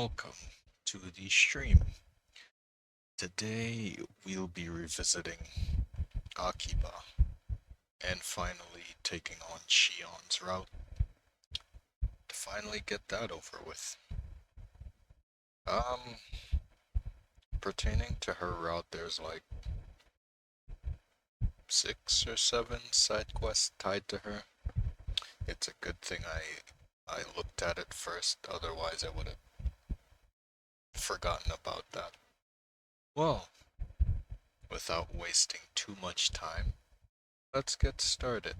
Welcome to the stream. Today we'll be revisiting Akiba and finally taking on Shion's route to finally get that over with. Um, Pertaining to her route, there's like 6 or 7 side quests tied to her. It's a good thing I looked at it first, otherwise I would have forgotten about that. Well, without wasting too much time, let's get started.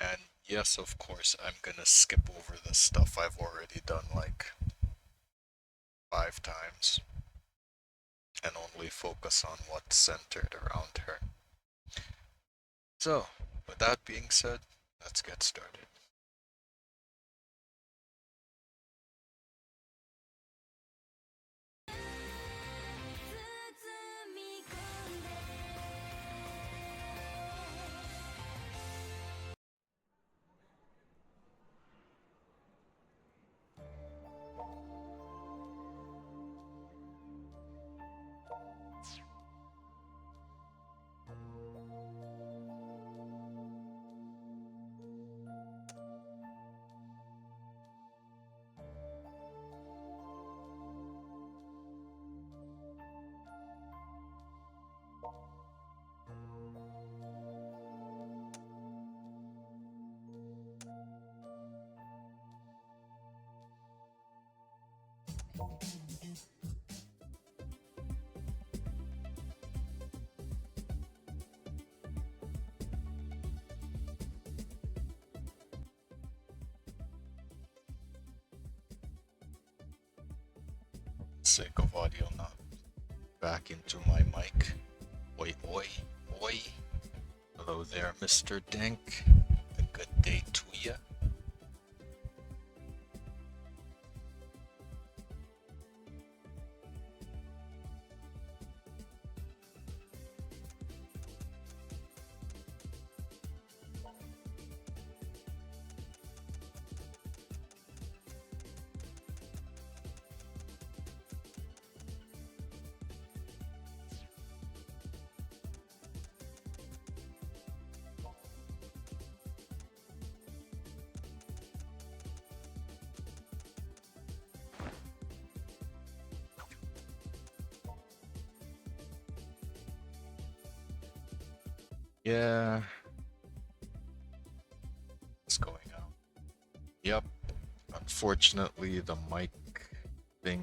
And yes, of course, I'm gonna skip over the stuff I've already done like 5 times and only focus on what's centered around her. So, with that being said, let's get started. Sake of audio not back into my mic. Oi, oi, oi. Hello there, Mr. Dank. A good day to ya. Yeah, it's going out. Yep, unfortunately, the mic thing,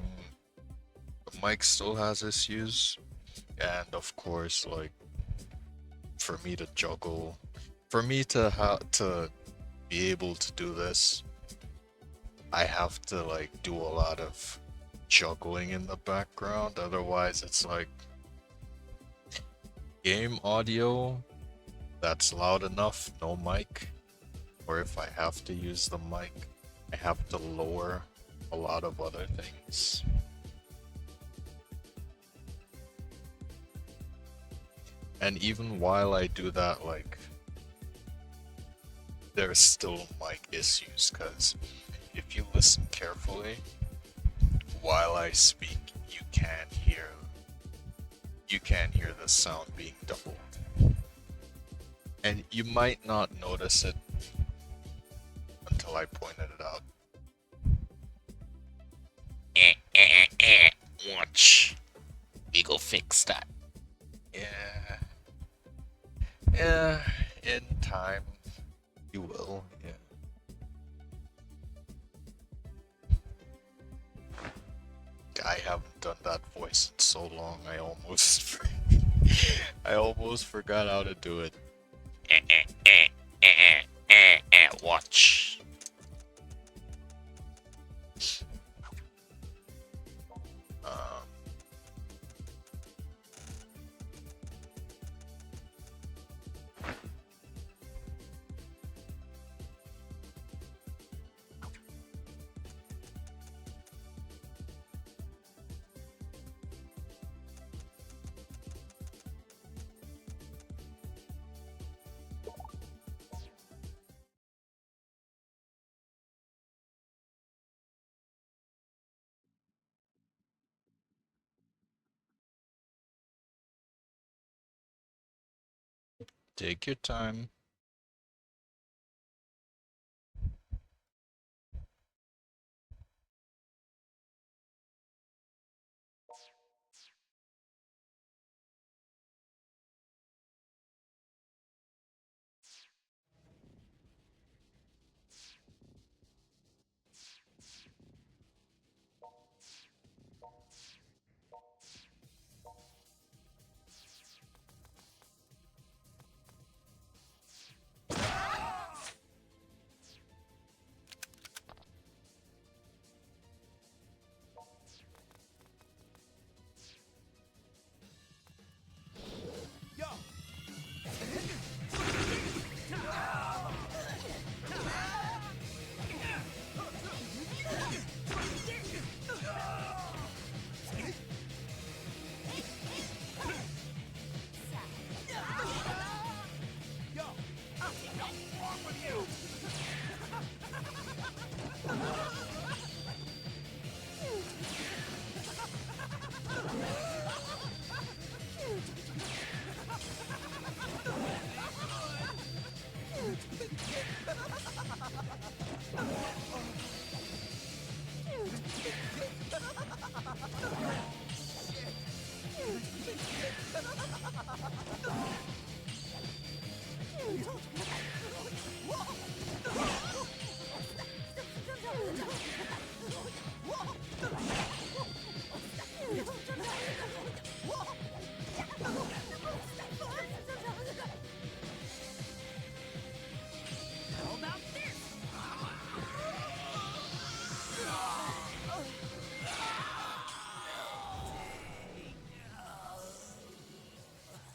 the mic still has issues. And of course, like, for me to juggle, for me to be able to do this, I have to like do a lot of juggling in the background. Otherwise, it's like game audio that's loud enough, no mic. Or if I have to use the mic, I have to lower a lot of other things. And even while I do that, like, there's still mic issues, because if you listen carefully, while I speak, you can hear the sound being doubled. And you might not notice it until I pointed it out. Watch. We go fix that. Yeah. Yeah, in time, you will, yeah. I haven't done that voice in so long, I almost forgot how to do it. Watch. Um, Take your time.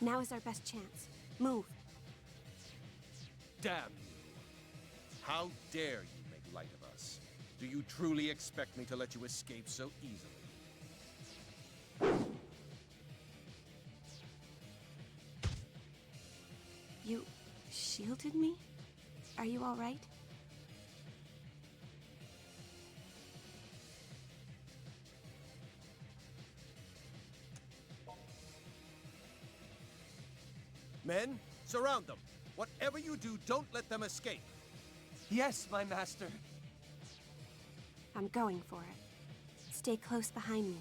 Now is our best chance. Move. Damn you! How dare you make light of us? Do you truly expect me to let you escape so easily? You shielded me? Are you all right? Men, surround them. Whatever you do, don't let them escape. Yes, my master. I'm going for it. Stay close behind me.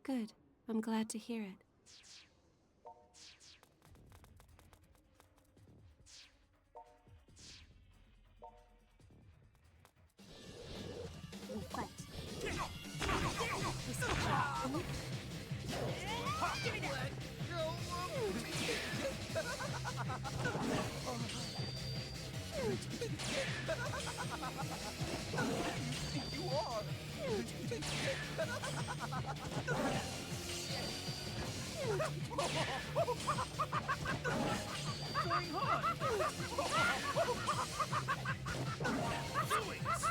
Good. I'm glad to hear it. We fight. Give me that! You are! Going on! Doings!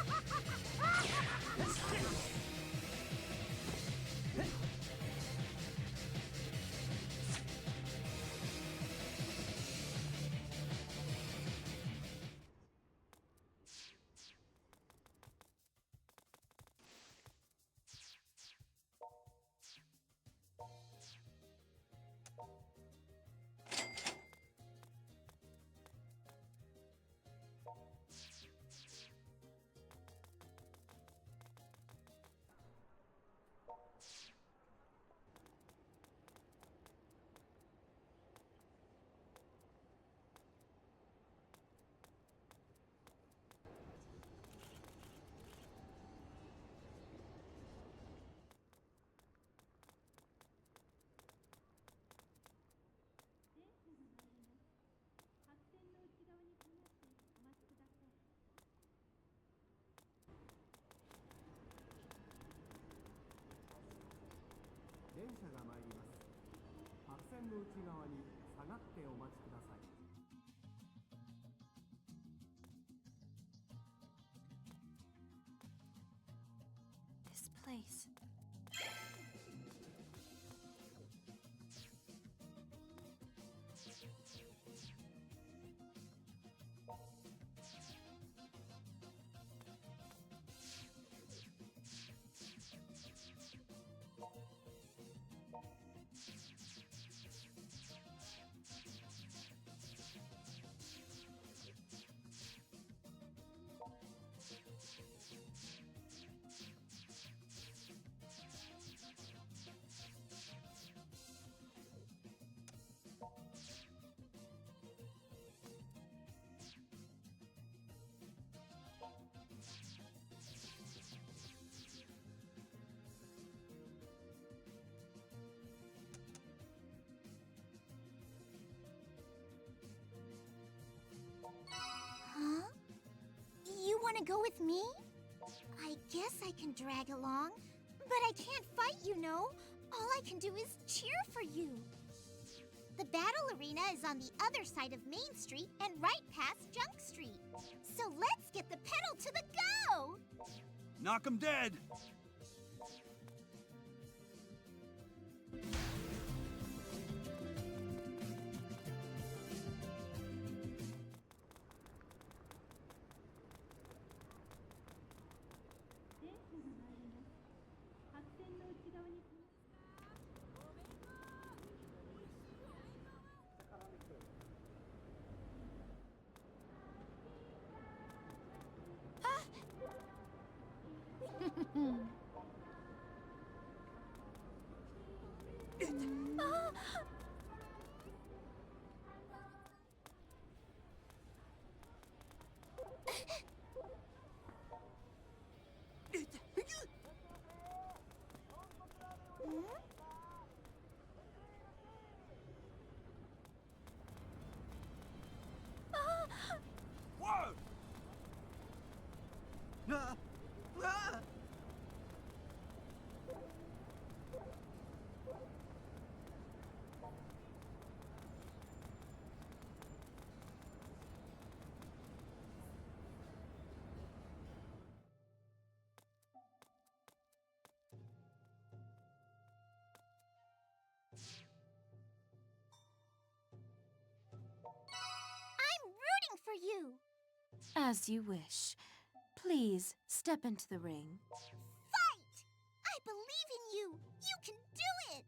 電車が参ります。白線の内側に下がってお待ちください。This place. Huh? You want to go with me? I guess I can drag along, but I can't fight, you know. All I can do is cheer for you. The battle arena is on the other side of Main Street and right past Junk Street. So let's get the pedal to the go! Knock 'em dead! Whoa! I'm rooting for you! As you wish. Please, step into the ring. Fight! I believe in you! You can do it!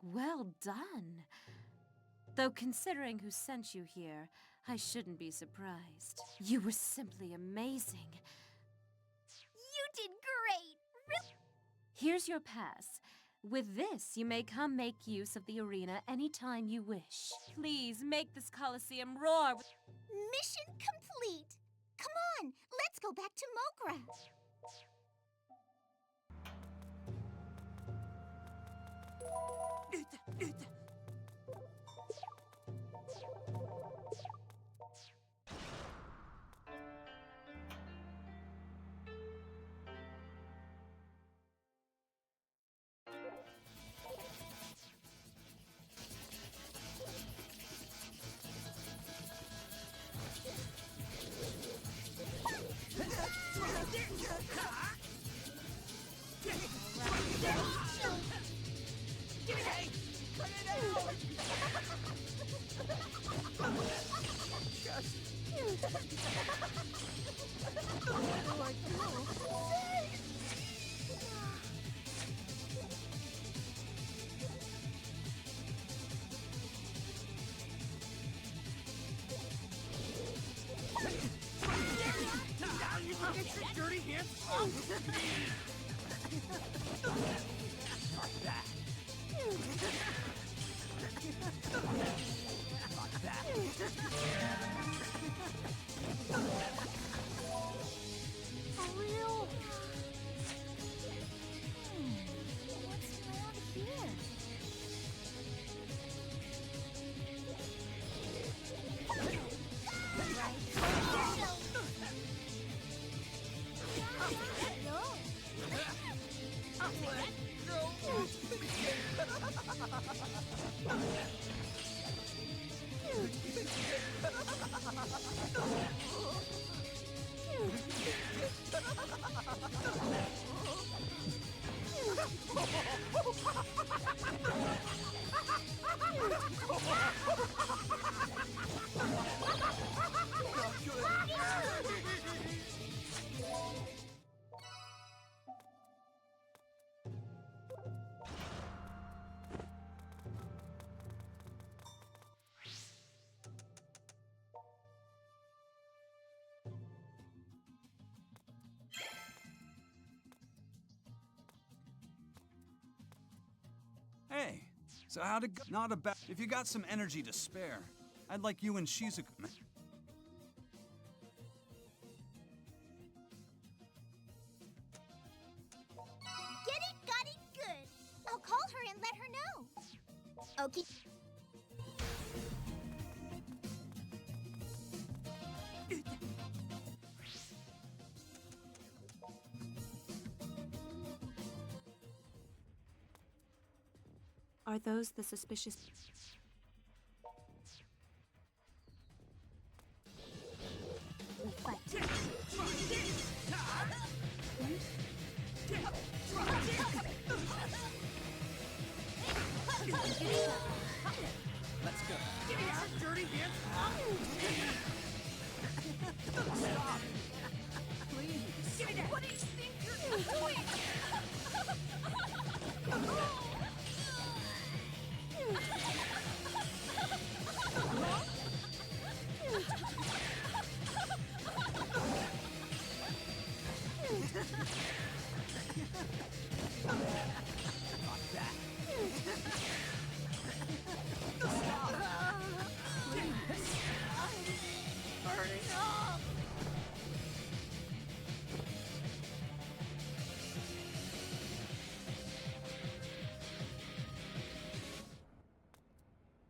Well done. Though considering who sent you here, I shouldn't be surprised. You were simply amazing. You did great! Here's your pass. With this, you may come make use of the arena anytime you wish. Please make this Coliseum roar. Mission complete! Come on, let's go back to Mogra. For real? What's wrong here? Hey, so how'd it go? Not a bad. If you got some energy to spare, I'd like you and Shizuku. Get it, got it, good. I'll call her and let her know. Okay. Are those the suspicious... We fight. Let's go. Give me that dirty hands. Stop. Please. Give me that. What do you think you're doing?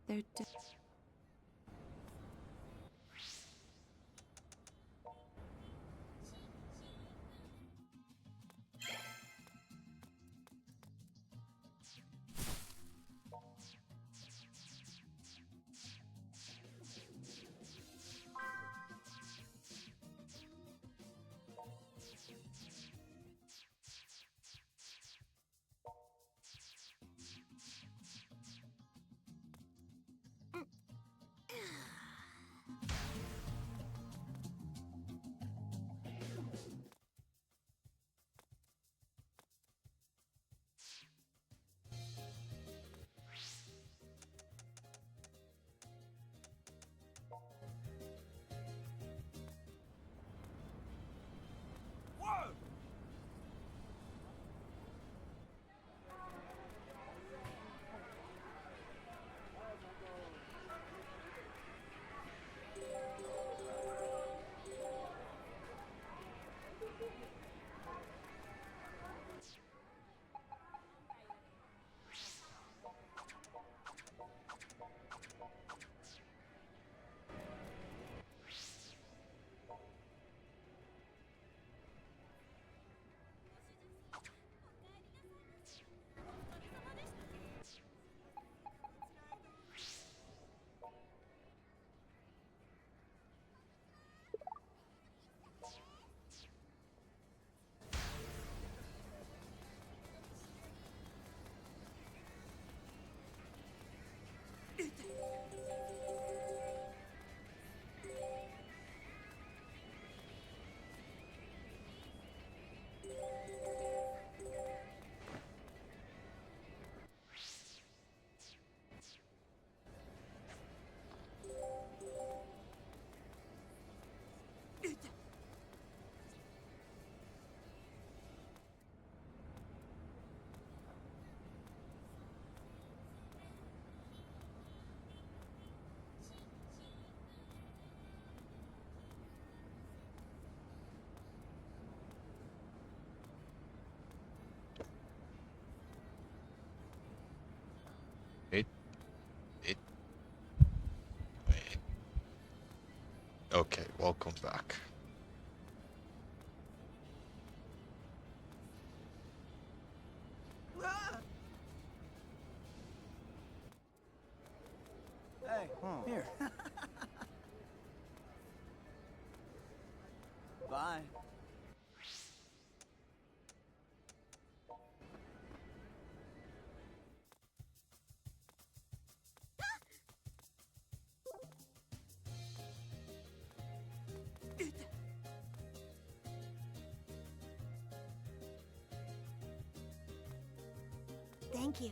They're dead. It, it, wait. Okay, welcome back. Ah! Hey, here. Bye. Thank you.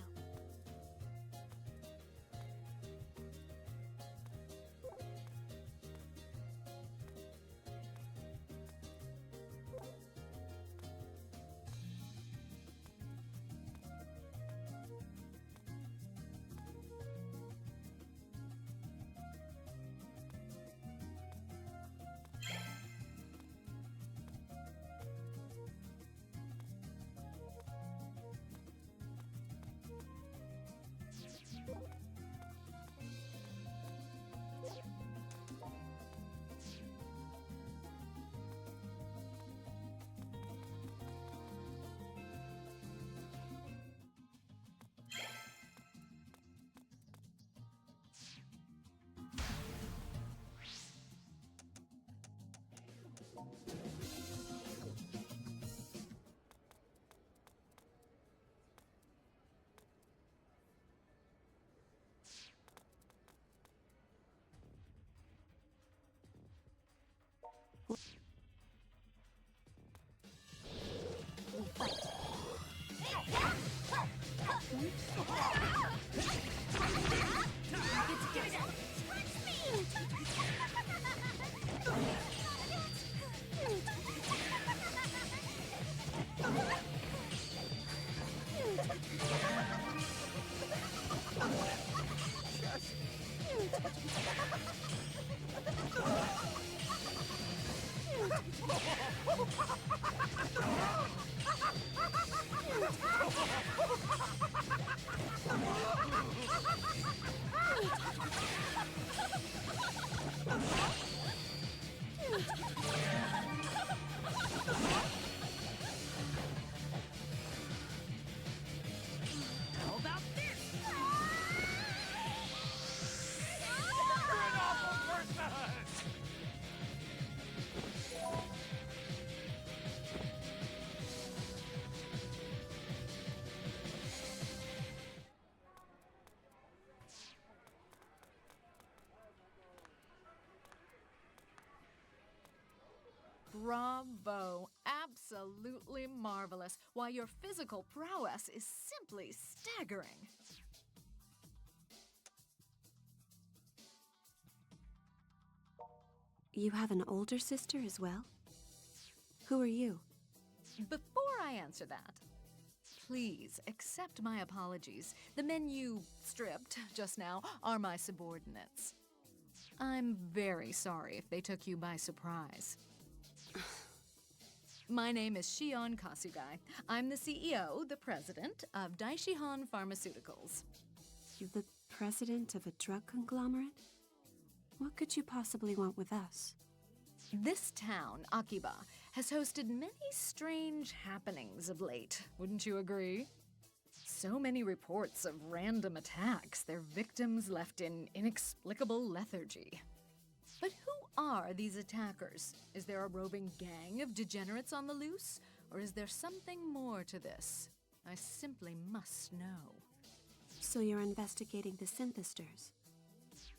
How about this? Bravo! Absolutely marvelous. Why, your physical prowess is simply staggering. You have an older sister as well? Who are you? Before I answer that, please accept my apologies. The men you stripped just now are my subordinates. I'm very sorry if they took you by surprise. My name is Shion Kasugai. I'm the CEO, the president of Daishihan Pharmaceuticals. The president of a drug conglomerate? What could you possibly want with us? This town, Akiba, has hosted many strange happenings of late, wouldn't you agree? So many reports of random attacks, their victims left in inexplicable lethargy. But who are these attackers? Is there a roving gang of degenerates on the loose? Or is there something more to this? I simply must know. So you're investigating the synthesters?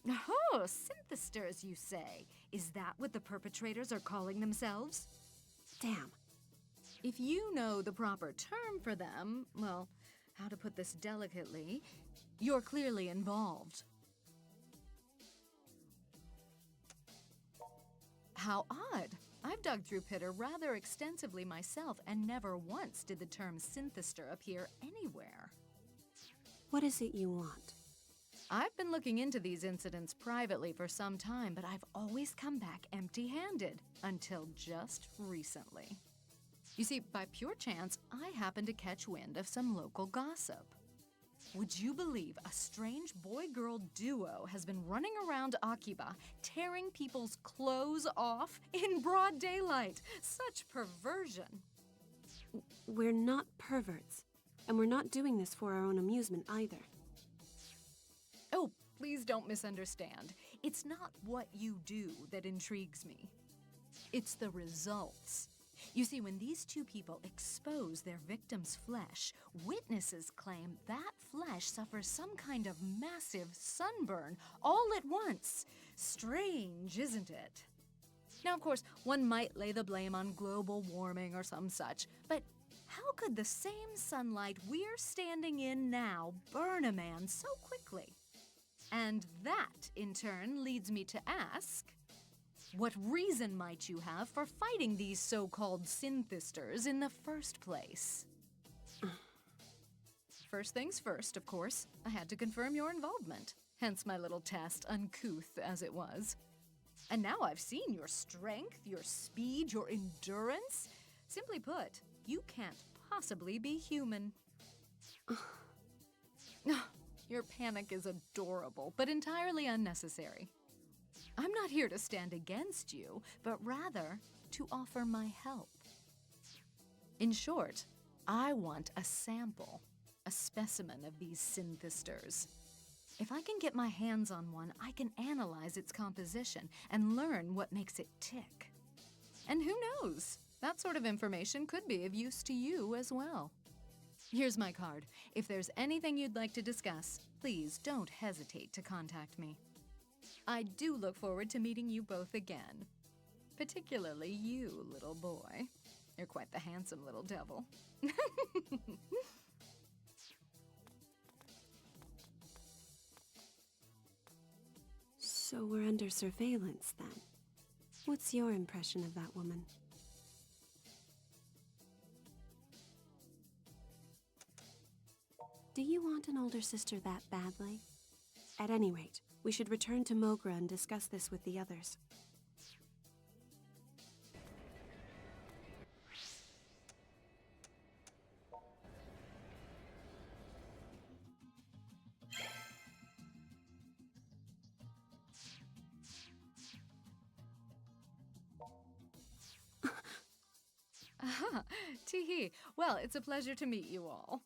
Oh, synthesters, you say? Is that what the perpetrators are calling themselves? Damn. If you know the proper term for them, well, how to put this delicately, you're clearly involved. How odd. I've dug through Pitter rather extensively myself, and never once did the term synthester appear anywhere. What is it you want? I've been looking into these incidents privately for some time, but I've always come back empty-handed, until just recently. You see, by pure chance, I happened to catch wind of some local gossip. Would you believe a strange boy-girl duo has been running around Akiba, tearing people's clothes off in broad daylight? Such perversion. We're not perverts, and we're not doing this for our own amusement either. Oh, please don't misunderstand. It's not what you do that intrigues me. It's the results. You see, when these two people expose their victim's flesh, witnesses claim that flesh suffers some kind of massive sunburn all at once. Strange, isn't it? Now, of course, one might lay the blame on global warming or some such, but how could the same sunlight we're standing in now burn a man so quickly? And that, in turn, leads me to ask, what reason might you have for fighting these so-called synthisters in the first place? First things first, of course, I had to confirm your involvement, hence my little test, uncouth as it was. And now I've seen your strength, your speed, your endurance. Simply put, you can't possibly be human. Your panic is adorable, but entirely unnecessary. I'm not here to stand against you, but rather to offer my help. In short, I want a sample, a specimen of these synthisters. If I can get my hands on one, I can analyze its composition and learn what makes it tick. And who knows? That sort of information could be of use to you as well. Here's my card. If there's anything you'd like to discuss, please don't hesitate to contact me. I do look forward to meeting you both again. Particularly you, little boy. You're quite the handsome little devil. So we're under surveillance, then. What's your impression of that woman? Do you want an older sister that badly? At any rate, we should return to Mogra and discuss this with the others. Aha, tee-hee. Well, it's a pleasure to meet you all.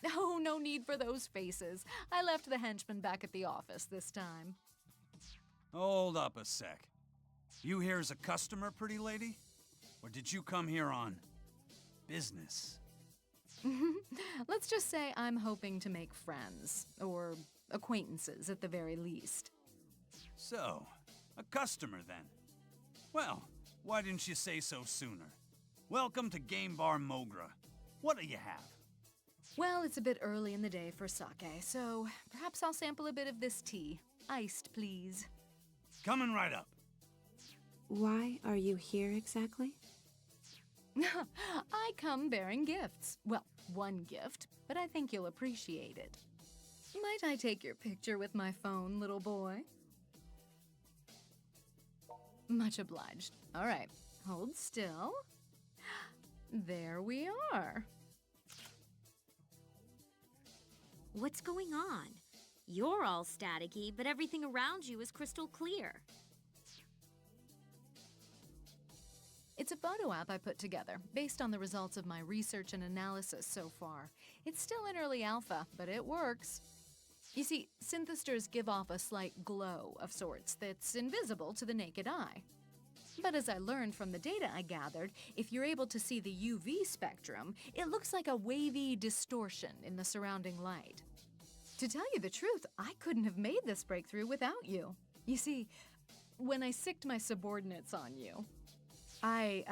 Oh, no need for those faces. I left the henchman back at the office this time. Hold up a sec. You here as a customer, pretty lady? Or did you come here on business? Let's just say I'm hoping to make friends, or acquaintances at the very least. So, a customer then. Well, why didn't you say so sooner? Welcome to Game Bar Mogra. What do you have? Well, it's a bit early in the day for sake, so perhaps I'll sample a bit of this tea. Iced, please. Coming right up. Why are you here exactly? I come bearing gifts. Well, one gift, but I think you'll appreciate it. Might I take your picture with my phone, little boy? Much obliged. All right, hold still. There we are. What's going on? You're all staticky, but everything around you is crystal clear. It's a photo app I put together, based on the results of my research and analysis so far. It's still in early alpha, but it works. You see, synthisters give off a slight glow of sorts that's invisible to the naked eye. But as I learned from the data I gathered, if you're able to see the UV spectrum, it looks like a wavy distortion in the surrounding light. To tell you the truth, I couldn't have made this breakthrough without you. You see, when I sicked my subordinates on you, I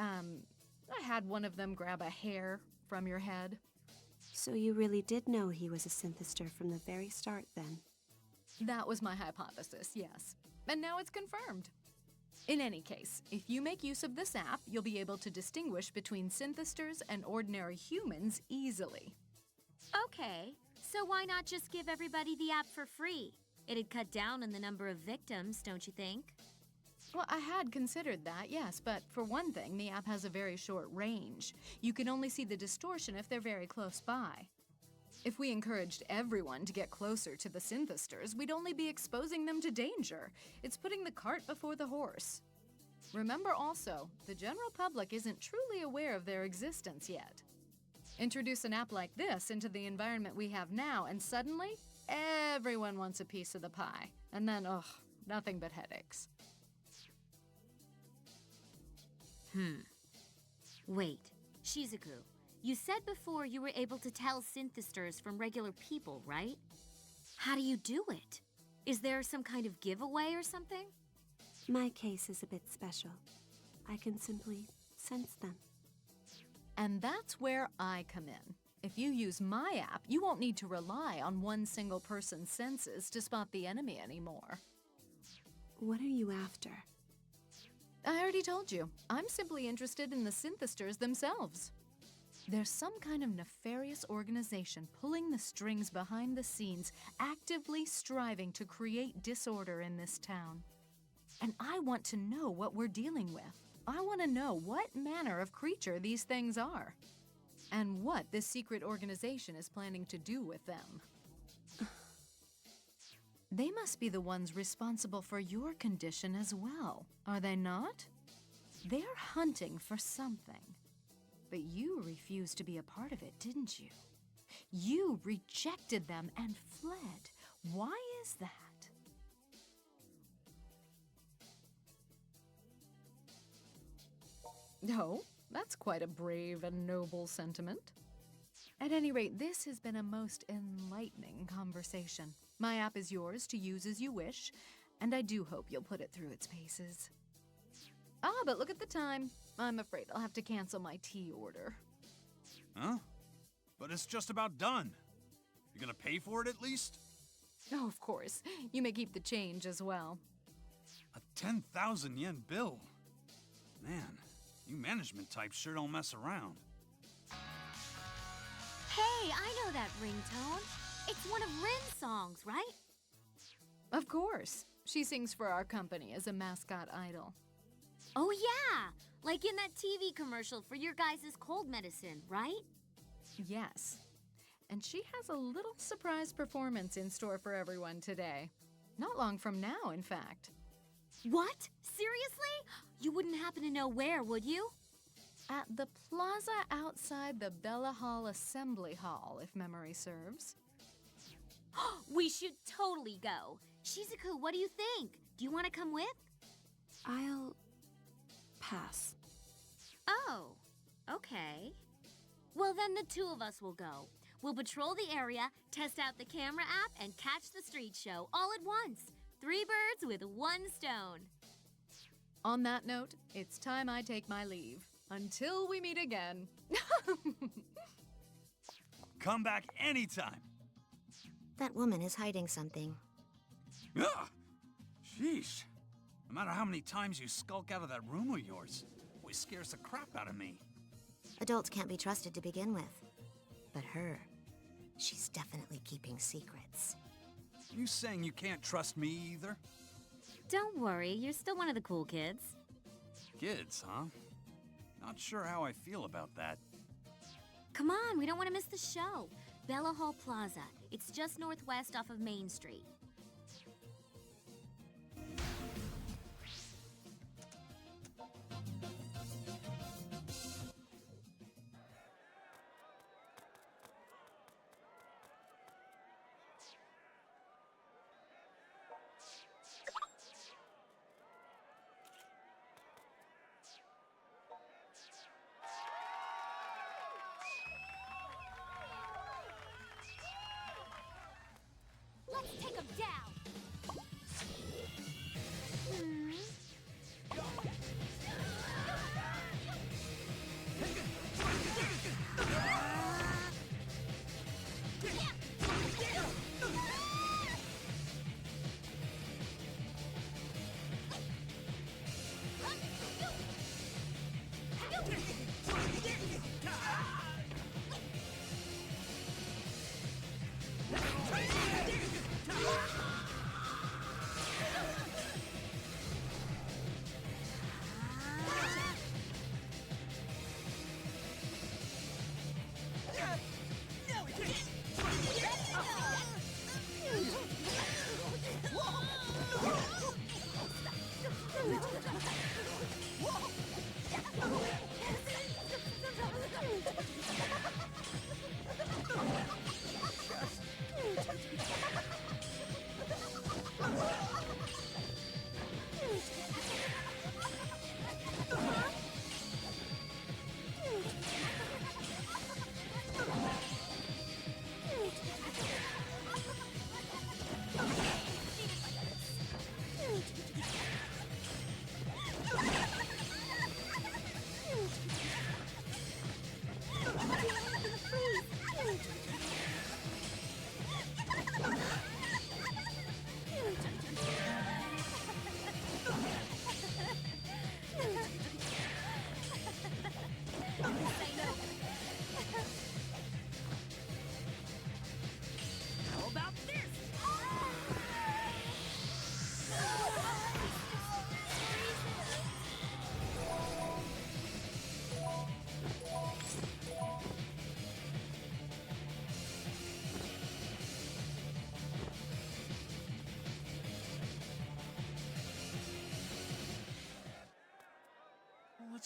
had one of them grab a hair from your head. So you really did know he was a synthister from the very start, then? That was my hypothesis, yes. And now it's confirmed. In any case, if you make use of this app, you'll be able to distinguish between synthisters and ordinary humans easily. Okay, so why not just give everybody the app for free? It'd cut down on the number of victims, don't you think? Well, I had considered that, yes, but for one thing, the app has a very short range. You can only see the distortion if they're very close by. If we encouraged everyone to get closer to the synthesters, we'd only be exposing them to danger. It's putting the cart before the horse. Remember also, the general public isn't truly aware of their existence yet. Introduce an app like this into the environment we have now, and suddenly, everyone wants a piece of the pie. And then, ugh, nothing but headaches. Wait, Shizuku, you said before you were able to tell synthesters from regular people, right? How do you do it? Is there some kind of giveaway or something? My case is a bit special. I can simply sense them. And that's where I come in. If you use my app, you won't need to rely on one single person's senses to spot the enemy anymore. What are you after? I already told you. I'm simply interested in the synthesters themselves. There's some kind of nefarious organization pulling the strings behind the scenes, actively striving to create disorder in this town. And I want to know what we're dealing with. I want to know what manner of creature these things are, and what this secret organization is planning to do with them. They must be the ones responsible for your condition as well, are they not? They're hunting for something. But you refused to be a part of it, didn't you? You rejected them and fled. Why is that? No, that's quite a brave and noble sentiment. At any rate, this has been a most enlightening conversation. My app is yours to use as you wish, and I do hope you'll put it through its paces. Ah, but look at the time. I'm afraid I'll have to cancel my tea order. Huh? But it's just about done. You gonna pay for it at least? Oh, of course. You may keep the change as well. A 10,000 yen bill. Man, you management types sure don't mess around. Hey, I know that ringtone. It's one of Rin's songs, right? Of course. She sings for our company as a mascot idol. Oh yeah, like in that TV commercial for your guys' cold medicine, right? Yes. And she has a little surprise performance in store for everyone today. Not long from now, in fact. What? Seriously? You wouldn't happen to know where, would you? At the plaza outside the Bella Hall Assembly Hall, if memory serves. We should totally go. Shizuku, what do you think? Do you want to come with? I'll pass. Oh, okay. Well, then the two of us will go. We'll patrol the area, test out the camera app, and catch the street show all at once. 3 birds with 1 stone. On that note, it's time I take my leave. Until we meet again. Come back anytime. That woman is hiding something. Ugh! Sheesh. No matter how many times you skulk out of that room of yours, it always scares the crap out of me. Adults can't be trusted to begin with. But her, she's definitely keeping secrets. You saying you can't trust me either? Don't worry, you're still one of the cool kids. Kids, huh? Not sure how I feel about that. Come on, we don't want to miss the show. Bella Hall Plaza. It's just northwest off of Main Street. Let's take him down!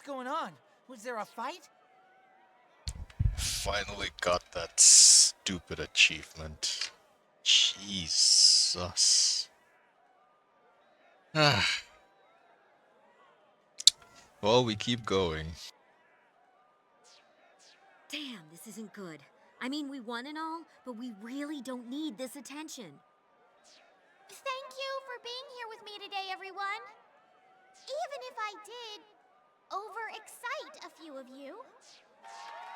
going on? Was there a fight? Finally got that stupid achievement. Jesus. Ah. Well, we keep going. Damn, this isn't good. I mean, we won and all, but we really don't need this attention. Thank you for being here with me today, everyone. Even if I did overexcite a few of you.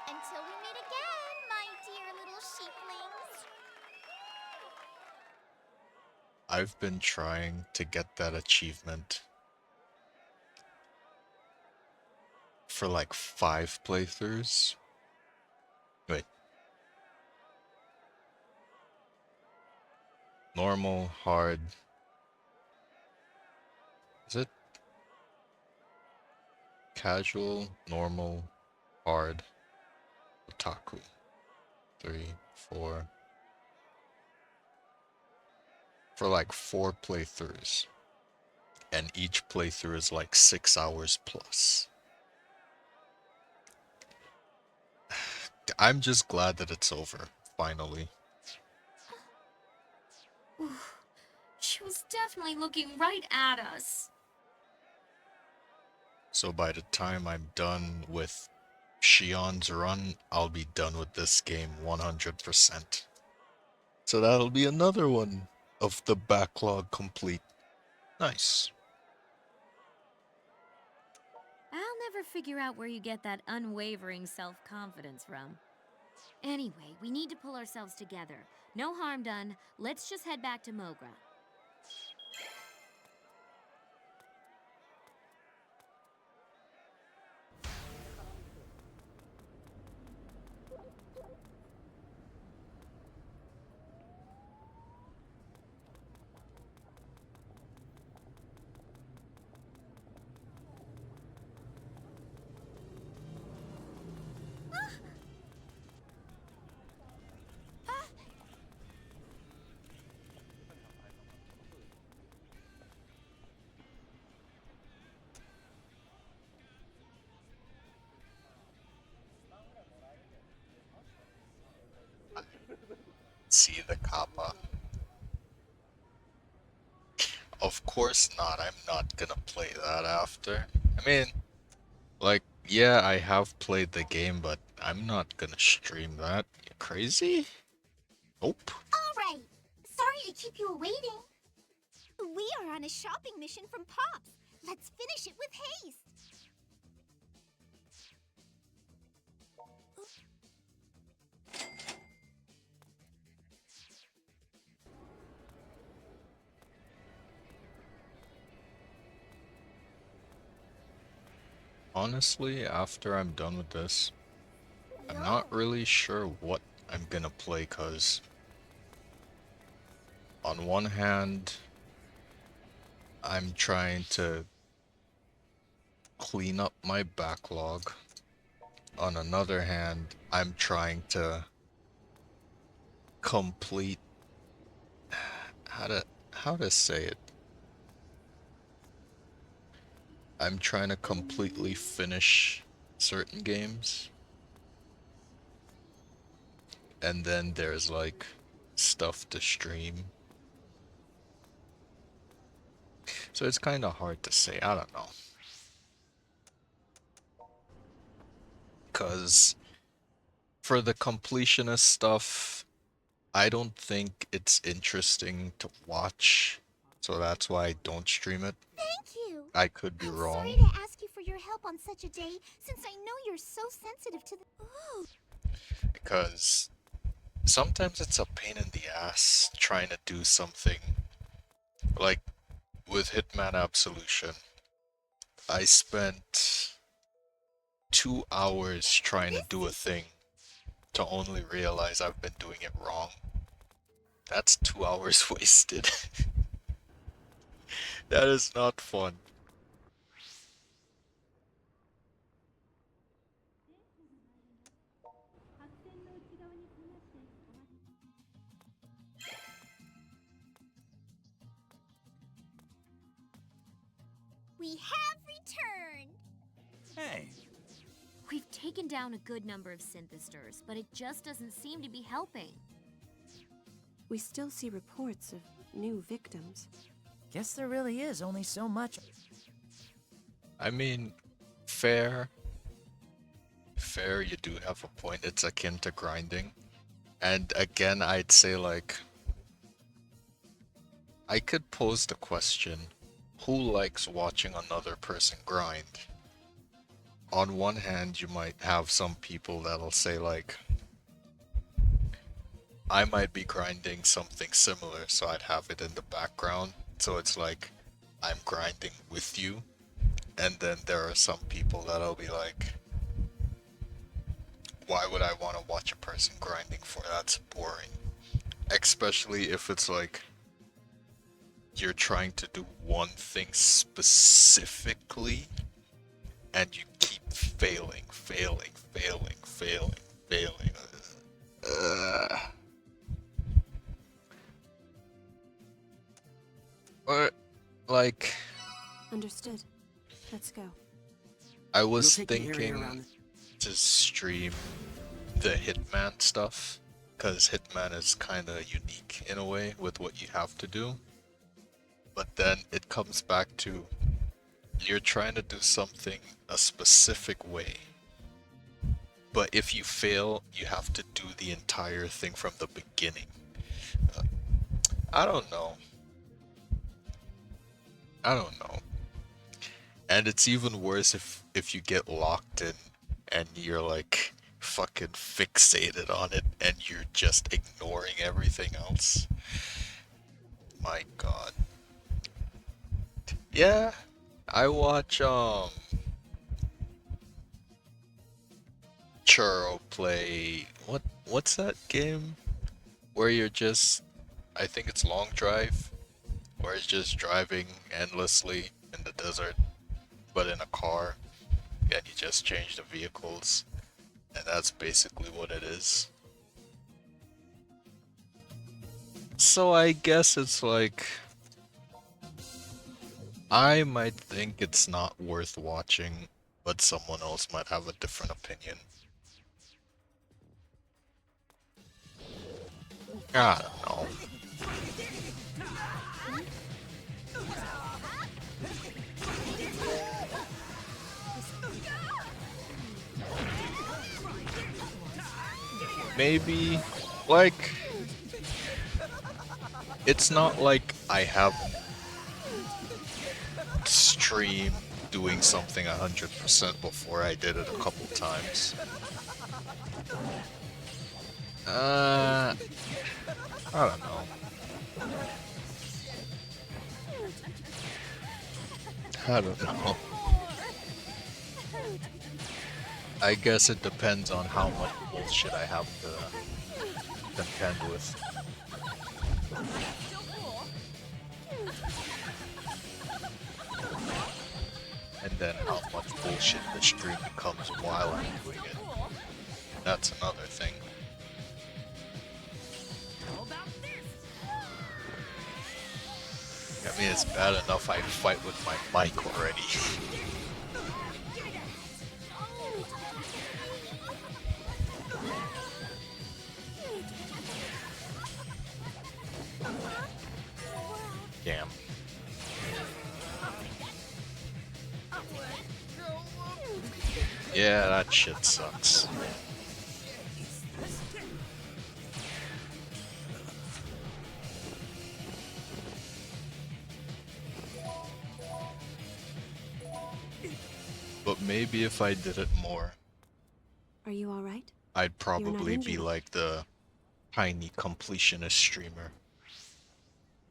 Until we meet again, my dear little sheeplings. I've been trying to get that achievement for like 5 playthroughs. Wait. Normal, hard. Is it? Casual, normal, hard, otaku. 3, 4. For like 4 playthroughs. And each playthrough is like 6 hours plus. I'm just glad that it's over, finally. She was definitely looking right at us. So by the time I'm done with Shion's run, I'll be done with this game 100%. So that'll be another one of the backlog complete. Nice. I'll never figure out where you get that unwavering self-confidence from. Anyway, we need to pull ourselves together. No harm done. Let's just head back to Mogra. See the kappa. Of course not, I'm not gonna play that after. I mean, like, yeah, I have played the game, but I'm not gonna stream that. You crazy? Nope. Alright, sorry to keep you waiting. We are on a shopping mission from Pops. Let's finish it with haste. Honestly, after I'm done with this, I'm not really sure what I'm gonna play, cause on one hand, I'm trying to clean up my backlog. On another hand, I'm trying to complete how to say it. I'm trying to completely finish certain games. And then there's like stuff to stream. So it's kind of hard to say, I don't know. Cause for the completionist stuff, I don't think it's interesting to watch. So that's why I don't stream it. Thank you. I could be I'm wrong. sorry to ask you for your help on such a day, since I know you're so sensitive to the... Ooh. Because sometimes it's a pain in the ass trying to do something. Like with Hitman Absolution, I spent 2 hours trying to do a thing to only realize I've been doing it wrong. That's 2 hours wasted. That is not fun. We have returned! Hey, We've taken down a good number of synthesters, but it just doesn't seem to be helping. We still see reports of new victims. Guess there really is only so much. I mean, fair. Fair, you do have a point. It's akin to grinding. And again, I'd say, like, I could pose the question, who likes watching another person grind? On one hand, you might have some people that'll say, like, I might be grinding something similar, so I'd have it in the background. So it's like, I'm grinding with you. And then there are some people that'll be like, why would I want to watch a person grinding for? That's boring. Especially if it's like, you're trying to do one thing specifically, and you keep failing. Or, like, Understood. Let's go. I was We'll take the area thinking around to stream the Hitman stuff, because Hitman is kind of unique in a way with what you have to do. But then it comes back to, you're trying to do something a specific way. But if you fail, you have to do the entire thing from the beginning. I don't know. And it's even worse if you get locked in and you're like fucking fixated on it and you're just ignoring everything else. My god. Yeah, I watch Churro play what's that game where you're just, I think it's Long Drive, where it's just driving endlessly in the desert, but in a car, and you just change the vehicles, and that's basically what it is. So I guess it's like, I might think it's not worth watching, but someone else might have a different opinion. I don't know. Maybe, like, it's not like I have streamed doing something 100% before. I did it a couple times. I don't know. I don't know. I guess it depends on how much bullshit I have to contend with. And then how much bullshit the stream becomes while I'm doing it. That's another thing. I mean, it's bad enough I fight with my mic already. Damn. Yeah, that shit sucks. But maybe if I did it more, Are you alright? I'd probably injured. be like the tiny completionist streamer.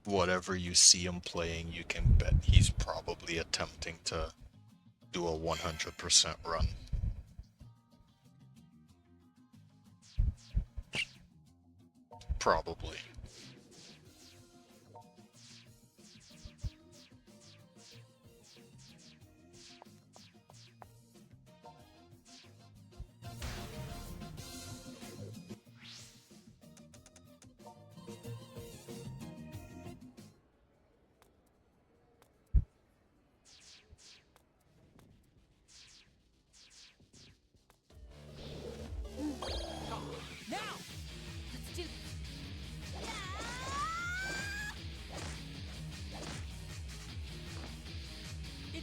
Whatever you see him playing, you can bet he's probably attempting to do a 100% run. Probably.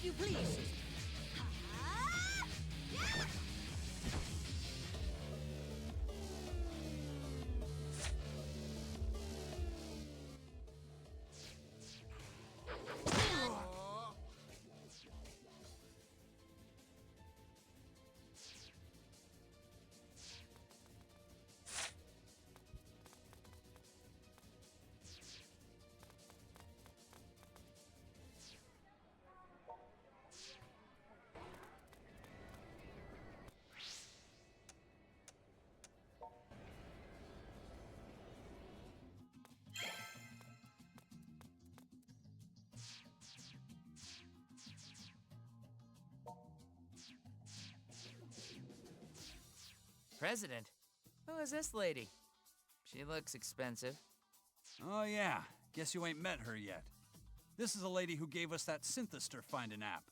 you please. President? Who is this lady? She looks expensive. Oh, yeah. Guess you ain't met her yet. This is a lady who gave us that synthester finding app.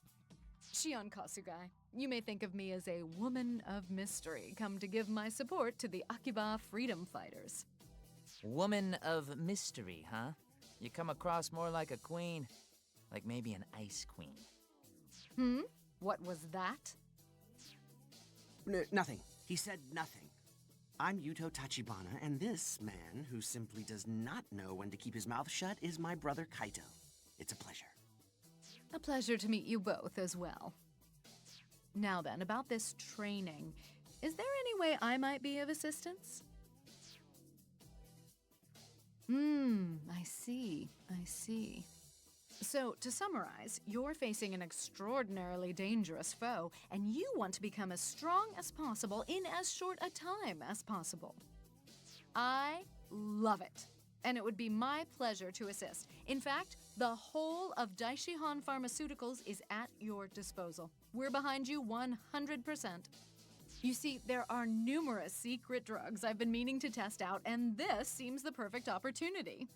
Shion Kasugai. You may think of me as a woman of mystery, come to give my support to the Akiba freedom fighters. Woman of mystery, huh? You come across more like a queen. Like maybe an ice queen. What was that? Nothing. He said nothing. I'm Yuto Tachibana, and this man, who simply does not know when to keep his mouth shut, is my brother Kaito. It's a pleasure. A pleasure to meet you both as well. Now then, about this training. Is there any way I might be of assistance? I see. So, to summarize, you're facing an extraordinarily dangerous foe, and you want to become as strong as possible in as short a time as possible. I love it, and it would be my pleasure to assist. In fact, the whole of Daishihan Pharmaceuticals is at your disposal. We're behind you 100%. You see, there are numerous secret drugs I've been meaning to test out, and this seems the perfect opportunity.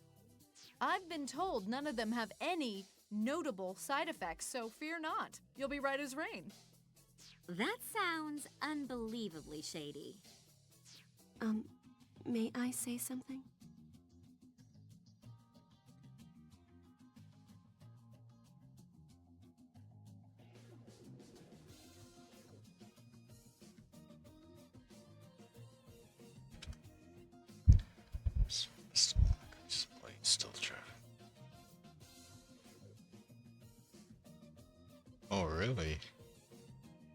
I've been told none of them have any notable side effects, so fear not. You'll be right as rain. That sounds unbelievably shady. May I say something? Still driving. Oh, really?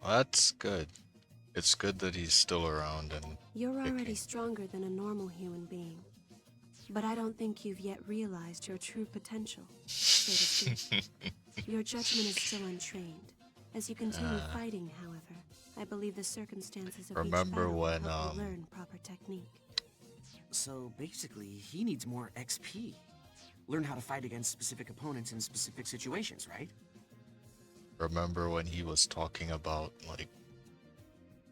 Well, that's good. It's good that he's still around and You're already kicking. stronger than a normal human being. But I don't think you've yet realized your true potential, so to speak. Your judgment is still untrained. As you continue fighting, however, I believe the circumstances of Remember each battle when, will help you learn proper technique. So basically, he needs more XP. Learn how to fight against specific opponents in specific situations, right? Remember when he was talking about, like,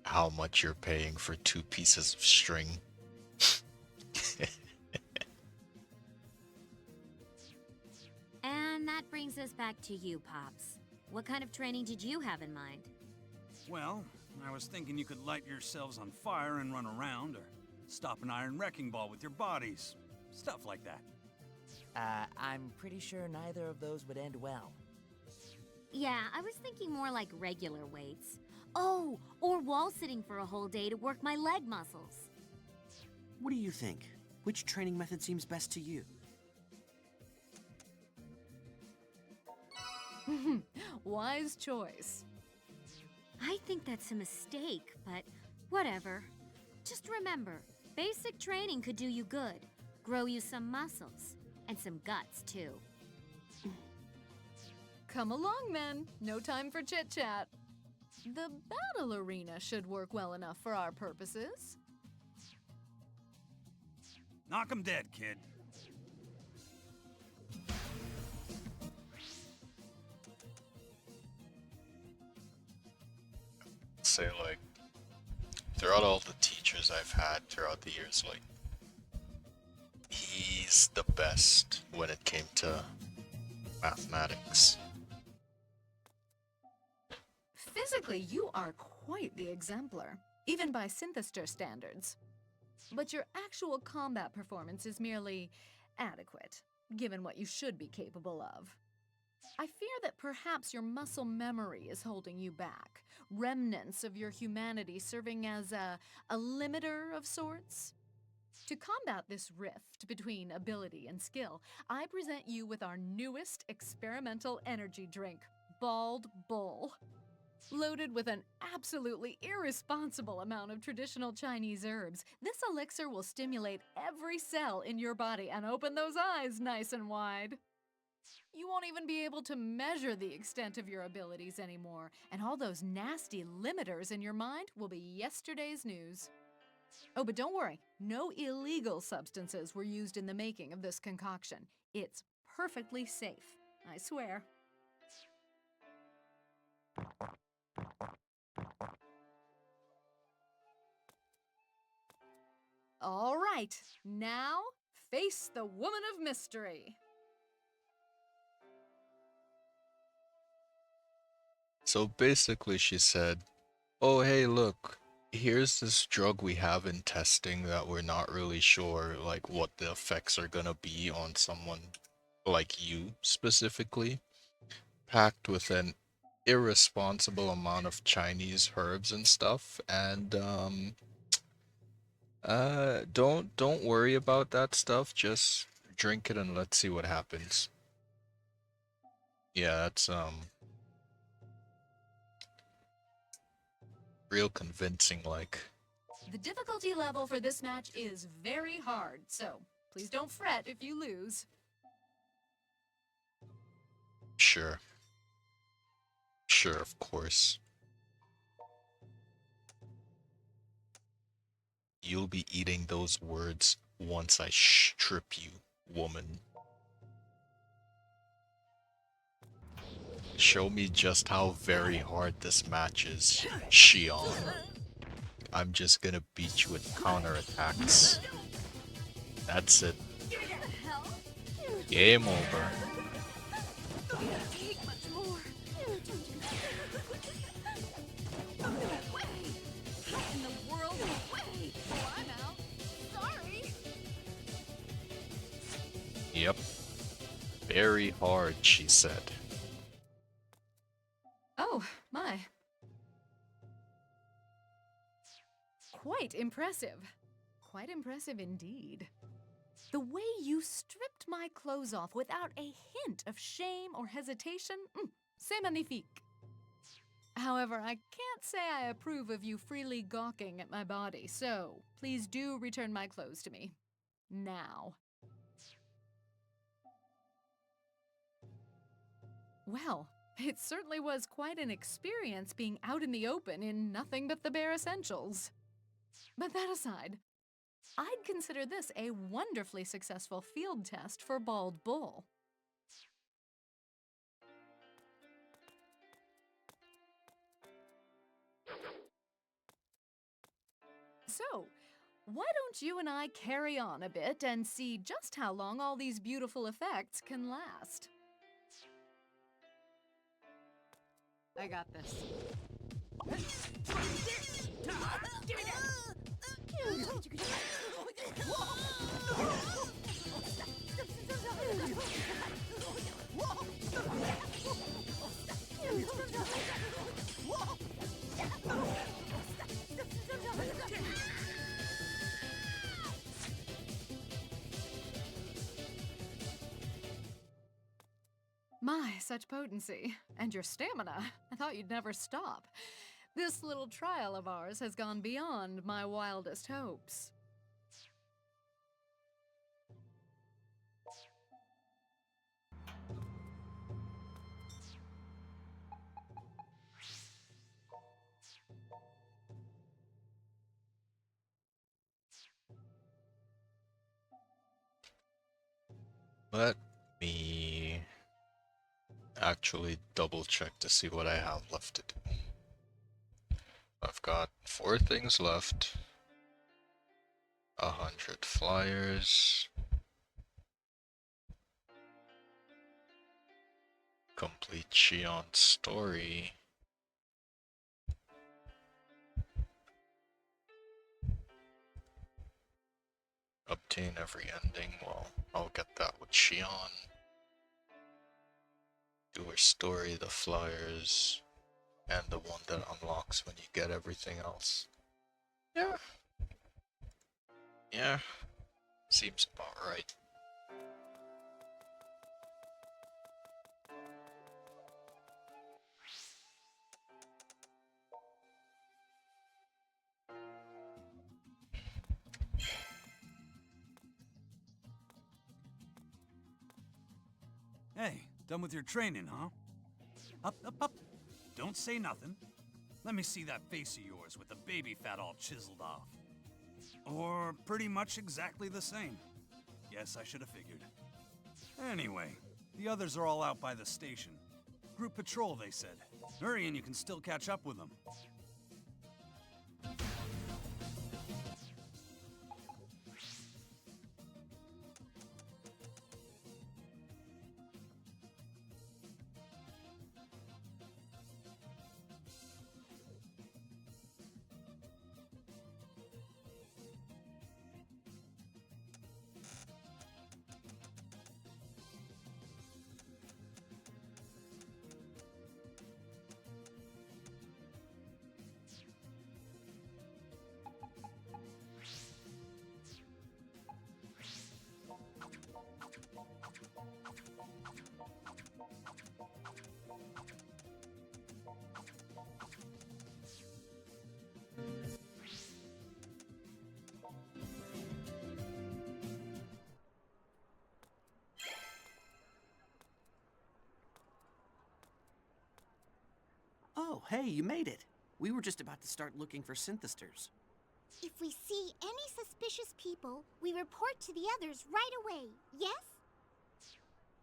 how much you're paying for 2 pieces of string? And that brings us back to you, Pops. What kind of training did you have in mind? Well, I was thinking you could light yourselves on fire and run around, or stop an iron wrecking ball with your bodies. Stuff like that. I'm pretty sure neither of those would end well. Yeah, I was thinking more like regular weights. Oh, or wall sitting for a whole day to work my leg muscles. What do you think? Which training method seems best to you? Wise choice. I think that's a mistake, but whatever. Just remember, basic training could do you good, grow you some muscles, and some guts, too. Come along, then. No time for chit-chat. The battle arena should work well enough for our purposes. Knock 'em dead, kid. Say, like, throughout all the teachers I've had throughout the years, like, he's the best when it came to mathematics. Physically, you are quite the exemplar, even by synthester standards. But your actual combat performance is merely adequate, given what you should be capable of. I fear that perhaps your muscle memory is holding you back. Remnants of your humanity serving as a limiter of sorts. To combat this rift between ability and skill, I present you with our newest experimental energy drink, Bald Bull. Loaded with an absolutely irresponsible amount of traditional Chinese herbs, this elixir will stimulate every cell in your body and open those eyes nice and wide. You won't even be able to measure the extent of your abilities anymore, and all those nasty limiters in your mind will be yesterday's news. Oh, but don't worry, no illegal substances were used in the making of this concoction. It's perfectly safe, I swear. All right, now face the woman of mystery. So basically, she said, "Oh, hey, look, here's this drug we have in testing that we're not really sure, like, what the effects are gonna be on someone like you specifically, packed with an irresponsible amount of Chinese herbs and stuff, and don't worry about that stuff. Just drink it and let's see what happens." Yeah, that's real convincing, like. The difficulty level for this match is very hard, so please don't fret if you lose. Sure. Sure, of course. You'll be eating those words once I strip you, woman. Show me just how very hard this match is, Shion. I'm just gonna beat you with counterattacks. That's it. Game over. Yep. Very hard, she said. Oh, my. Quite impressive. Quite impressive indeed. The way you stripped my clothes off without a hint of shame or hesitation, c'est magnifique. However, I can't say I approve of you freely gawking at my body, so please do return my clothes to me. Now. Well, it certainly was quite an experience being out in the open in nothing but the bare essentials. But that aside, I'd consider this a wonderfully successful field test for Bald Bull. So, why don't you and I carry on a bit and see just how long all these beautiful effects can last? I got this. My, such potency. And your stamina. I thought you'd never stop. This little trial of ours has gone beyond my wildest hopes. Let me actually double check to see what I have left to do. I've got 4 things left. 100 flyers. Complete Shion's story. Obtain every ending. Well, I'll get that with Shion. do her story, the flyers, and the one that unlocks when you get everything else. Yeah. Yeah. Seems about right. Hey, done with your training, huh? Up, up, up. Don't say nothing. Let me see that face of yours with the baby fat all chiseled off. Or pretty much exactly the same. Guess I should have figured. Anyway, the others are all out by the station. Group patrol, they said. Hurry and you can still catch up with them. Oh, hey, you made it. We were just about to start looking for synthesters. If we see any suspicious people, we report to the others right away, yes?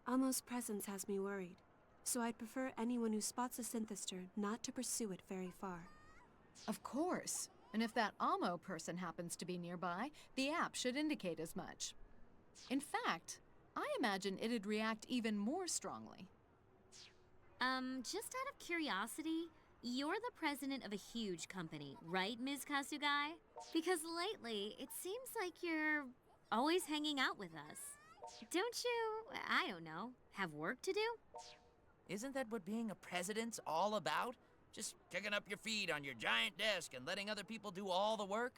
Almost presence has me worried, so I'd prefer anyone who spots a synthester not to pursue it very far. Of course. And if that Amo person happens to be nearby, the app should indicate as much. In fact, I imagine it'd react even more strongly. Just out of curiosity, you're the president of a huge company, right, Ms. Kasugai? Because lately, it seems like you're always hanging out with us. Don't you, I don't know, have work to do? Isn't that what being a president's all about? Just kicking up your feet on your giant desk and letting other people do all the work?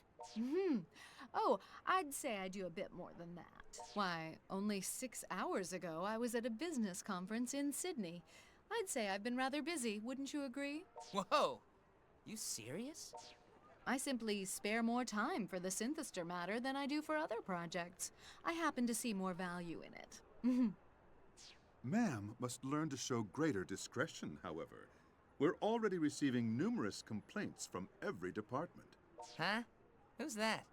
Oh, I'd say I do a bit more than that. Why, only 6 hours ago, I was at a business conference in Sydney. I'd say I've been rather busy, wouldn't you agree? Whoa! You serious? I simply spare more time for the synthester matter than I do for other projects. I happen to see more value in it. Ma'am must learn to show greater discretion, however. We're already receiving numerous complaints from every department. Huh? Who's that?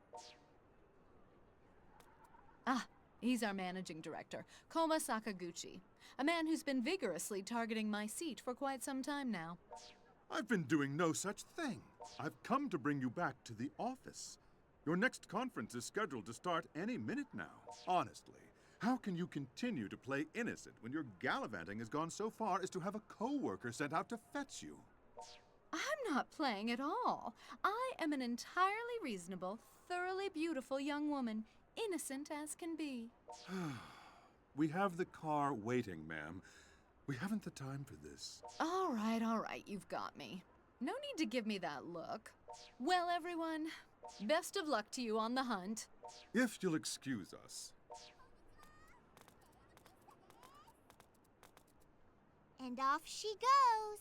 Ah, he's our managing director, Koma Sakaguchi, a man who's been vigorously targeting my seat for quite some time now. I've been doing no such thing. I've come to bring you back to the office. Your next conference is scheduled to start any minute now. Honestly, how can you continue to play innocent when your gallivanting has gone so far as to have a co-worker sent out to fetch you? I'm not playing at all. I am an entirely reasonable, thoroughly beautiful young woman, innocent as can be. We have the car waiting, ma'am. We haven't the time for this. All right, you've got me. No need to give me that look. Well, everyone, best of luck to you on the hunt. If you'll excuse us. And off she goes.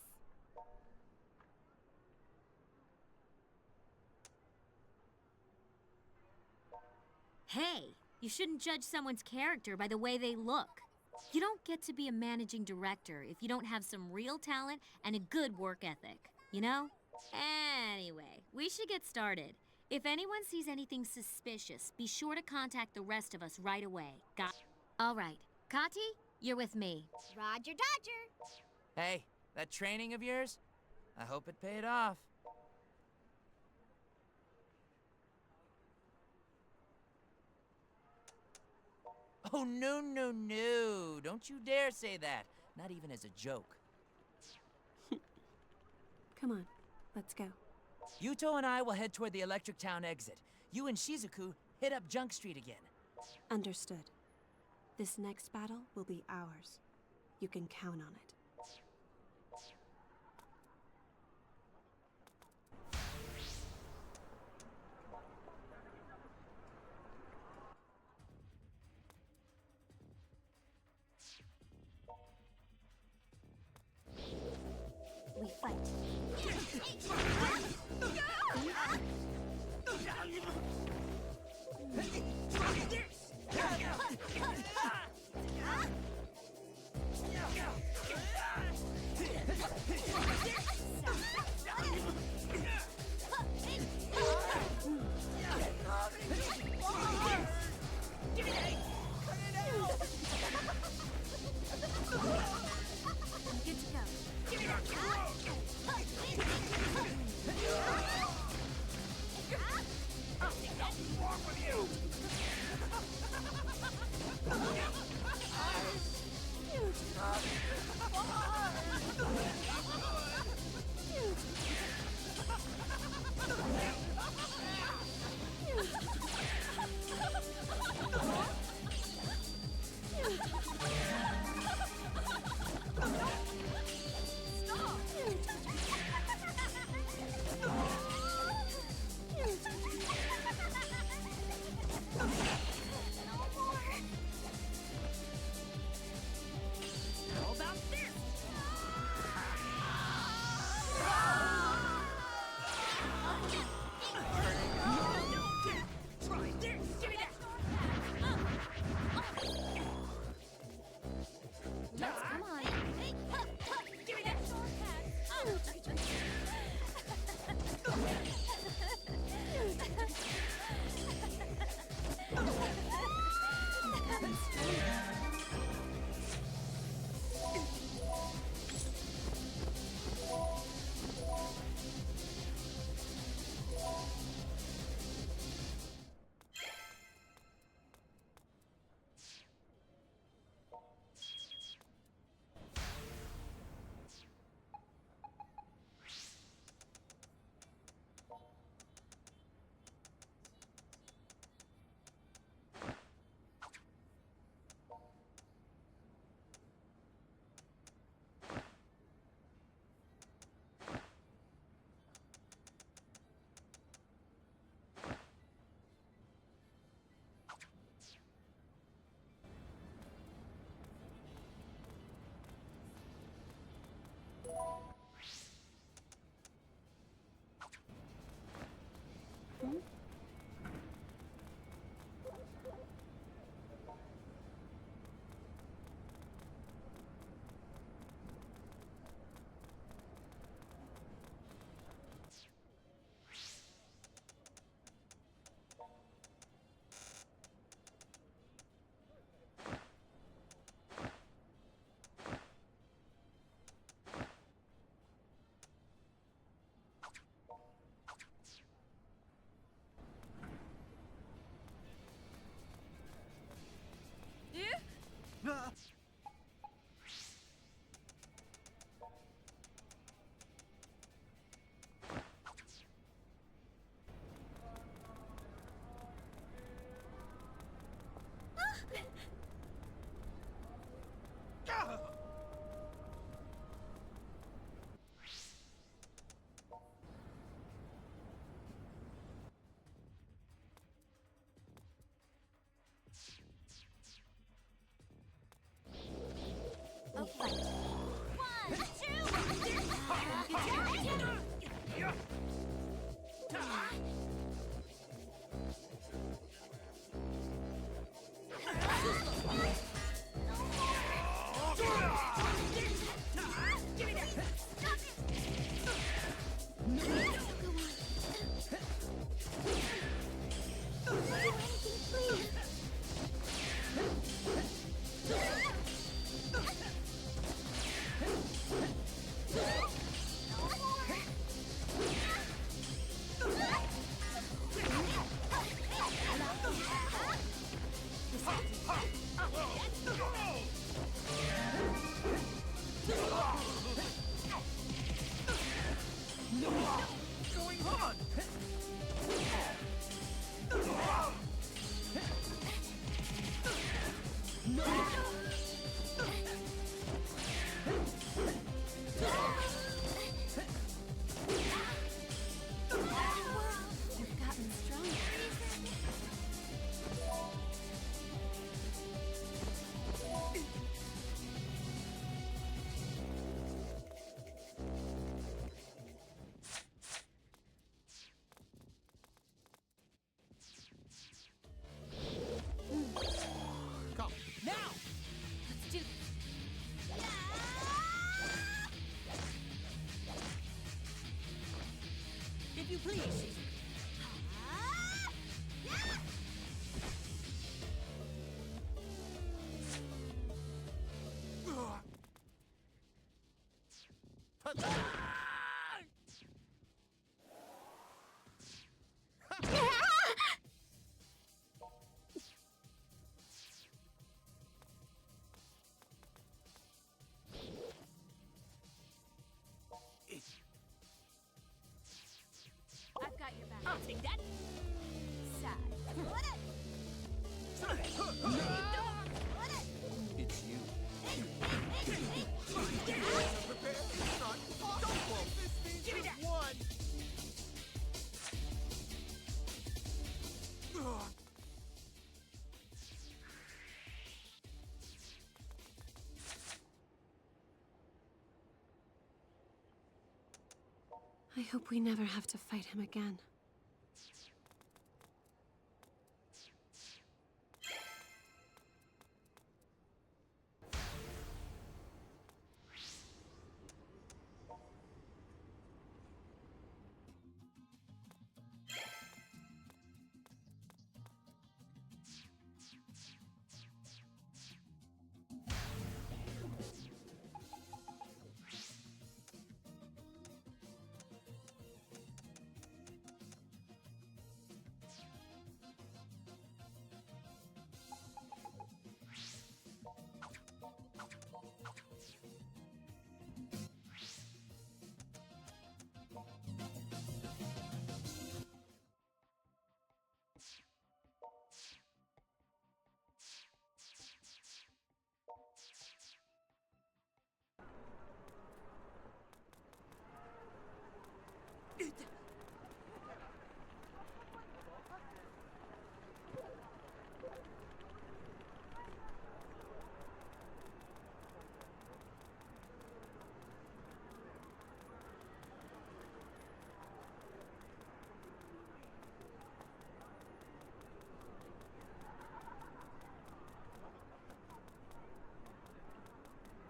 Hey, you shouldn't judge someone's character by the way they look. You don't get to be a managing director if you don't have some real talent and a good work ethic, you know? Anyway, we should get started. If anyone sees anything suspicious, be sure to contact the rest of us right away. Got? All right. Kati, you're with me. Roger Dodger. Hey, that training of yours? I hope it paid off. Oh, no, no, no. Don't you dare say that. Not even as a joke. Come on, let's go. Yuto and I will head toward the Electric Town exit. You and Shizuku hit up Junk Street again. Understood. This next battle will be ours. You can count on it. fight. Good to go. How about this? Try this! Give me that! Let's come on. Give me that! Please. I've got your back. I'll take that. Side. It's you. Give me that. One. I hope we never have to fight him again.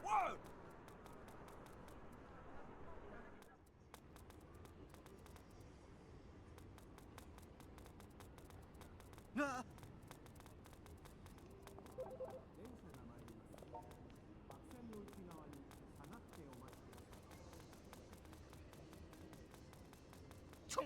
Whoa! Ah! 電車が参ります。白線の内側に下がってお待ちください。ちょ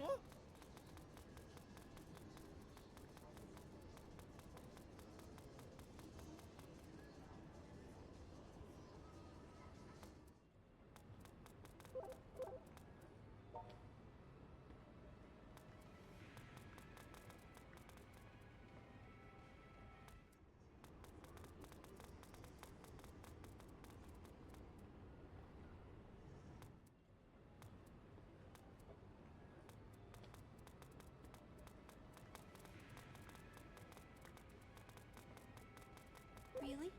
Really?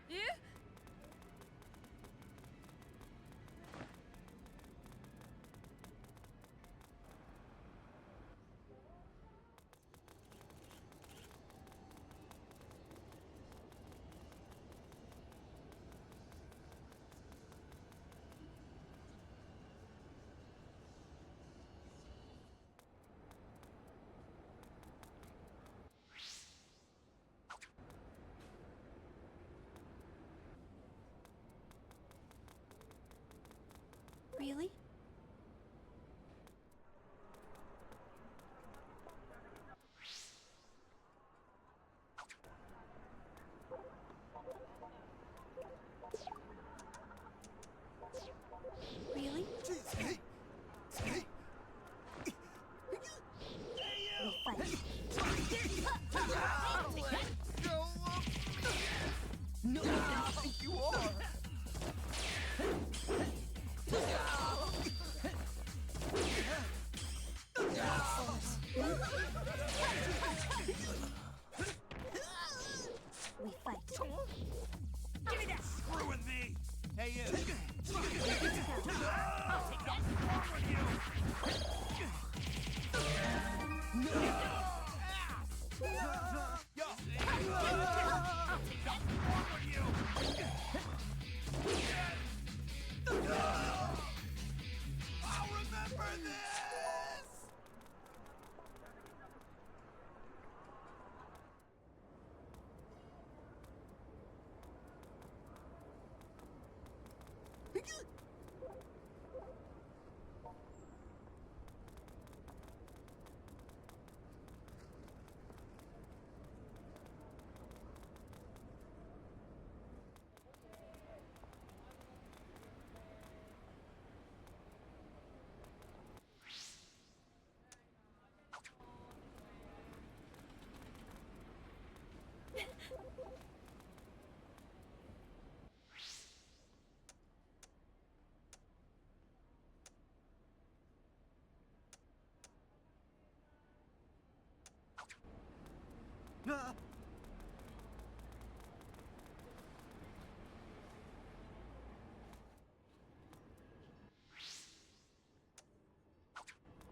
You? Really? Really? No, you think you are? Ah!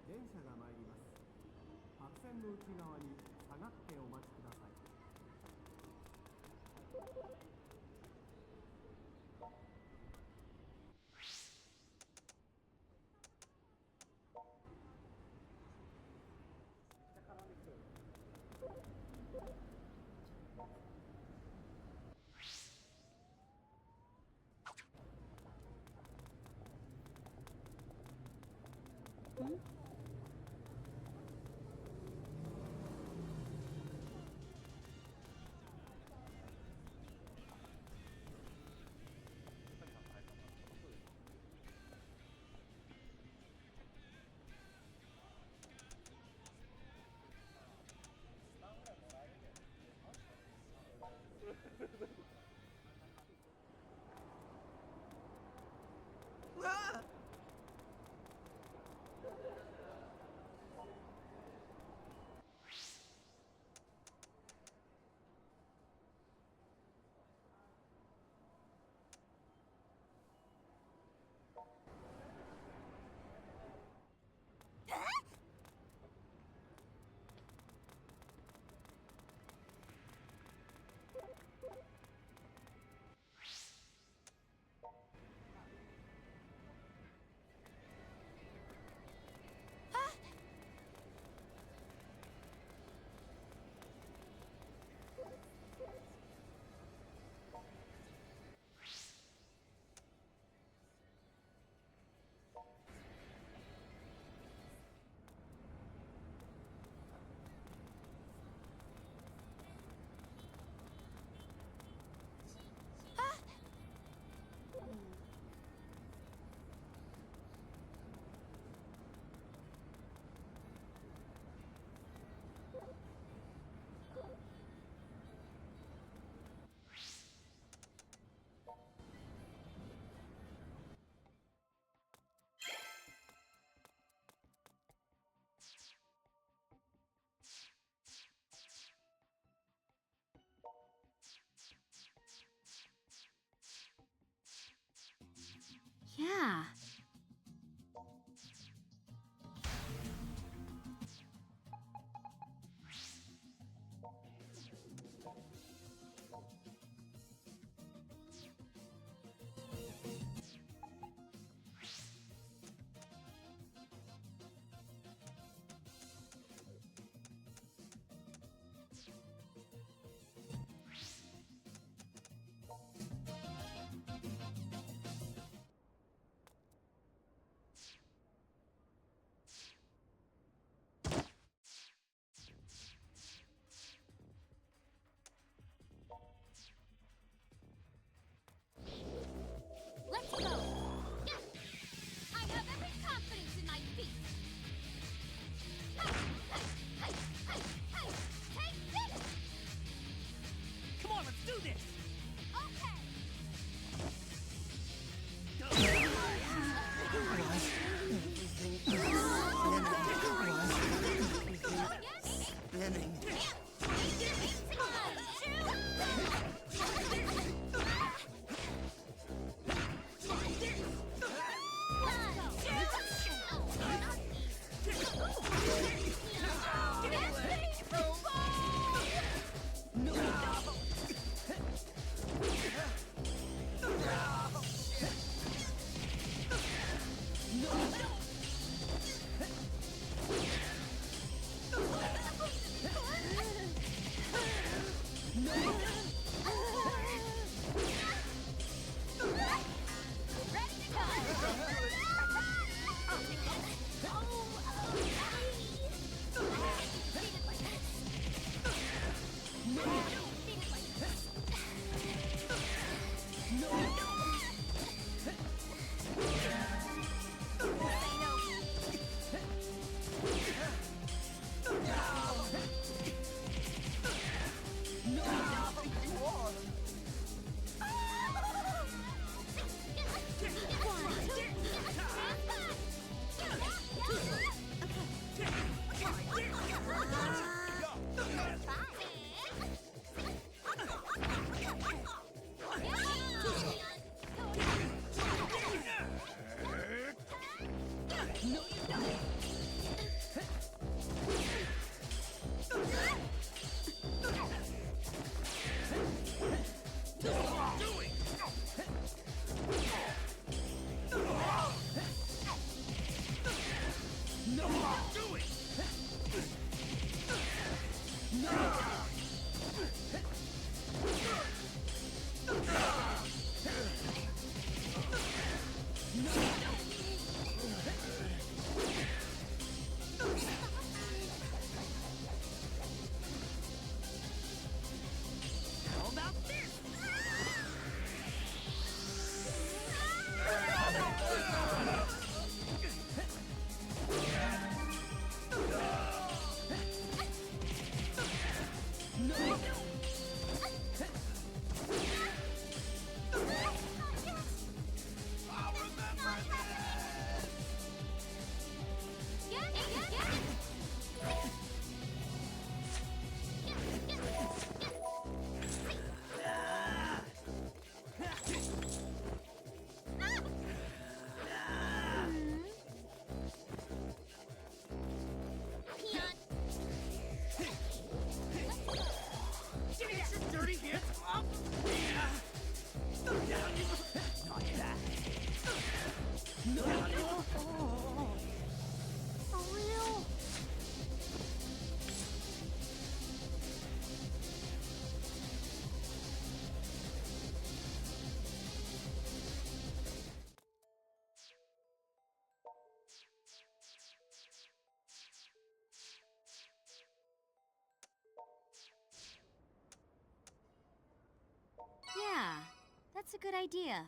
電車が参ります。白線の内側に下がってお待ちください。Ah! Yeah, that's a good idea.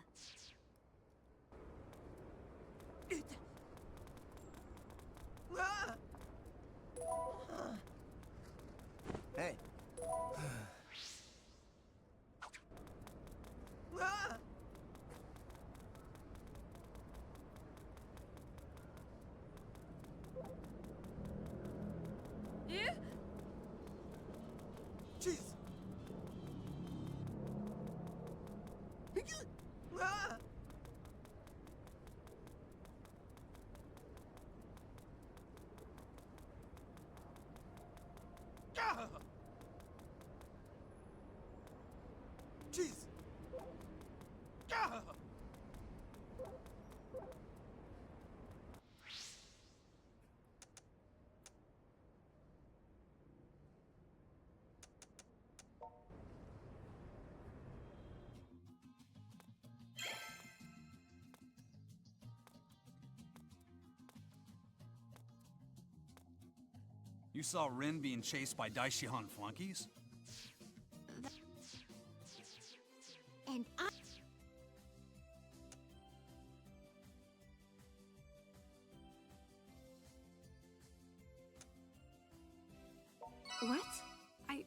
Hey. Jeez. Jeez. You saw Rin being chased by Daishihan flunkies? And I... What? I...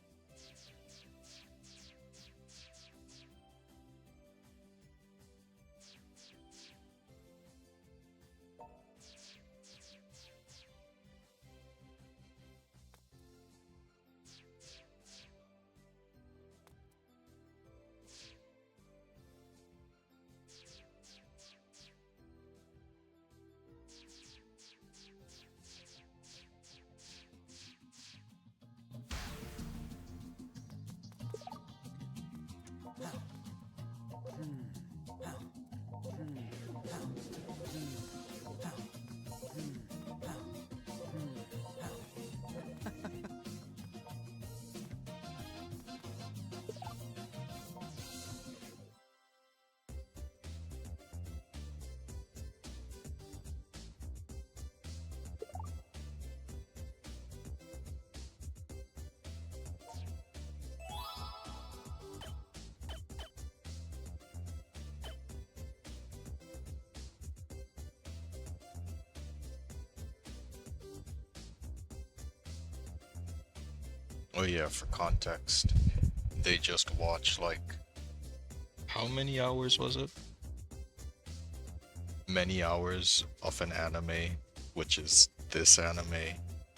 Oh yeah, for context, they just watch like how many hours was it? Many hours of an anime, which is this anime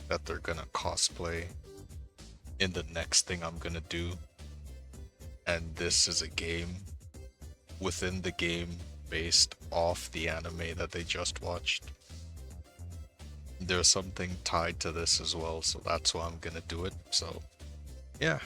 that they're gonna cosplay in the next thing I'm gonna do. And this is a game within the game based off the anime that they just watched. There's something tied to this as well, so that's why I'm gonna do it. So, yeah.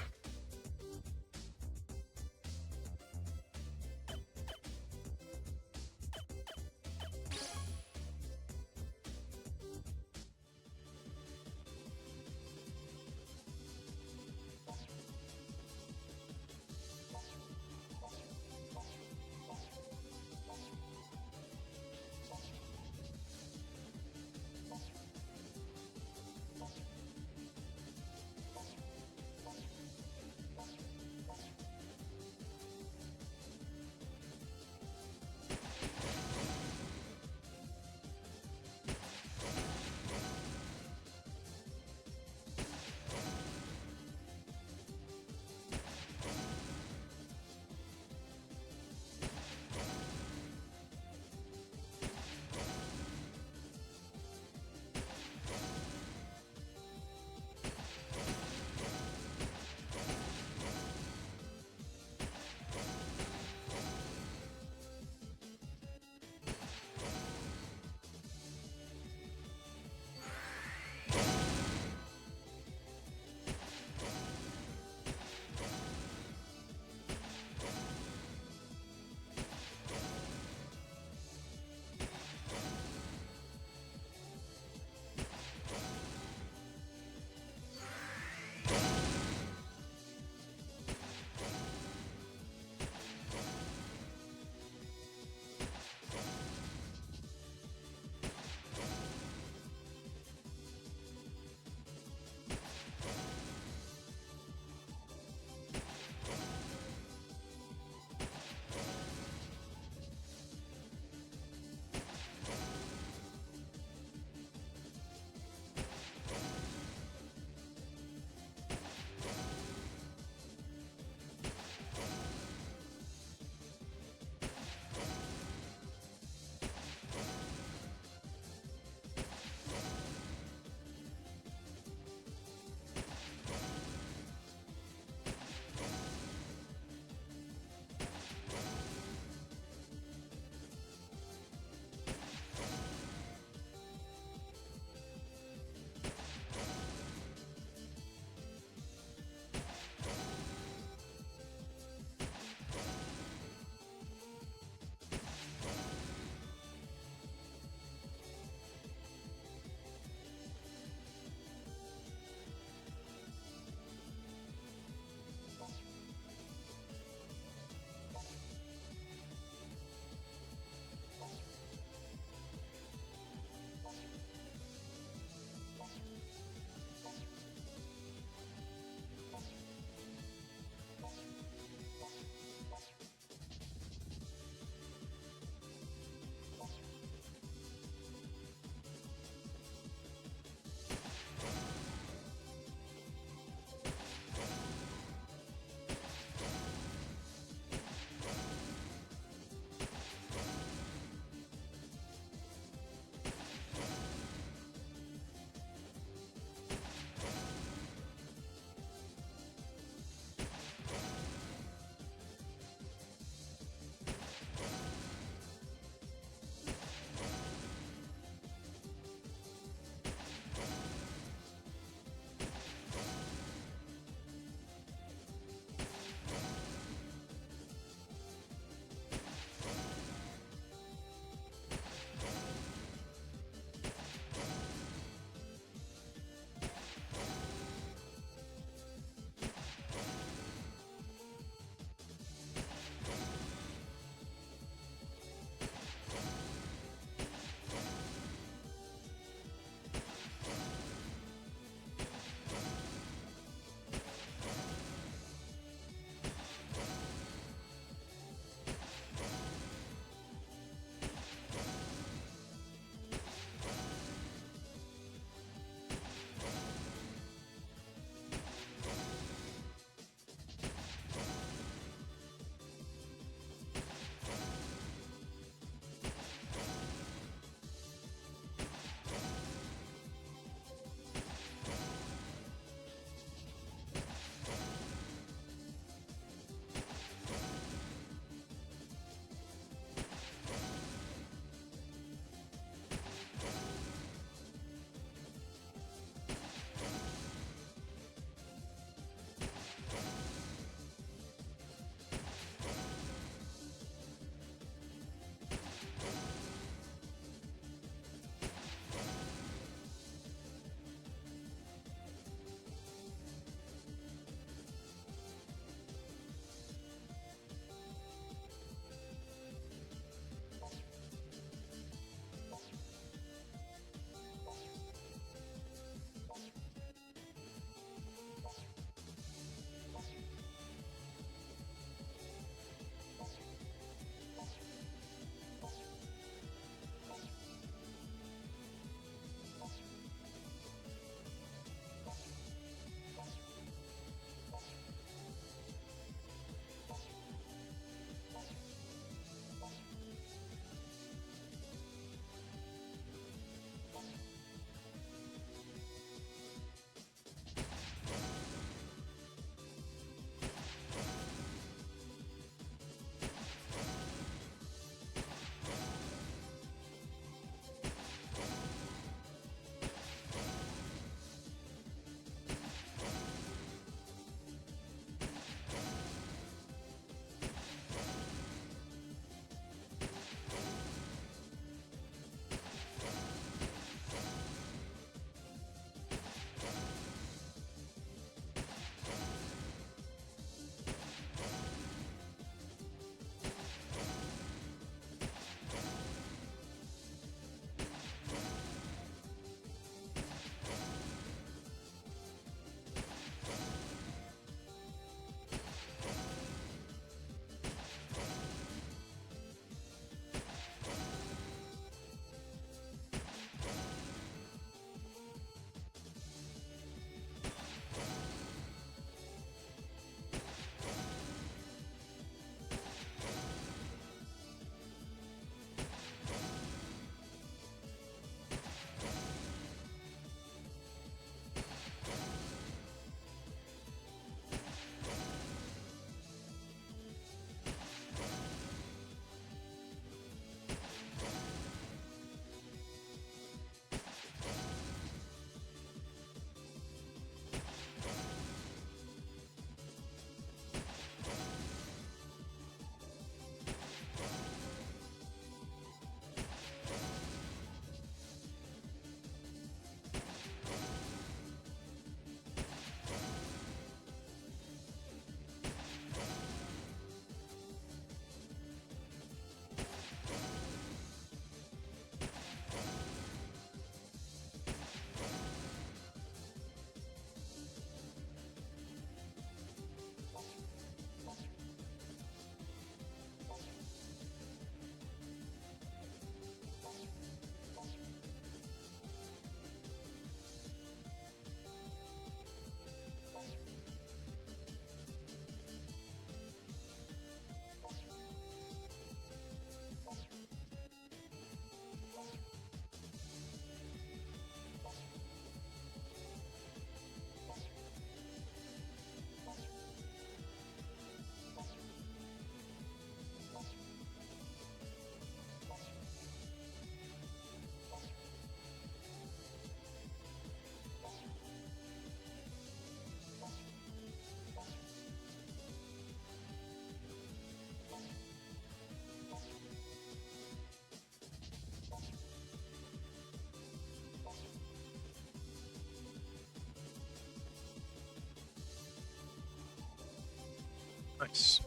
Nice.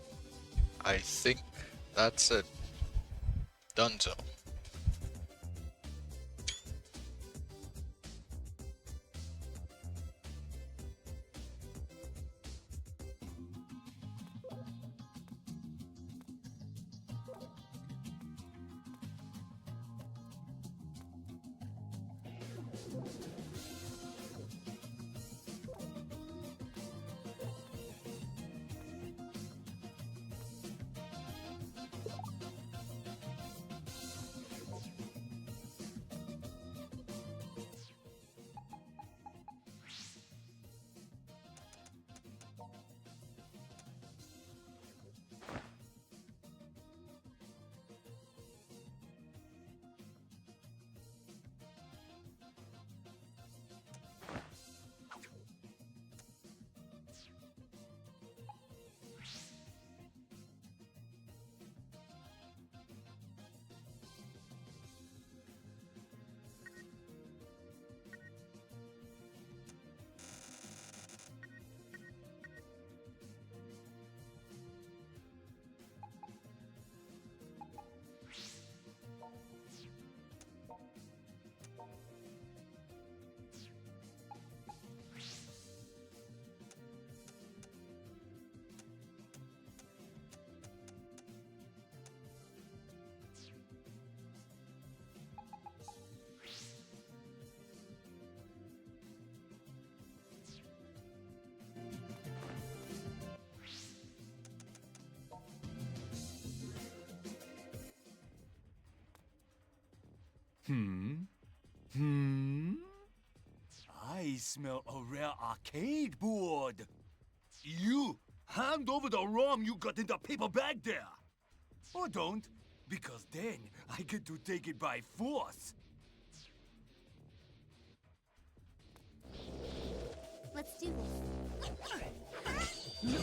I think that's it. Dunzo. I smell a rare arcade board. You, hand over the ROM you got in the paper bag there. Or don't, because then I get to take it by force. Let's do this. You.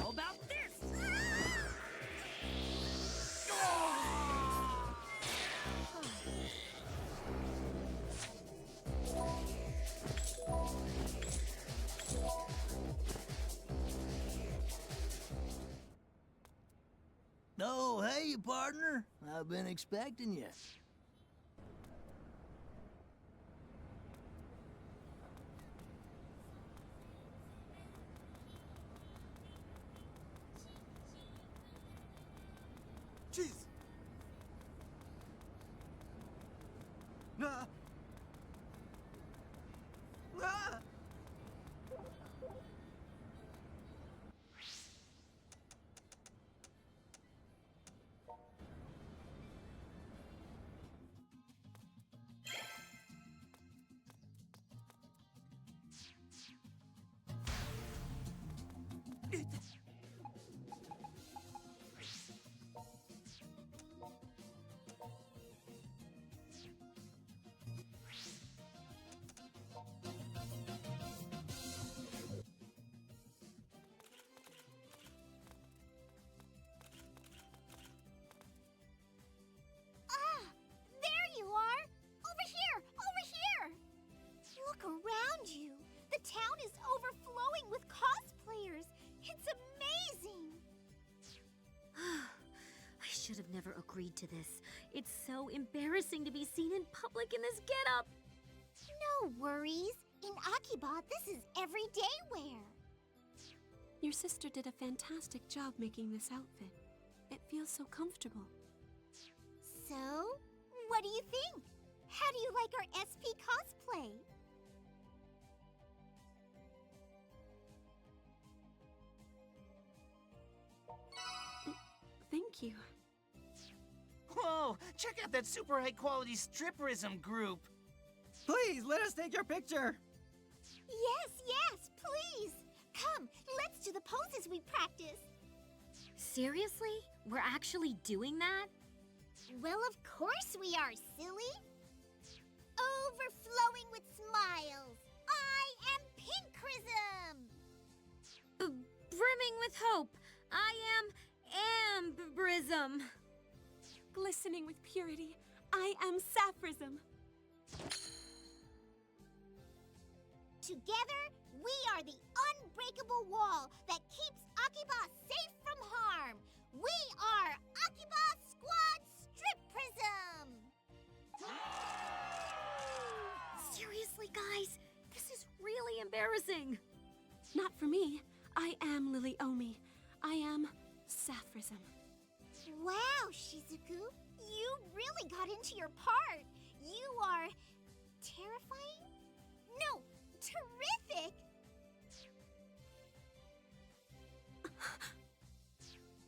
How about this? Oh, hey, partner. I've been expecting you. Jeez. Ah. Ah. should have never agreed to this. It's so embarrassing to be seen in public in this getup. No worries. In Akiba, this is everyday wear. Your sister did a fantastic job making this outfit. It feels so comfortable. So, what do you think? How do you like our SP cosplay? Thank you. Whoa! Check out that super high quality stripperism group. Please, let us take your picture. Yes, please. Come, let's do the poses we practiced. Seriously? We're actually doing that? Well, of course we are, silly. Overflowing with smiles. I am Pink Prism. Brimming with hope. I am Ambrism. Glistening with purity. I am Sapphism. Together, we are the unbreakable wall that keeps Akiba safe from harm. We are Akiba Squad Strip Prism! Seriously, guys, this is really embarrassing. Not for me. I am Lily Omi. I am Sapphism. Wow, Shizuku, you really got into your part. You are terrifying? No, terrific!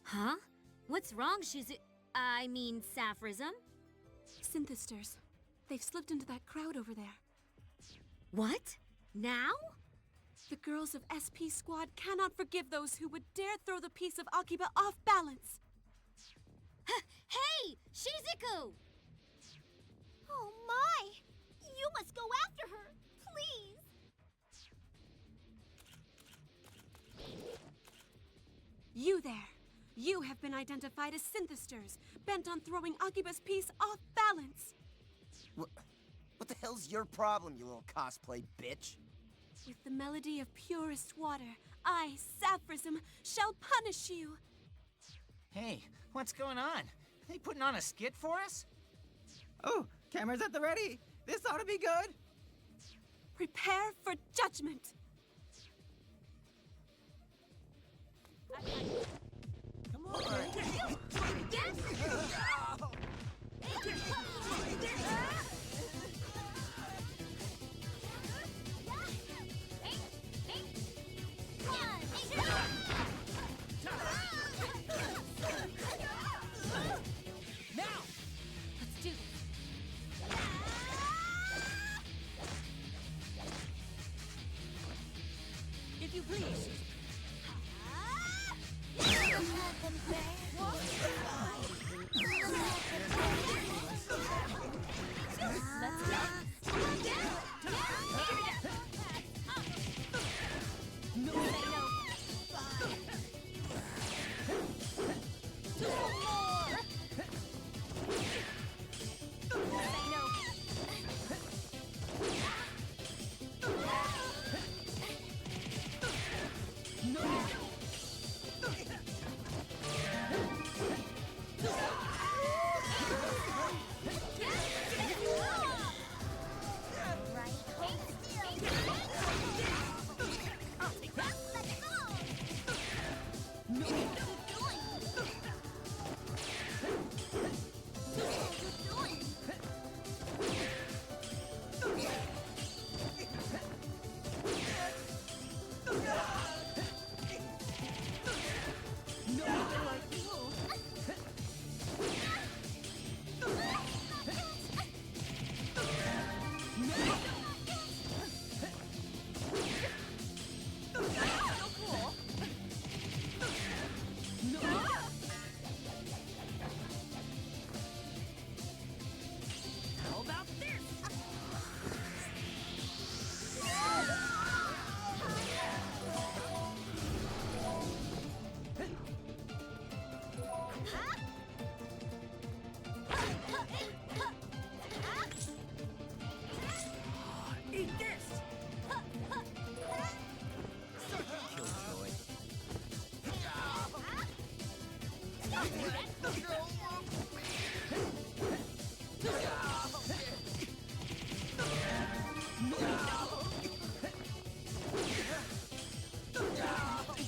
Huh? What's wrong, I mean, Sapphism? Synthesters. They've slipped into that crowd over there. What? Now? The girls of SP Squad cannot forgive those who would dare throw the piece of Akiba off balance. Hey, Shizuku! Oh my! You must go after her, please! You there! You have been identified as synthesters, bent on throwing Akiba's piece off balance. What the hell's your problem, you little cosplay bitch? With the melody of purest water, I, Sapphism, shall punish you. Hey, what's going on? They putting on a skit for us? Oh, cameras at the ready. This ought to be good. Prepare for judgment. Come on. Now! Let's do this. If you please. You have them bad.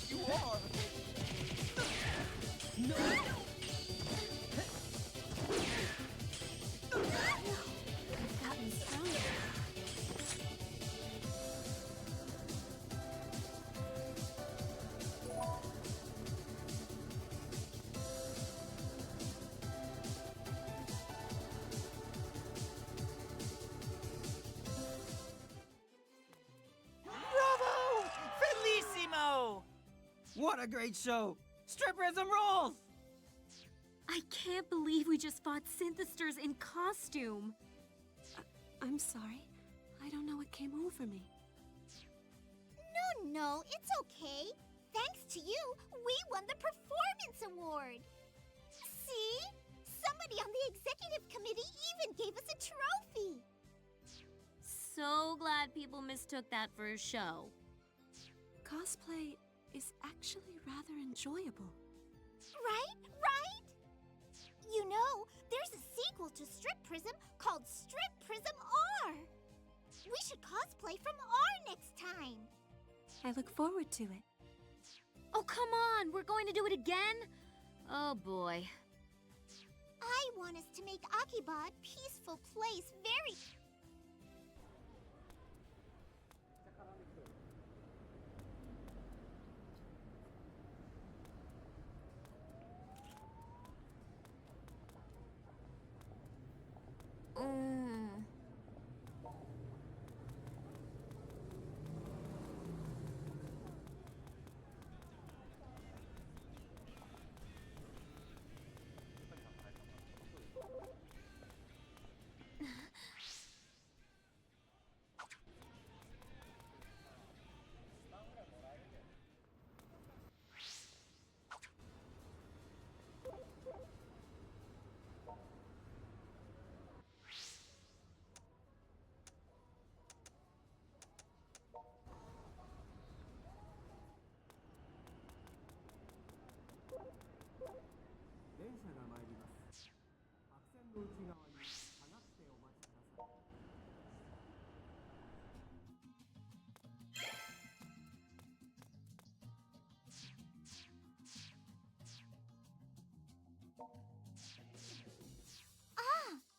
You are. No. I've gotten stronger. Bravo! Bellissimo! What a great show! Stripperism rules! I can't believe we just fought synthesters in costume. I'm sorry. I don't know what came over me. No, it's okay. Thanks to you, we won the Performance Award. See? Somebody on the executive committee even gave us a trophy. So glad people mistook that for a show. Cosplay is actually rather enjoyable. Right? You know, there's a sequel to Strip Prism called Strip Prism R. We should cosplay from R next time. I look forward to it. Oh, come on! We're going to do it again? Oh, boy. I want us to make Akiba a peaceful place very...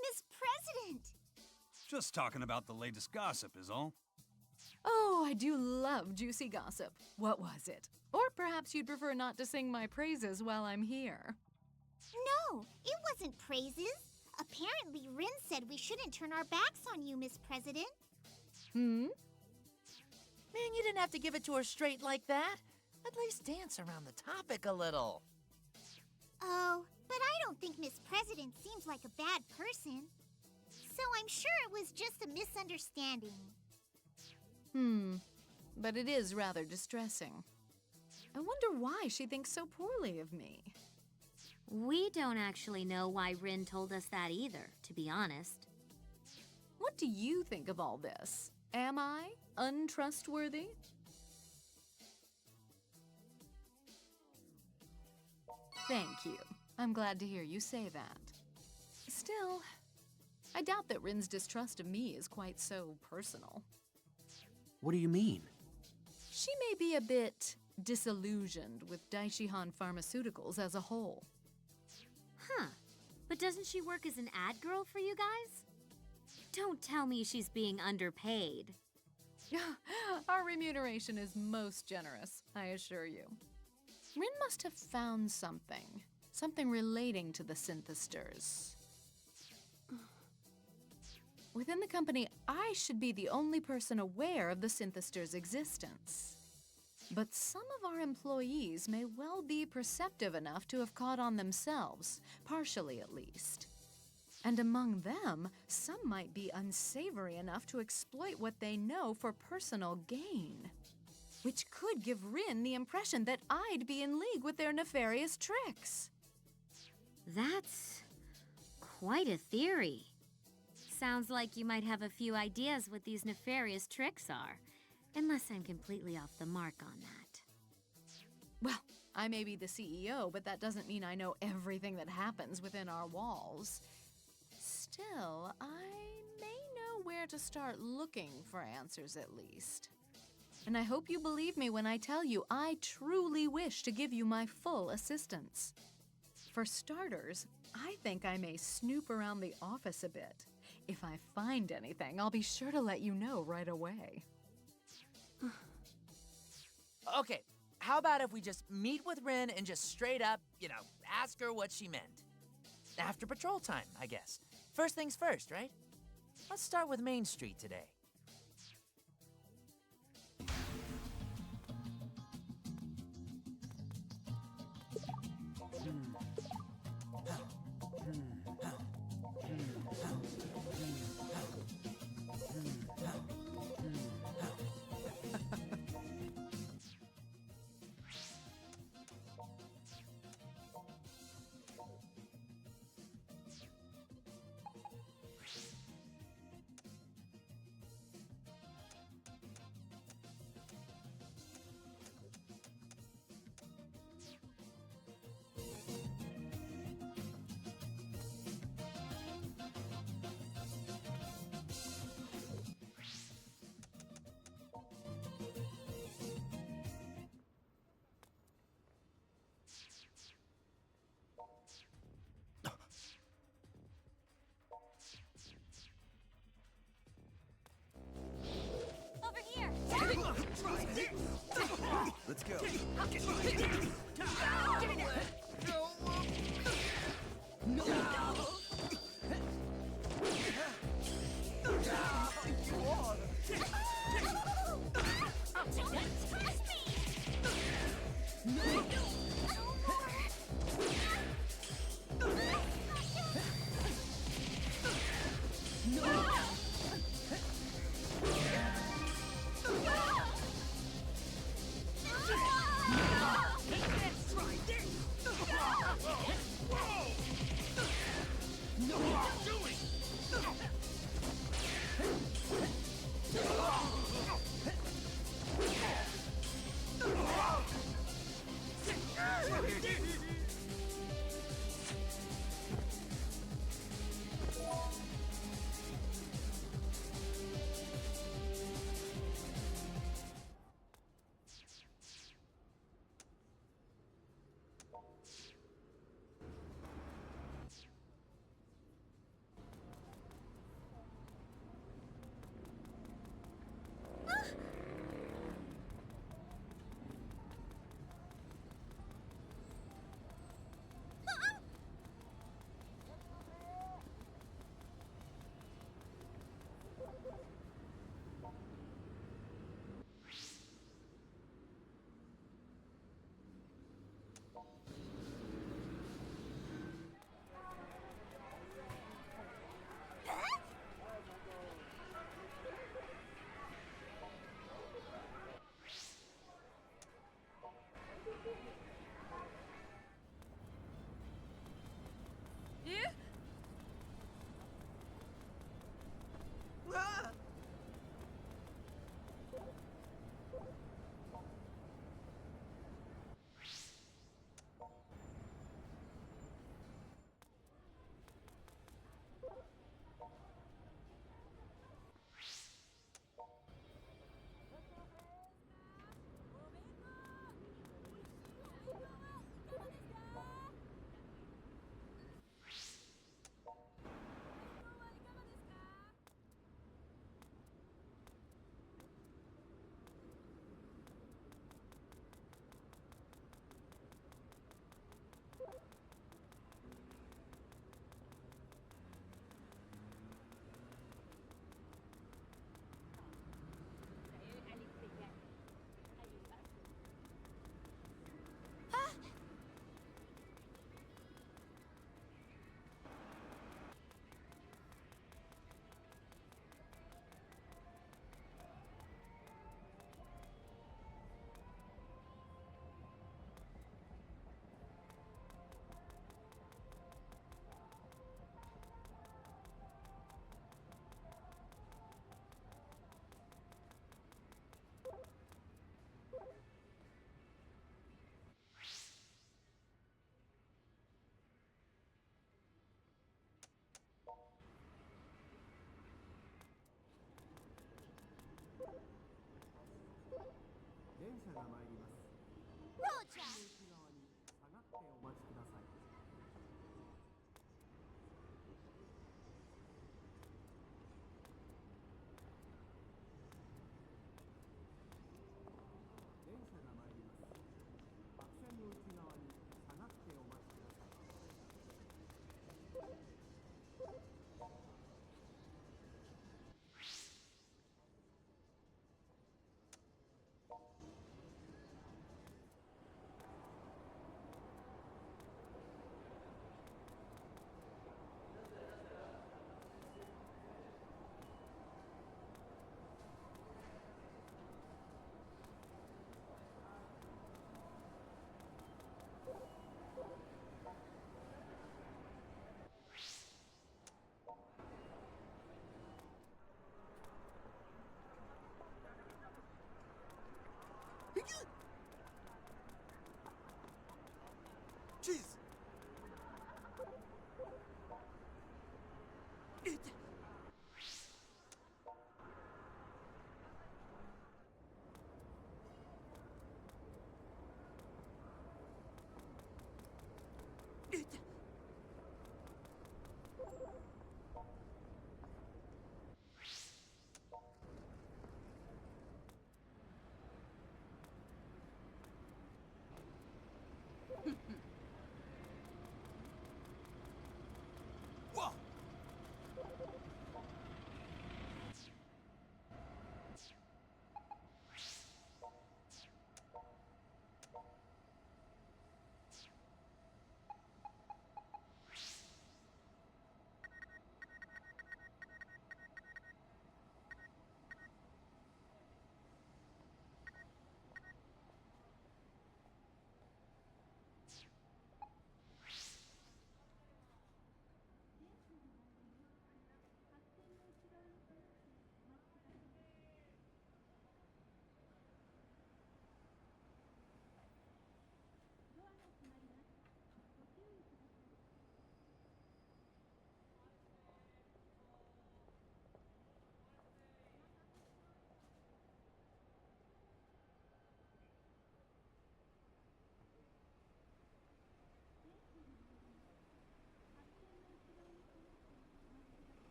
Miss President! Just talking about the latest gossip is all. Oh, I do love juicy gossip. What was it? Or perhaps you'd prefer not to sing my praises while I'm here. No, it wasn't praises. Apparently, Rin said we shouldn't turn our backs on you, Miss President. Man, you didn't have to give it to her straight like that. At least dance around the topic a little. Oh, but I don't think Miss President seems like a bad person. So I'm sure it was just a misunderstanding. But it is rather distressing. I wonder why she thinks so poorly of me. We don't actually know why Rin told us that either, to be honest. What do you think of all this? Am I untrustworthy? Thank you. I'm glad to hear you say that. Still, I doubt that Rin's distrust of me is quite so personal. What do you mean? She may be a bit disillusioned with Daishihan Pharmaceuticals as a whole. Huh. But doesn't she work as an ad girl for you guys? Don't tell me she's being underpaid. Our remuneration is most generous, I assure you. Rin must have found something relating to the synthesters. Within the company, I should be the only person aware of the synthesters' existence. But some of our employees may well be perceptive enough to have caught on themselves, partially at least. And among them, some might be unsavory enough to exploit what they know for personal gain, which could give Rin the impression that I'd be in league with their nefarious tricks. That's quite a theory. Sounds like you might have a few ideas what these nefarious tricks are, unless I'm completely off the mark on that. Well, I may be the CEO, but that doesn't mean I know everything that happens within our walls. Still, I may know where to start looking for answers at least. And I hope you believe me when I tell you I truly wish to give you my full assistance. For starters, I think I may snoop around the office a bit. If I find anything, I'll be sure to let you know right away. Okay, how about if we just meet with Rin and just straight up, ask her what she meant? After patrol time, I guess. First things first, right? Let's start with Main Street today. Over here! Let's go. Give me that!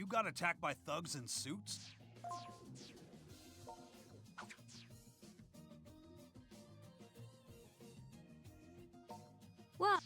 You got attacked by thugs in suits? What?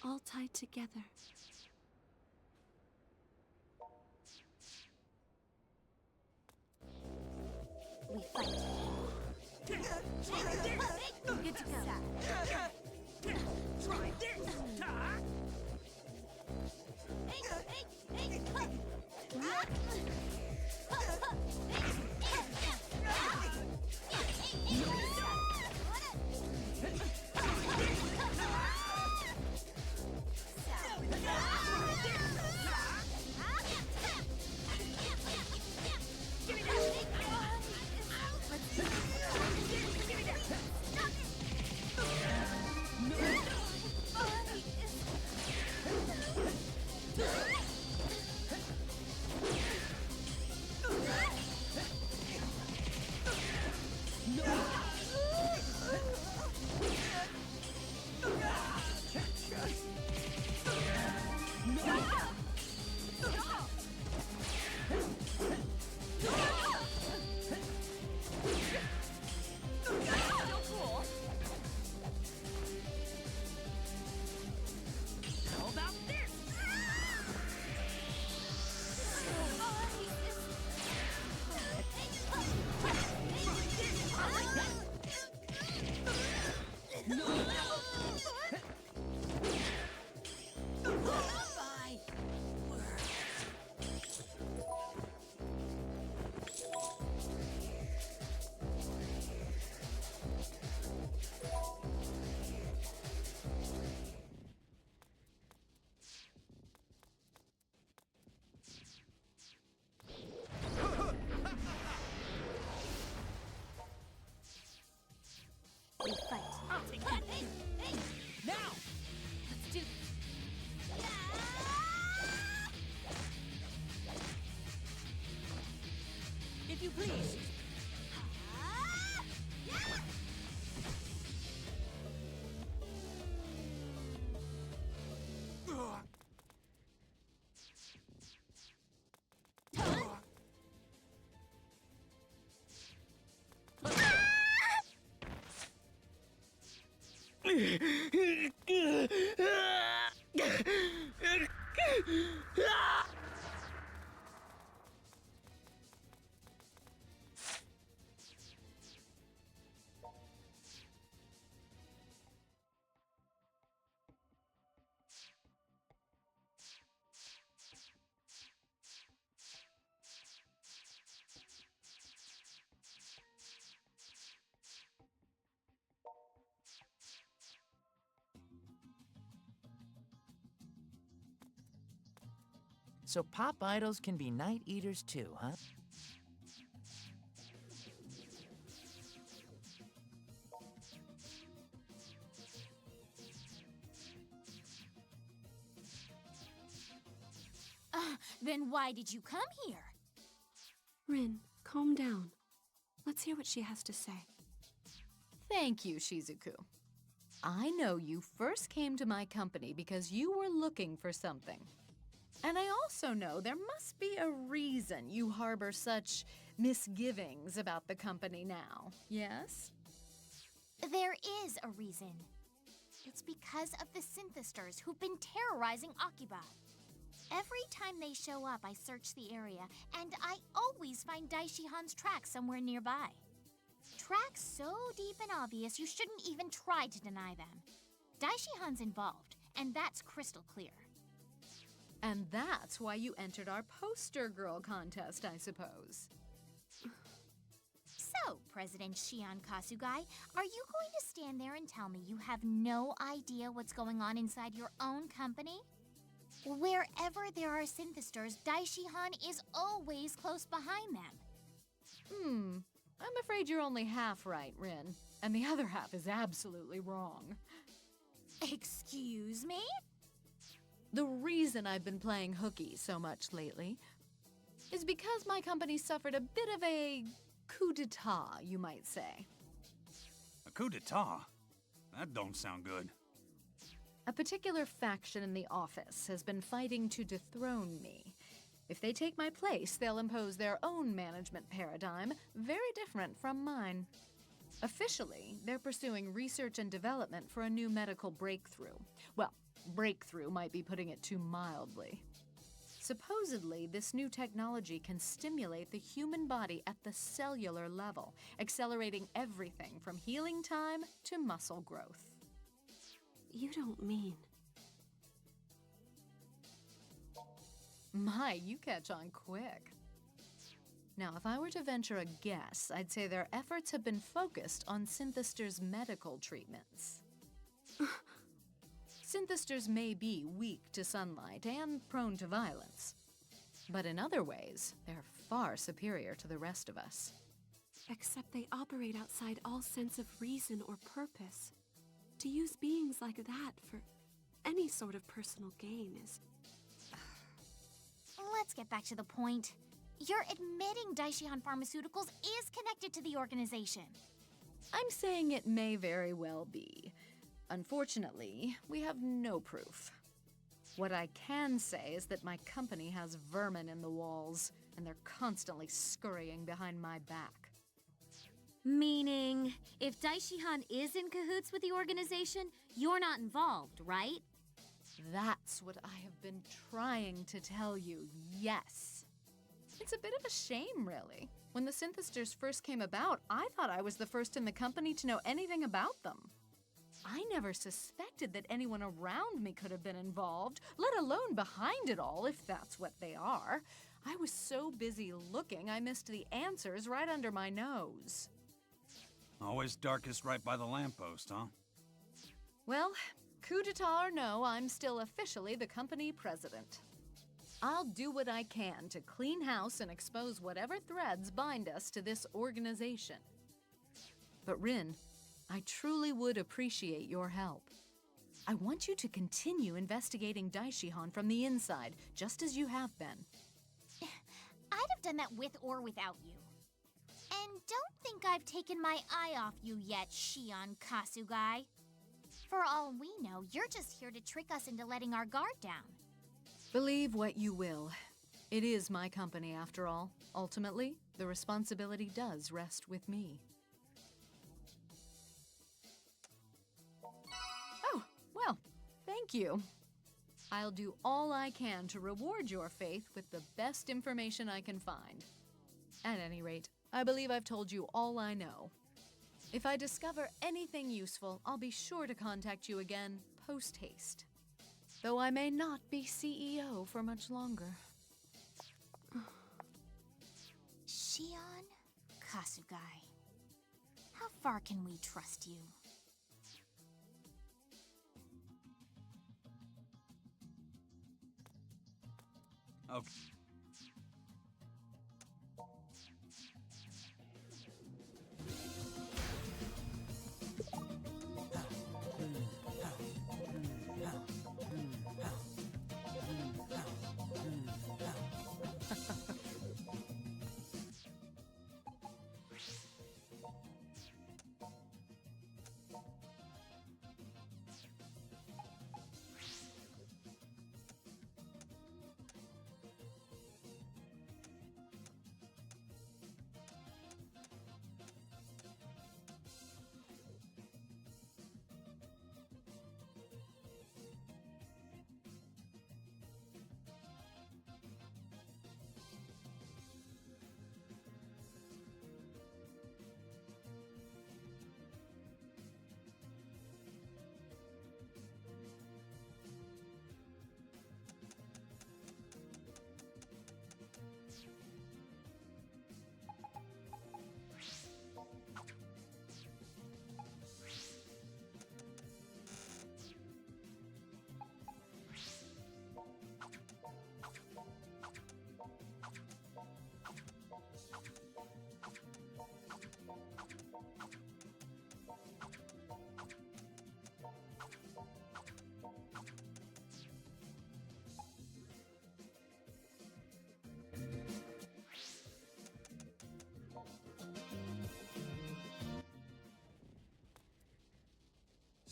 All tied together. We fight. Good to go. Try this! We fight. I'll take that. Hey! Hey! Now! Let's do this. If you please. So pop idols can be night eaters too, huh? Then why did you come here? Rin, calm down. Let's hear what she has to say. Thank you, Shizuku. I know you first came to my company because you were looking for something. And I also know there must be a reason you harbor such misgivings about the company now, yes? There is a reason. It's because of the synthesters who've been terrorizing Akiba. Every time they show up, I search the area, and I always find Daishihan's track somewhere nearby. Tracks so deep and obvious you shouldn't even try to deny them. Daishihan's involved, and that's crystal clear. And that's why you entered our poster girl contest, I suppose. So, President Shion Kasugai, are you going to stand there and tell me you have no idea what's going on inside your own company? Wherever there are synthesters, Daishihan is always close behind them. I'm afraid you're only half right, Rin. And the other half is absolutely wrong. Excuse me? The reason I've been playing hooky so much lately is because my company suffered a bit of a coup d'etat, you might say. A coup d'etat? That don't sound good. A particular faction in the office has been fighting to dethrone me. If they take my place, they'll impose their own management paradigm, very different from mine. Officially, they're pursuing research and development for a new medical breakthrough. Well, breakthrough might be putting it too mildly. Supposedly, this new technology can stimulate the human body at the cellular level, accelerating everything from healing time to muscle growth. You don't mean... My, you catch on quick. Now, if I were to venture a guess, I'd say their efforts have been focused on synthesters' medical treatments. Synthesters may be weak to sunlight and prone to violence, but in other ways, they're far superior to the rest of us. Except they operate outside all sense of reason or purpose. To use beings like that for any sort of personal gain is... Let's get back to the point. You're admitting Daishihan Pharmaceuticals is connected to the organization. I'm saying it may very well be. Unfortunately, we have no proof. What I can say is that my company has vermin in the walls, and they're constantly scurrying behind my back. Meaning, if Daishihan is in cahoots with the organization, you're not involved, right? That's what I have been trying to tell you, yes. It's a bit of a shame, really. When the synthesters first came about, I thought I was the first in the company to know anything about them. I never suspected that anyone around me could have been involved, let alone behind it all, if that's what they are. I was so busy looking, I missed the answers right under my nose. Always darkest right by the lamppost, huh? Well, coup d'etat or no, I'm still officially the company president. I'll do what I can to clean house and expose whatever threads bind us to this organization. But Rin, I truly would appreciate your help. I want you to continue investigating Daishihan from the inside, just as you have been. I'd have done that with or without you. And don't think I've taken my eye off you yet, Shion Kasugai. For all we know, you're just here to trick us into letting our guard down. Believe what you will. It is my company, after all. Ultimately, the responsibility does rest with me. Oh, well, thank you. I'll do all I can to reward your faith with the best information I can find. At any rate, I believe I've told you all I know. If I discover anything useful, I'll be sure to contact you again post-haste. Though I may not be CEO for much longer. Shion Kasugai. How far can we trust you? Okay.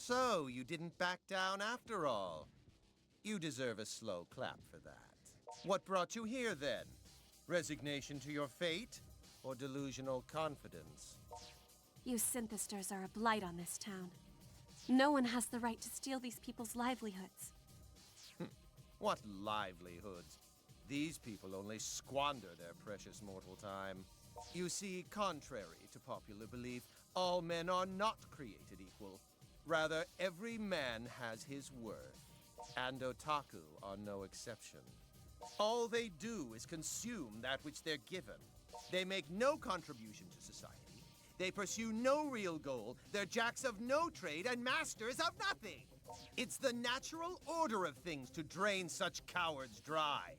So, you didn't back down after all. You deserve a slow clap for that. What brought you here, then? Resignation to your fate? Or delusional confidence? You synthesters are a blight on this town. No one has the right to steal these people's livelihoods. What livelihoods? These people only squander their precious mortal time. You see, contrary to popular belief, all men are not created equal. Rather, every man has his worth. And otaku are no exception. All they do is consume that which they're given. They make no contribution to society. They pursue no real goal. They're jacks of no trade and masters of nothing. It's the natural order of things to drain such cowards dry.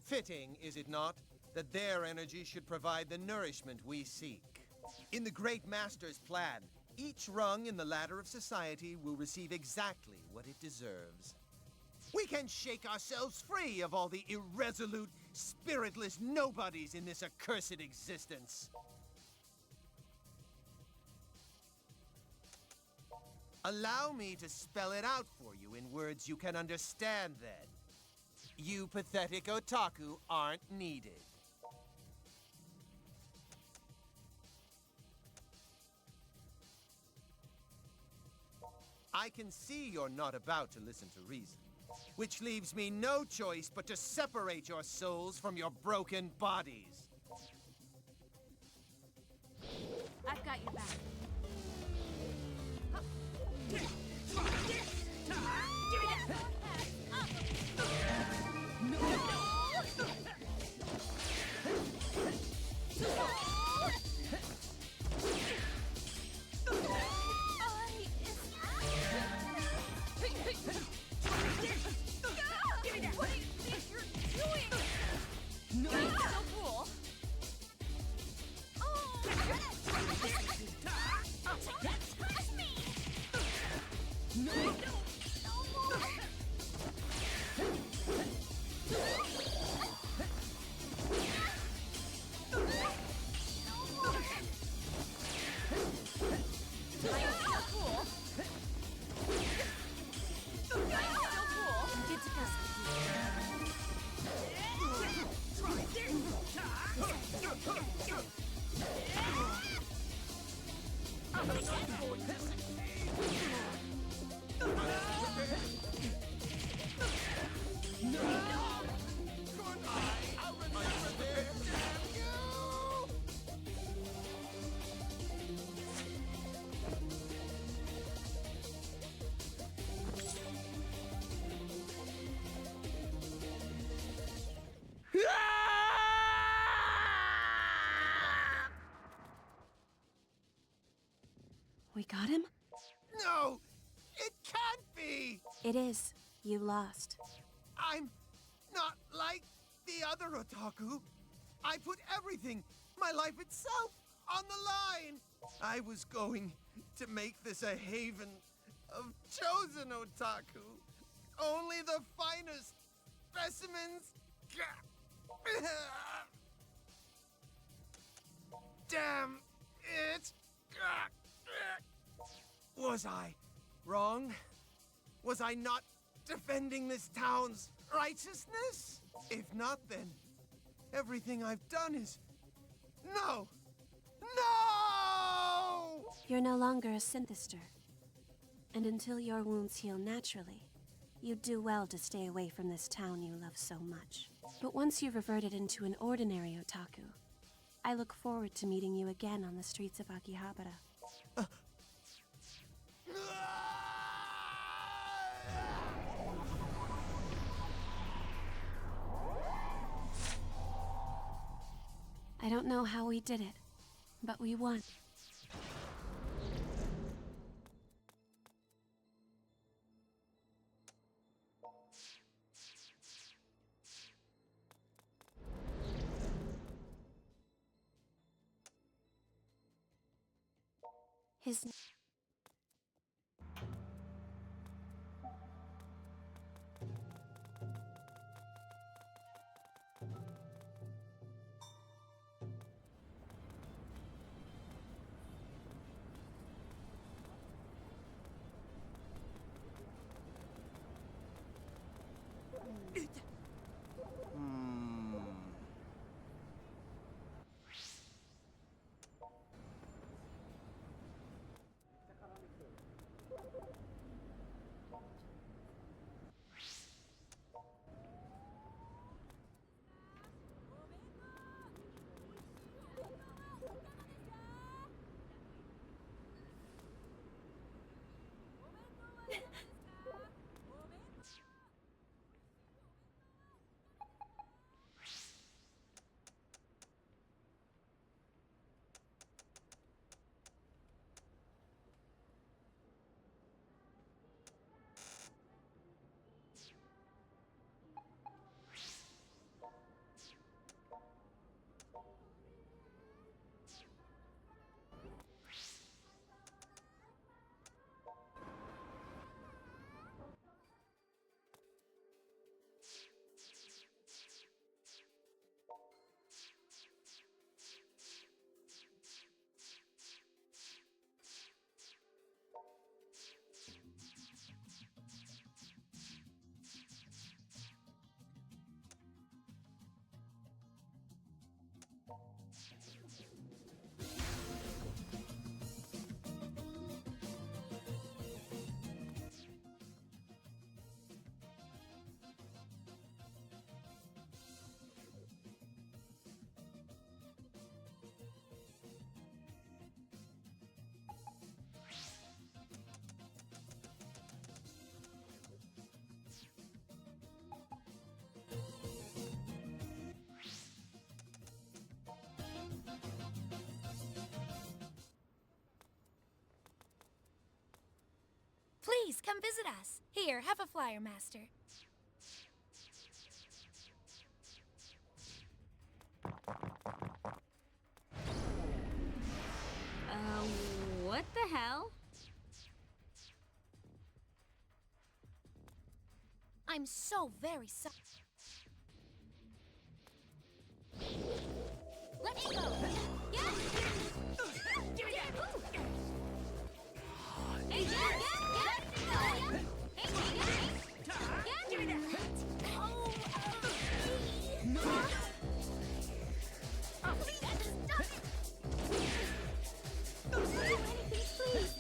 Fitting, is it not, that their energy should provide the nourishment we seek. In the Great Master's plan, each rung in the ladder of society will receive exactly what it deserves. We can shake ourselves free of all the irresolute, spiritless nobodies in this accursed existence. Allow me to spell it out for you in words you can understand, then. You pathetic otaku aren't needed. I can see you're not about to listen to reason, which leaves me no choice but to separate your souls from your broken bodies. I've got your back. We got him? No! It can't be! It is. You lost. I'm not like the other otaku. I put everything, my life itself, on the line. I was going to make this a haven of chosen otaku. Only the finest specimens. Damn it! Was I wrong? Was I not defending this town's righteousness? If not, then everything I've done is... No! No! You're no longer a synthester. And until your wounds heal naturally, you'd do well to stay away from this town you love so much. But once you've reverted into an ordinary otaku, I look forward to meeting you again on the streets of Akihabara. I don't know how we did it, but we won. His... Please, come visit us. Here, have a flyer, Master. What the hell? I'm so very sorry. Let me go! Yes! Give me that! Hey, get! Hey, get! Give me that! Please, stop it! Don't do anything, please!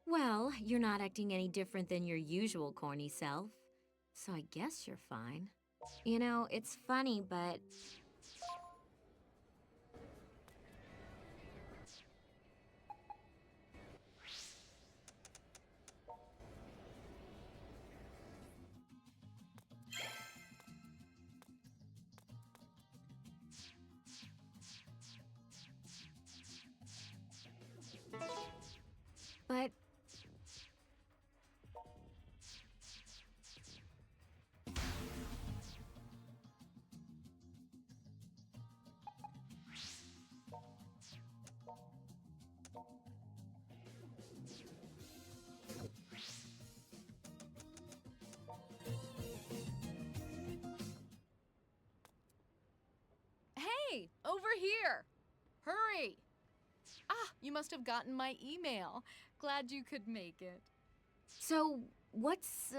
Well, you're not acting any different than your usual corny self, so I guess you're fine. You know, it's funny, but... But... Hey, over here! Hurry! Ah, you must have gotten my email. Glad you could make it. So, what's,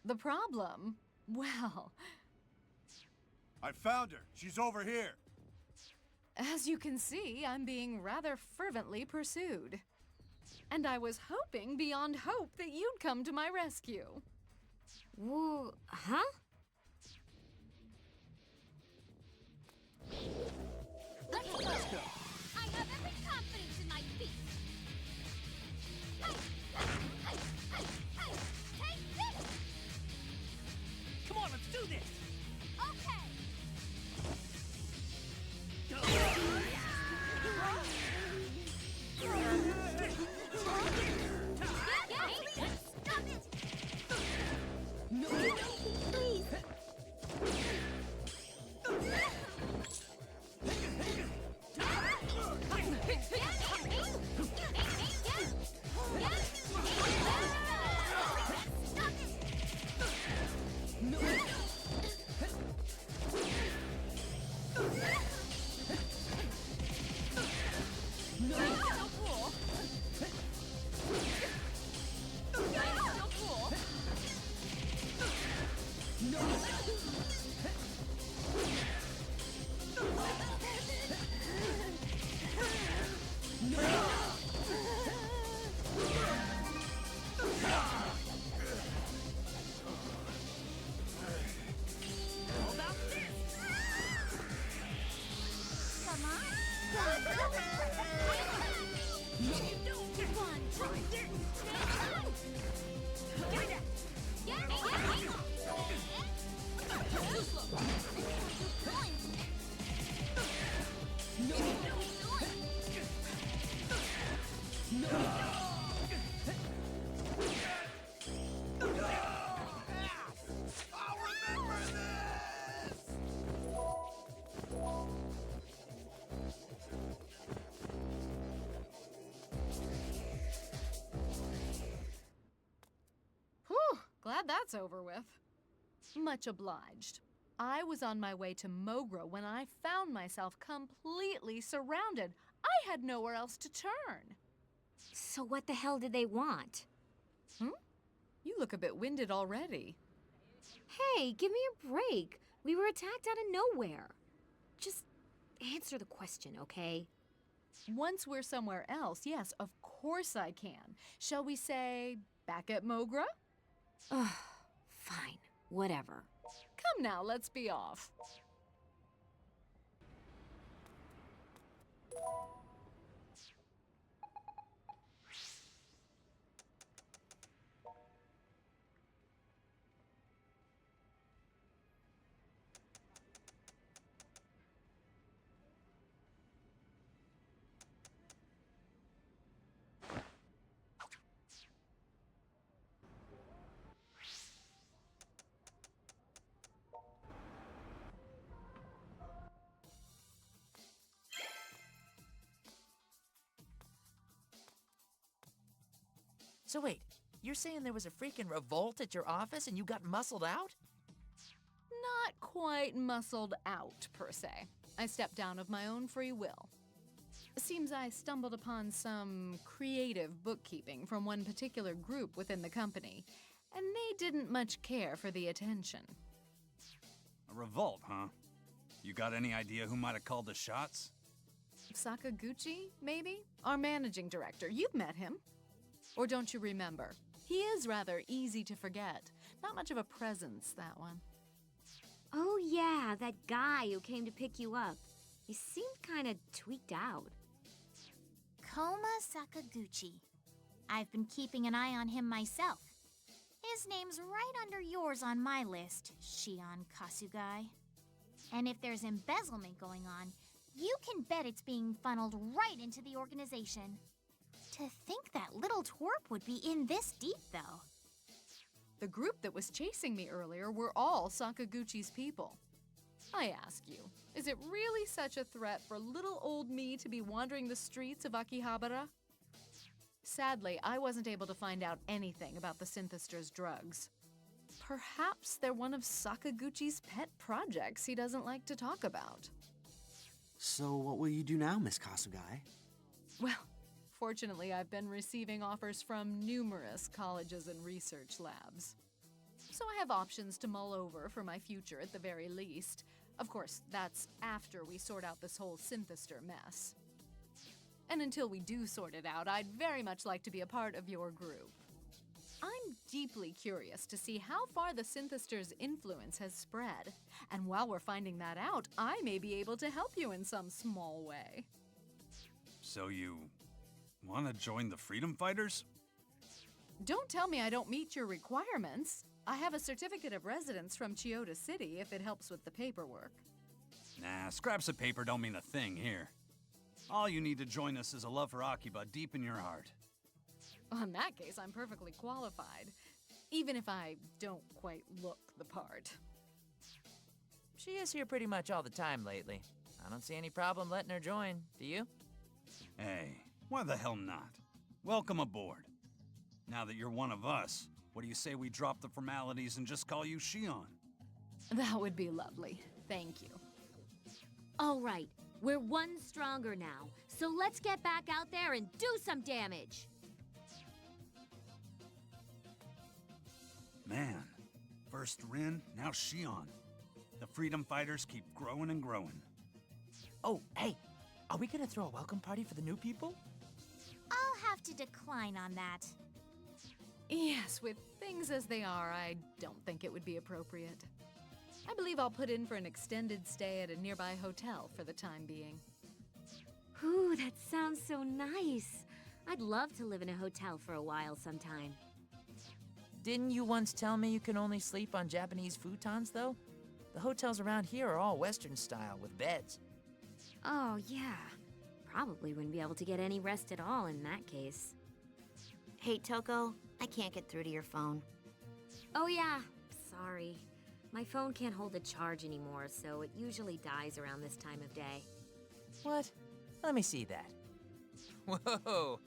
the problem? Well... I found her. She's over here. As you can see, I'm being rather fervently pursued. And I was hoping beyond hope that you'd come to my rescue. Whoa, huh? Let's go! I have every confidence in my feet! Hey! Take this! Come on, that's over with. Much obliged. I was on my way to Mogra when I found myself completely surrounded. I had nowhere else to turn. So what the hell did they want? You look a bit winded already. Hey, give me a break. We were attacked out of nowhere. Just answer the question, okay? Once we're somewhere else, yes, of course I can. Shall we say, back at Mogra? Ugh, fine, whatever. Come now, let's be off. So wait, you're saying there was a freaking revolt at your office and you got muscled out? Not quite muscled out, per se. I stepped down of my own free will. Seems I stumbled upon some creative bookkeeping from one particular group within the company, and they didn't much care for the attention. A revolt, huh? You got any idea who might have called the shots? Sakaguchi, maybe? Our managing director. You've met him. Or don't you remember? He is rather easy to forget. Not much of a presence, that one. Oh yeah, that guy who came to pick you up. He seemed kinda tweaked out. Koma Sakaguchi. I've been keeping an eye on him myself. His name's right under yours on my list, Shion Kasugai. And if there's embezzlement going on, you can bet it's being funneled right into the organization. To think that little twerp would be in this deep, though. The group that was chasing me earlier were all Sakaguchi's people. I ask you, is it really such a threat for little old me to be wandering the streets of Akihabara? Sadly, I wasn't able to find out anything about the Synthester's drugs. Perhaps they're one of Sakaguchi's pet projects he doesn't like to talk about. So what will you do now, Miss Kasugai? Well, fortunately, I've been receiving offers from numerous colleges and research labs. So I have options to mull over for my future at the very least. Of course, that's after we sort out this whole Synthester mess. And until we do sort it out, I'd very much like to be a part of your group. I'm deeply curious to see how far the Synthester's influence has spread. And while we're finding that out, I may be able to help you in some small way. So you want to join the Freedom Fighters? Don't tell me I don't meet your requirements. I have a certificate of residence from Chiyoda City if it helps with the paperwork. Nah, scraps of paper don't mean a thing here. All you need to join us is a love for Akiba deep in your heart. Well, in that case, I'm perfectly qualified, even if I don't quite look the part. She is here pretty much all the time lately. I don't see any problem letting her join, do you? Hey, why the hell not? Welcome aboard. Now that you're one of us, what do you say we drop the formalities and just call you Shion? That would be lovely. Thank you. All right, we're one stronger now, so let's get back out there and do some damage. Man, first Rin, now Shion. The Freedom Fighters keep growing and growing. Oh, hey, are we gonna throw a welcome party for the new people? I'll have to decline on that. Yes, with things as they are, I don't think it would be appropriate. I believe I'll put in for an extended stay at a nearby hotel for the time being. Ooh, that sounds so nice. I'd love to live in a hotel for a while sometime. Didn't you once tell me you can only sleep on Japanese futons, though? The hotels around here are all Western style with beds. Oh, yeah. Probably wouldn't be able to get any rest at all in that case. Hey, Toko, I can't get through to your phone. Oh, yeah. Sorry. My phone can't hold a charge anymore, so it usually dies around this time of day. What? Let me see that. Whoa!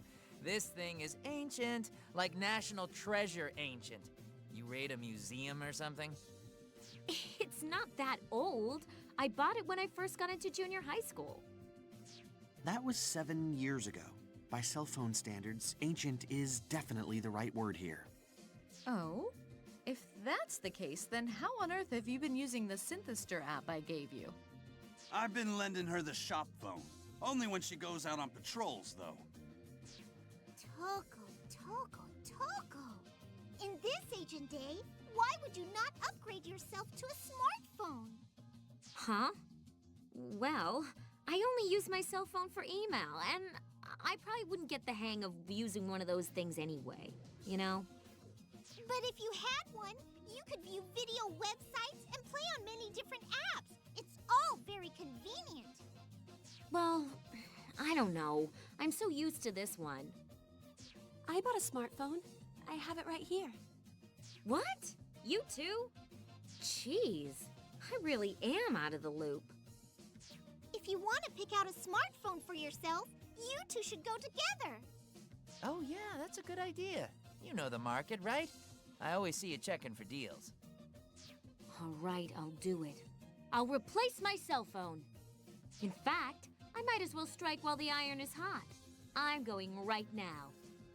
This thing is ancient, like National Treasure ancient. You raid a museum or something? It's not that old. I bought it when I first got into junior high school. That was 7 years ago. By cell phone standards, ancient is definitely the right word here. Oh? If that's the case, then how on earth have you been using the Synthester app I gave you? I've been lending her the shop phone. Only when she goes out on patrols, though. Toko. In this Agent Day, why would you not upgrade yourself to a smartphone? Huh? Well, I only use my cell phone for email, and I probably wouldn't get the hang of using one of those things anyway, you know? But if you had one, you could view video websites and play on many different apps. It's all very convenient. Well, I don't know. I'm so used to this one. I bought a smartphone. I have it right here. What? You too? Jeez, I really am out of the loop. If you want to pick out a smartphone for yourself, you two should go together. Oh yeah, that's a good idea. You know the market, right? I always see you checking for deals. All right, I'll do it. I'll replace my cell phone. In fact, I might as well strike while the iron is hot. I'm going right now.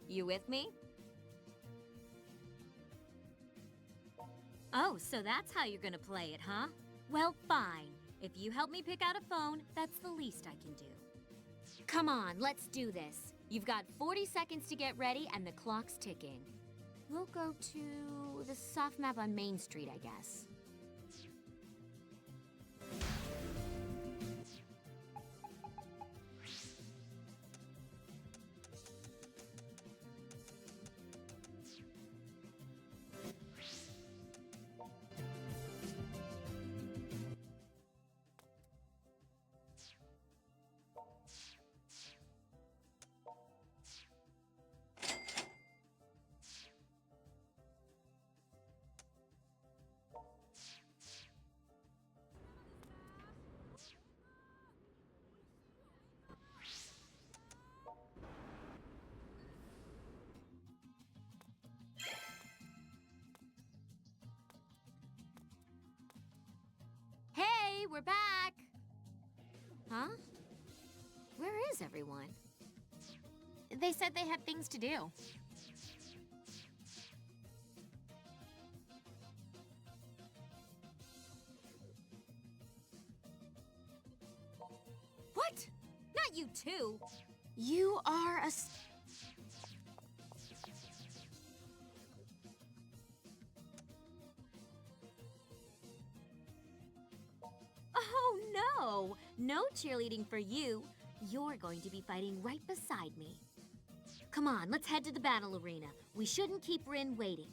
You with me? Oh, so that's how you're gonna play it, huh? Well, fine. If you help me pick out a phone, that's the least I can do. Come on, let's do this. You've got 40 seconds to get ready, and the clock's ticking. We'll go to the soft map on Main Street, I guess. Hey, we're back! Huh? Where is everyone? They said they had things to do. What? Not you too! You are a... Oh no! No cheerleading for you. You're going to be fighting right beside me. Come on, let's head to the battle arena. We shouldn't keep Rin waiting.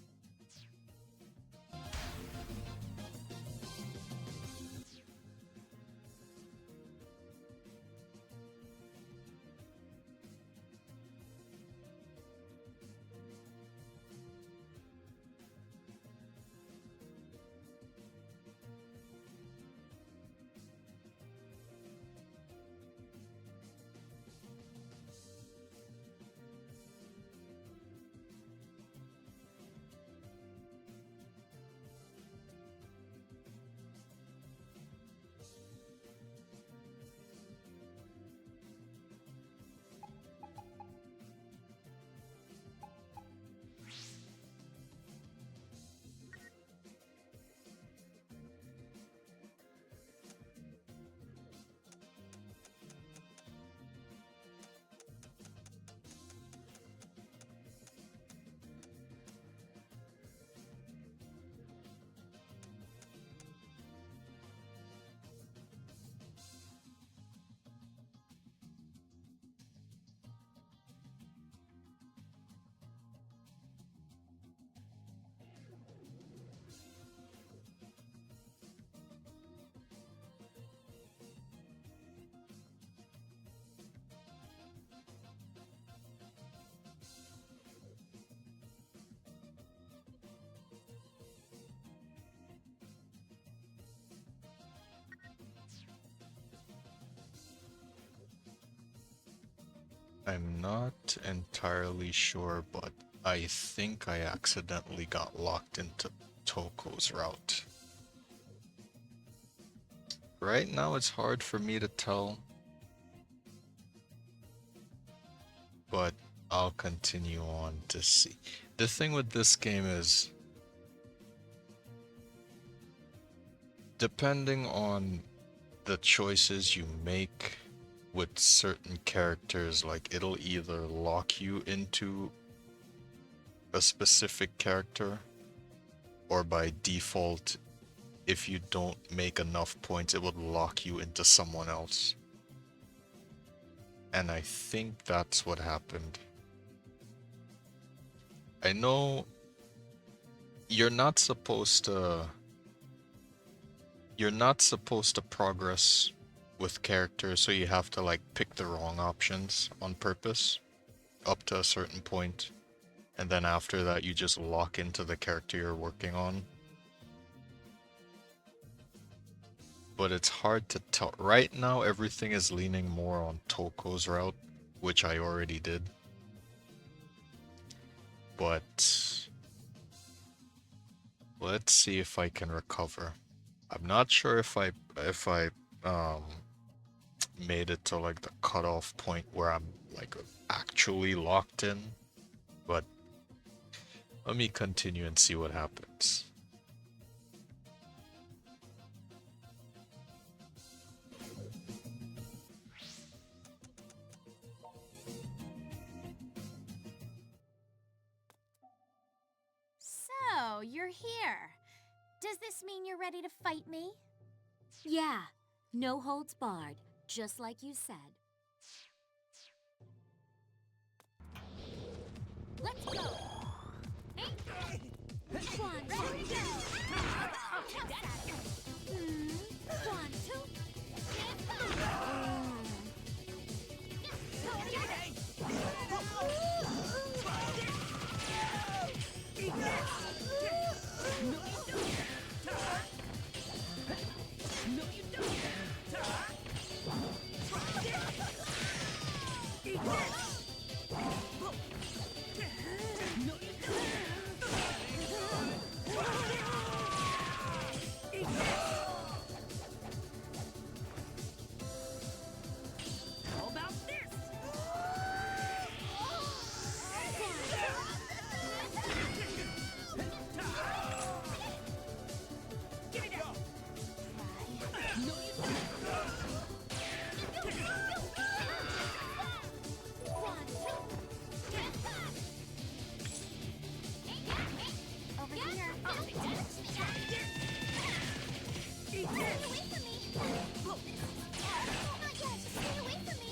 I'm not entirely sure, but I think I accidentally got locked into Toko's route. Right now it's hard for me to tell, but I'll continue on to see. The thing with this game is, depending on the choices you make with certain characters, like it'll either lock you into a specific character, or by default, if you don't make enough points, it would lock you into someone else. And I think that's what happened. I know you're not supposed to progress with characters, so you have to like pick the wrong options on purpose up to a certain point, and then after that you just lock into the character you're working on. But it's hard to tell. Right now everything is leaning more on Toko's route, which I already did. But let's see if I can recover. I'm not sure if I made it to like the cutoff point where I'm like actually locked in, but let me continue and see what happens. So, you're here. Does this mean you're ready to fight me? Yeah, no holds barred, just like you said. Let's go! One, two, one, two. How about this? Give me that. No, you don't. Over here. Eat Stay this. away from me! Not yet! Stay away from me!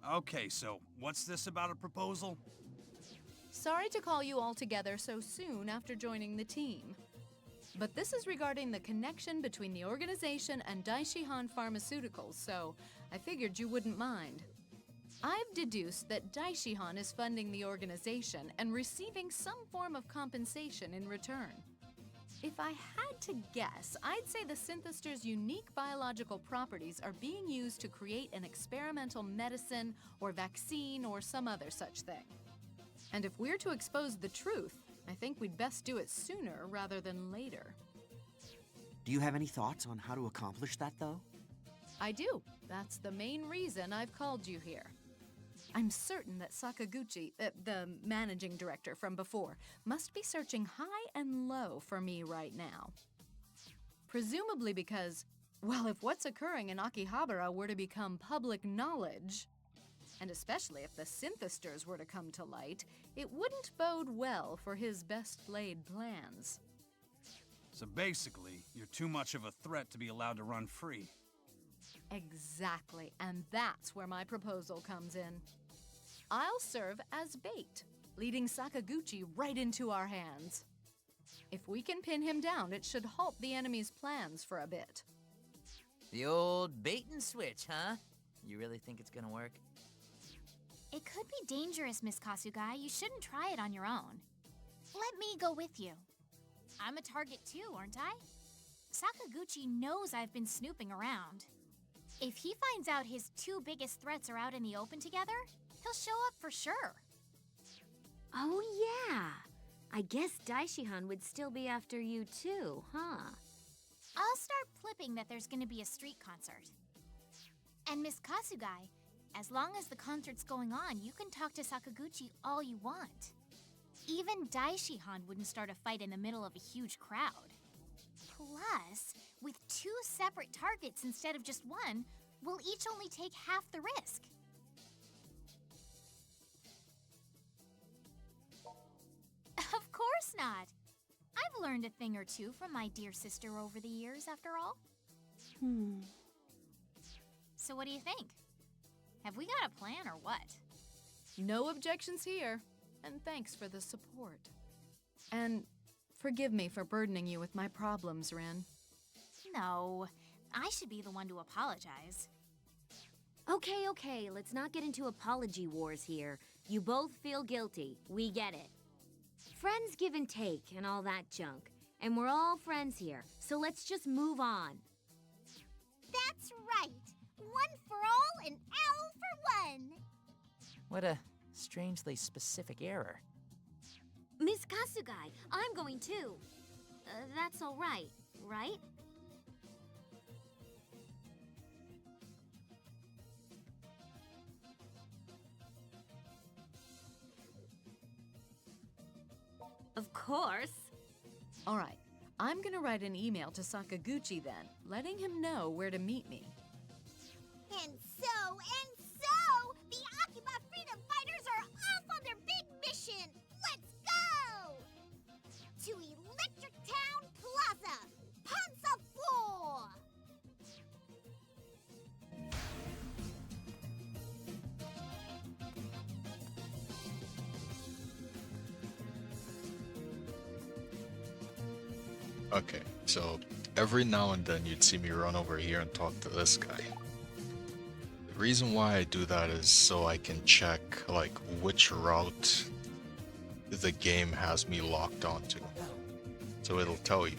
Okay, so what's this about a proposal? Sorry to call you all together so soon after joining the team. But this is regarding the connection between the organization and Daishihan Pharmaceuticals, so I figured you wouldn't mind. I've deduced that Daishihan is funding the organization and receiving some form of compensation in return. If I had to guess, I'd say the synthester's unique biological properties are being used to create an experimental medicine or vaccine or some other such thing. And if we're to expose the truth, I think we'd best do it sooner rather than later. Do you have any thoughts on how to accomplish that, though? I do. That's the main reason I've called you here. I'm certain that Sakaguchi, the managing director from before, must be searching high and low for me right now. Presumably because, well, if what's occurring in Akihabara were to become public knowledge, And especially if the synthesters were to come to light, it wouldn't bode well for his best-laid plans. So basically, you're too much of a threat to be allowed to run free. Exactly, and that's where my proposal comes in. I'll serve as bait, leading Sakaguchi right into our hands. If we can pin him down, it should halt the enemy's plans for a bit. The old bait and switch, huh? You really think it's gonna work? It could be dangerous, Miss Kasugai. You shouldn't try it on your own. Let me go with you. I'm a target too, aren't I? Sakaguchi knows I've been snooping around. If he finds out his two biggest threats are out in the open together, he'll show up for sure. Oh, yeah. I guess Daishihan would still be after you too, huh? I'll start flipping that there's gonna be a street concert. And Miss Kasugai, as long as the concert's going on, you can talk to Sakaguchi all you want. Even Daishihan wouldn't start a fight in the middle of a huge crowd. Plus, with two separate targets instead of just one, we'll each only take half the risk. Of course not. I've learned a thing or two from my dear sister over the years, after all. So what do you think? Have we got a plan or what? No objections here, and thanks for the support. And forgive me for burdening you with my problems, Rin. No, I should be the one to apologize. Okay, let's not get into apology wars here. You both feel guilty. We get it. Friends give and take and all that junk. And we're all friends here, so let's just move on. That's right. One for all and all for one. What a strangely specific error. Miss Kasugai, I'm going too. That's all right, right? Of course. All right, I'm gonna write an email to Sakaguchi then, letting him know where to meet me. And so, the Akiba Freedom Fighters are off on their big mission. Let's go! To Electric Town Plaza, Panza 4! Okay, so every now and then you'd see me run over here and talk to this guy. The reason why I do that is so I can check like which route the game has me locked onto. So it'll tell you.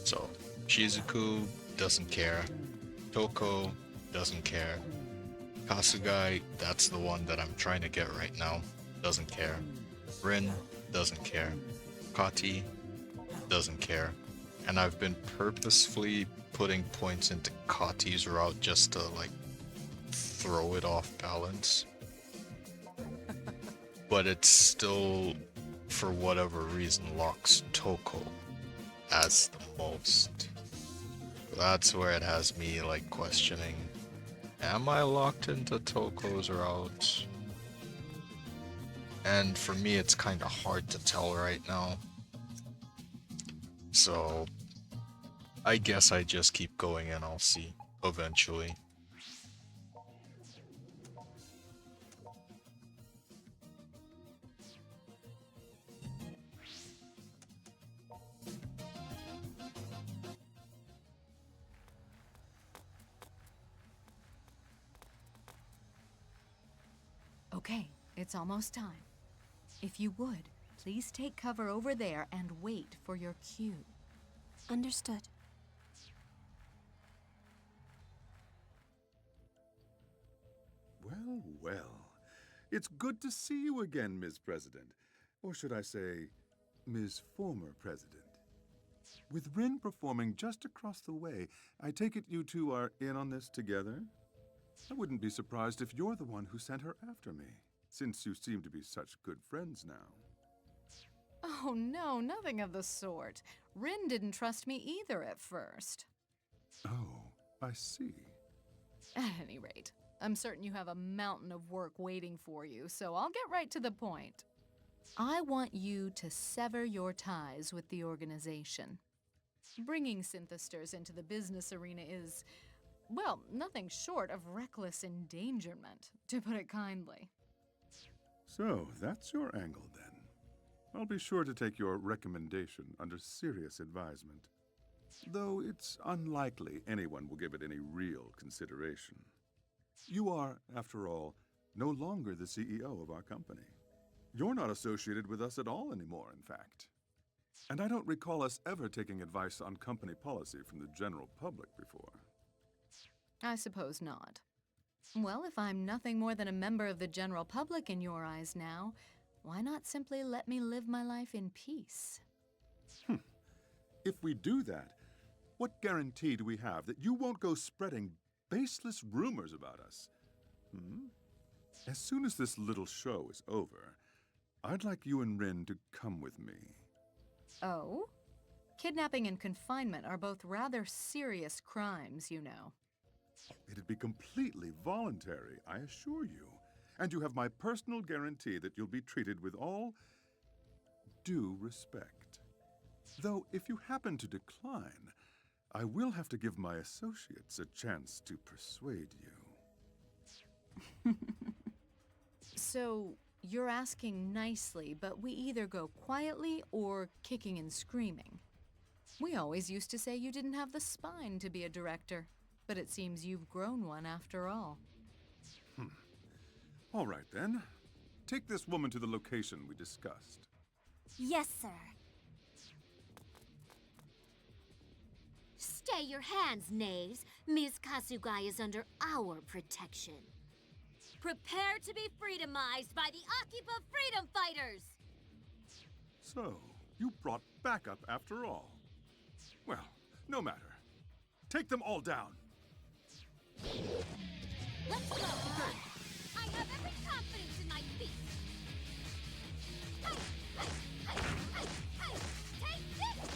So Shizuku doesn't care. Toko doesn't care. Kasugai, that's the one that I'm trying to get right now, doesn't care. Rin doesn't care. Kati doesn't care. And I've been purposefully putting points into Kati's route just to like throw it off balance. But it's still, for whatever reason, locks Toko as the most. That's where it has me like questioning, am I locked into Toko's route? And for me it's kind of hard to tell right now. So I guess I just keep going and I'll see eventually. Okay, it's almost time. If you would, please take cover over there and wait for your cue. Understood. Well, well. It's good to see you again, Ms. President. Or should I say, Ms. Former President. With Rin performing just across the way, I take it you two are in on this together? I wouldn't be surprised if you're the one who sent her after me, since you seem to be such good friends now. Oh no, nothing of the sort. Rin didn't trust me either at first. Oh, I see. At any rate, I'm certain you have a mountain of work waiting for you, so I'll get right to the point. I want you to sever your ties with the organization. Bringing synthesters into the business arena is, well, nothing short of reckless endangerment, to put it kindly. So, that's your angle then. I'll be sure to take your recommendation under serious advisement. Though it's unlikely anyone will give it any real consideration. You are, after all, no longer the CEO of our company. You're not associated with us at all anymore, in fact. And I don't recall us ever taking advice on company policy from the general public before. I suppose not. Well, if I'm nothing more than a member of the general public in your eyes now, why not simply let me live my life in peace? If we do that, what guarantee do we have that you won't go spreading baseless rumors about us? As soon as this little show is over, I'd like you and Rin to come with me. Oh? Kidnapping and confinement are both rather serious crimes, you know. It'd be completely voluntary, I assure you. And you have my personal guarantee that you'll be treated with all due respect. Though, if you happen to decline, I will have to give my associates a chance to persuade you. So, you're asking nicely, but we either go quietly or kicking and screaming. We always used to say you didn't have the spine to be a director, but it seems you've grown one after all. All right, then. Take this woman to the location we discussed. Yes, sir. Stay your hands, knaves. Ms. Kasugai is under our protection. Prepare to be freedomized by the Akiba freedom fighters! So, you brought backup after all. Well, no matter. Take them all down. Let's go! I have every confidence in my feet! Take this!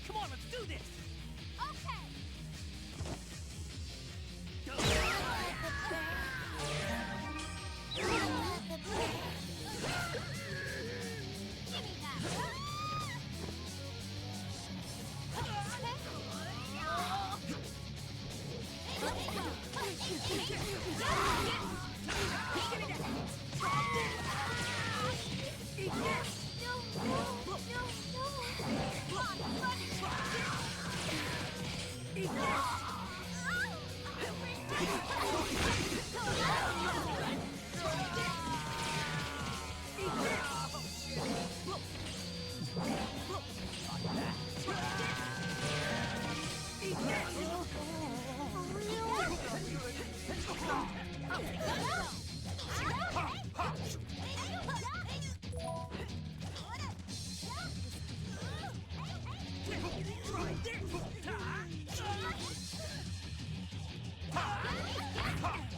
Come on, let's do this! Okay! Give me that!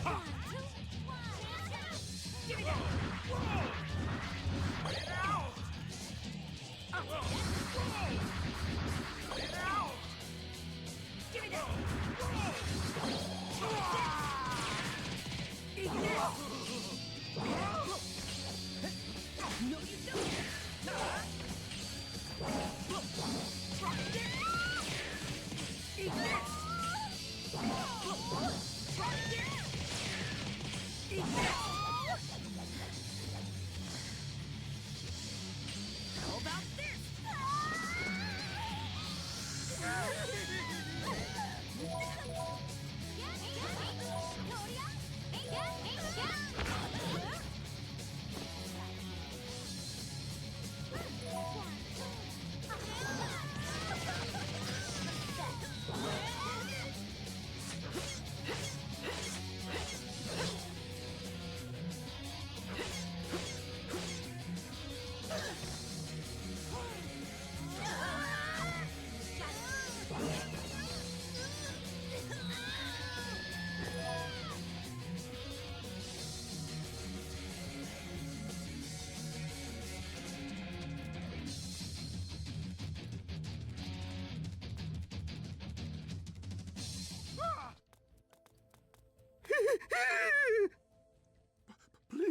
Ha!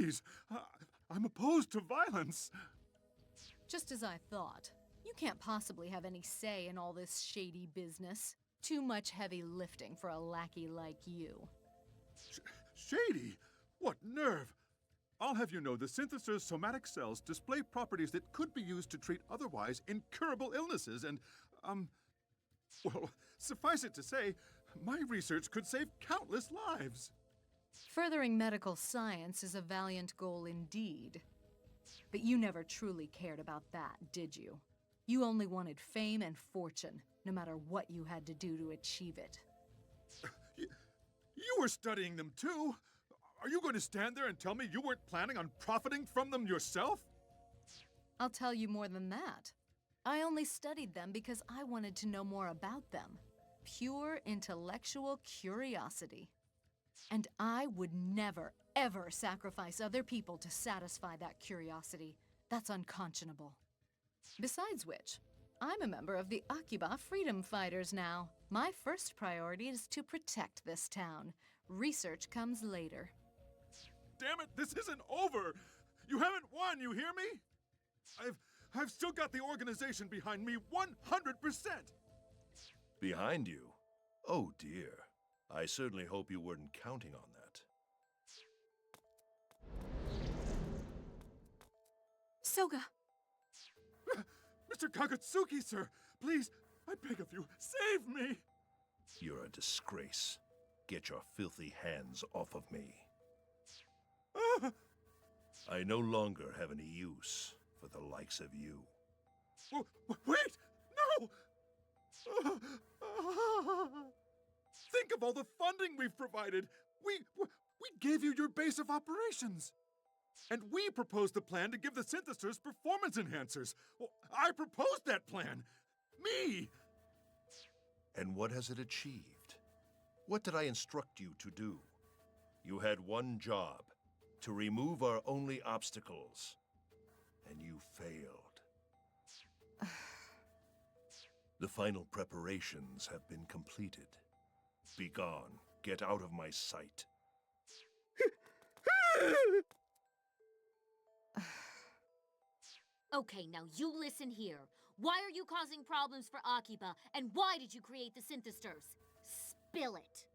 Please, I'm opposed to violence. Just as I thought. You can't possibly have any say in all this shady business. Too much heavy lifting for a lackey like you. Shady? What nerve! I'll have you know the syntheser's somatic cells display properties that could be used to treat otherwise incurable illnesses and, well, suffice it to say, my research could save countless lives. Furthering medical science is a valiant goal indeed. But you never truly cared about that, did you? You only wanted fame and fortune, no matter what you had to do to achieve it. You were studying them too. Are you going to stand there and tell me you weren't planning on profiting from them yourself? I'll tell you more than that. I only studied them because I wanted to know more about them. Pure intellectual curiosity. And I would never, ever sacrifice other people to satisfy that curiosity. That's unconscionable. Besides which, I'm a member of the Akiba Freedom Fighters now. My first priority is to protect this town. Research comes later. Damn it, this isn't over! You haven't won, you hear me? I've still got the organization behind me 100%! Behind you? Oh dear. I certainly hope you weren't counting on that. Soga! Mr. Kagutsuki, sir! Please, I beg of you, save me! You're a disgrace. Get your filthy hands off of me. I no longer have any use for the likes of you. Wait! No! Think of all the funding we've provided! We gave you your base of operations! And we proposed the plan to give the synthesers performance enhancers! Well, I proposed that plan! Me! And what has it achieved? What did I instruct you to do? You had one job, to remove our only obstacles. And you failed. The final preparations have been completed. Begone. Get out of my sight. Okay, now you listen here. Why are you causing problems for Akiba, and why did you create the synthesters? Spill it.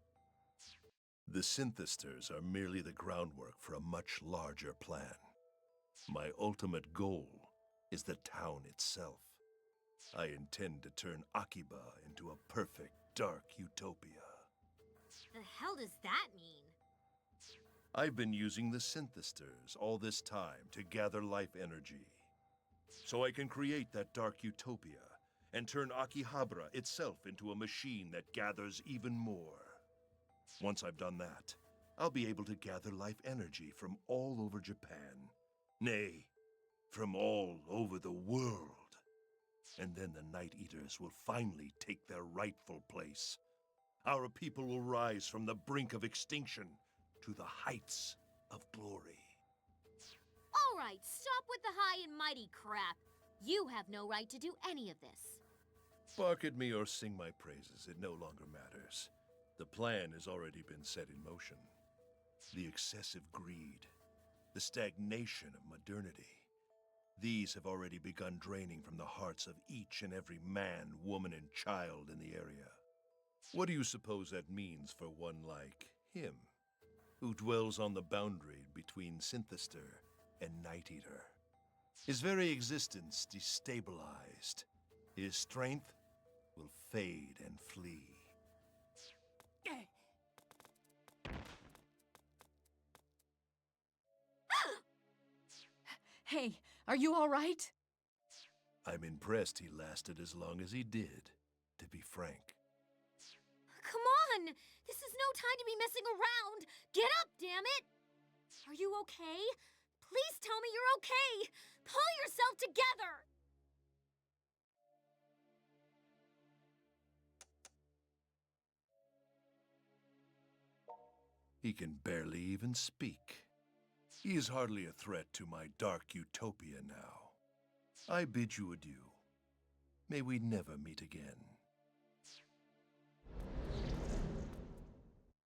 The synthesters are merely the groundwork for a much larger plan. My ultimate goal is the town itself. I intend to turn Akiba into a perfect dark utopia. The hell does that mean? I've been using the synthesters all this time to gather life energy. So I can create that dark utopia and turn Akihabara itself into a machine that gathers even more. Once I've done that, I'll be able to gather life energy from all over Japan. Nay, from all over the world. And then the Night Eaters will finally take their rightful place. Our people will rise from the brink of extinction to the heights of glory. All right, stop with the high and mighty crap. You have no right to do any of this. Bark at me or sing my praises, it no longer matters. The plan has already been set in motion. The excessive greed, the stagnation of modernity, these have already begun draining from the hearts of each and every man, woman, and child in the area. What do you suppose that means for one like him, who dwells on the boundary between Synthester and Night Eater? His very existence destabilized. His strength will fade and flee. Hey, are you all right? I'm impressed he lasted as long as he did, to be frank. Come on! This is no time to be messing around! Get up, damn it! Are you okay? Please tell me you're okay! Pull yourself together! He can barely even speak. He is hardly a threat to my dark utopia now. I bid you adieu. May we never meet again.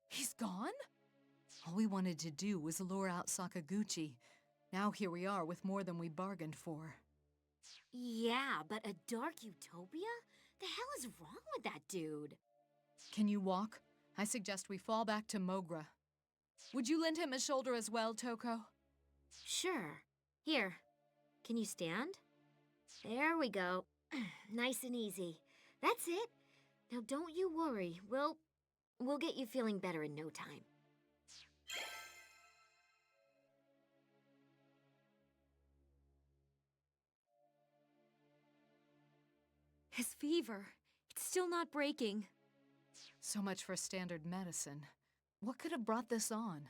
He's gone? All we wanted to do was lure out Sakaguchi. Now here we are with more than we bargained for. Yeah, but a dark utopia? The hell is wrong with that dude? Can you walk? I suggest we fall back to Mogra. Would you lend him a shoulder as well, Toko? Sure. Here, can you stand? There we go. Nice and easy. That's it. Now don't you worry. We'll get you feeling better in no time. His fever. It's still not breaking. So much for standard medicine. What could have brought this on?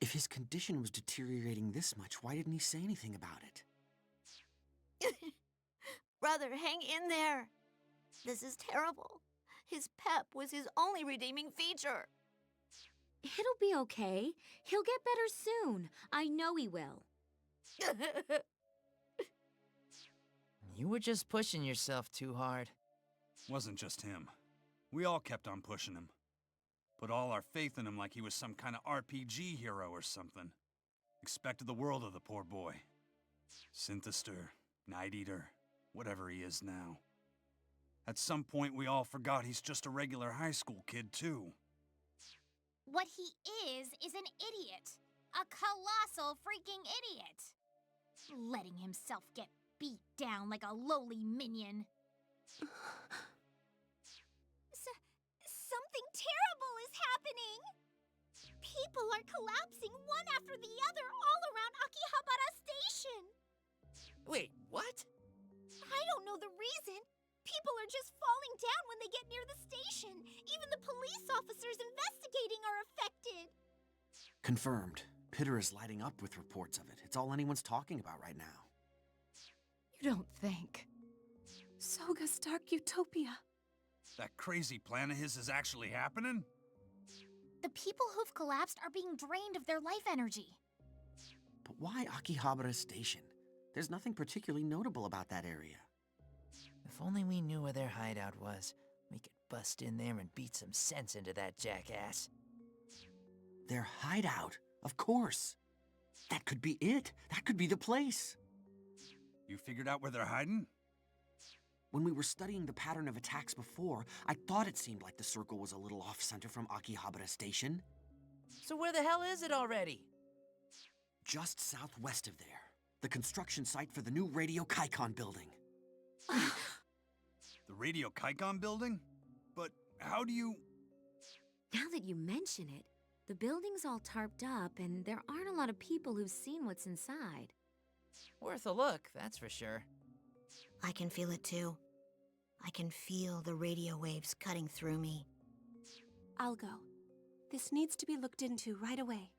If his condition was deteriorating this much, why didn't he say anything about it? Brother, hang in there. This is terrible. His pep was his only redeeming feature. It'll be okay. He'll get better soon. I know he will. You were just pushing yourself too hard. Wasn't just him. We all kept on pushing him. Put all our faith in him like he was some kind of RPG hero or something. Expected the world of the poor boy. Synthester, Night Eater, whatever he is now. At some point, we all forgot he's just a regular high school kid, too. What he is an idiot. A colossal freaking idiot. Letting himself get beat down like a lowly minion. Something terrible is happening! People are collapsing one after the other all around Akihabara Station! Wait, what? I don't know the reason. People are just falling down when they get near the station. Even the police officers investigating are affected. Confirmed. Pitter is lighting up with reports of it. It's all anyone's talking about right now. You don't think. Soga's Dark Utopia. That crazy plan of his is actually happening? The people who've collapsed are being drained of their life energy. But why Akihabara Station? There's nothing particularly notable about that area. If only we knew where their hideout was, we could bust in there and beat some sense into that jackass. Their hideout? Of course. That could be it. That could be the place. You figured out where they're hiding? When we were studying the pattern of attacks before, I thought it seemed like the circle was a little off-center from Akihabara Station. So where the hell is it already? Just southwest of there. The construction site for the new Radio Kaikon building. The Radio Kaikon building? But how do you... Now that you mention it, the building's all tarped up and there aren't a lot of people who've seen what's inside. Worth a look, that's for sure. I can feel it too. I can feel the radio waves cutting through me. I'll go. This needs to be looked into right away.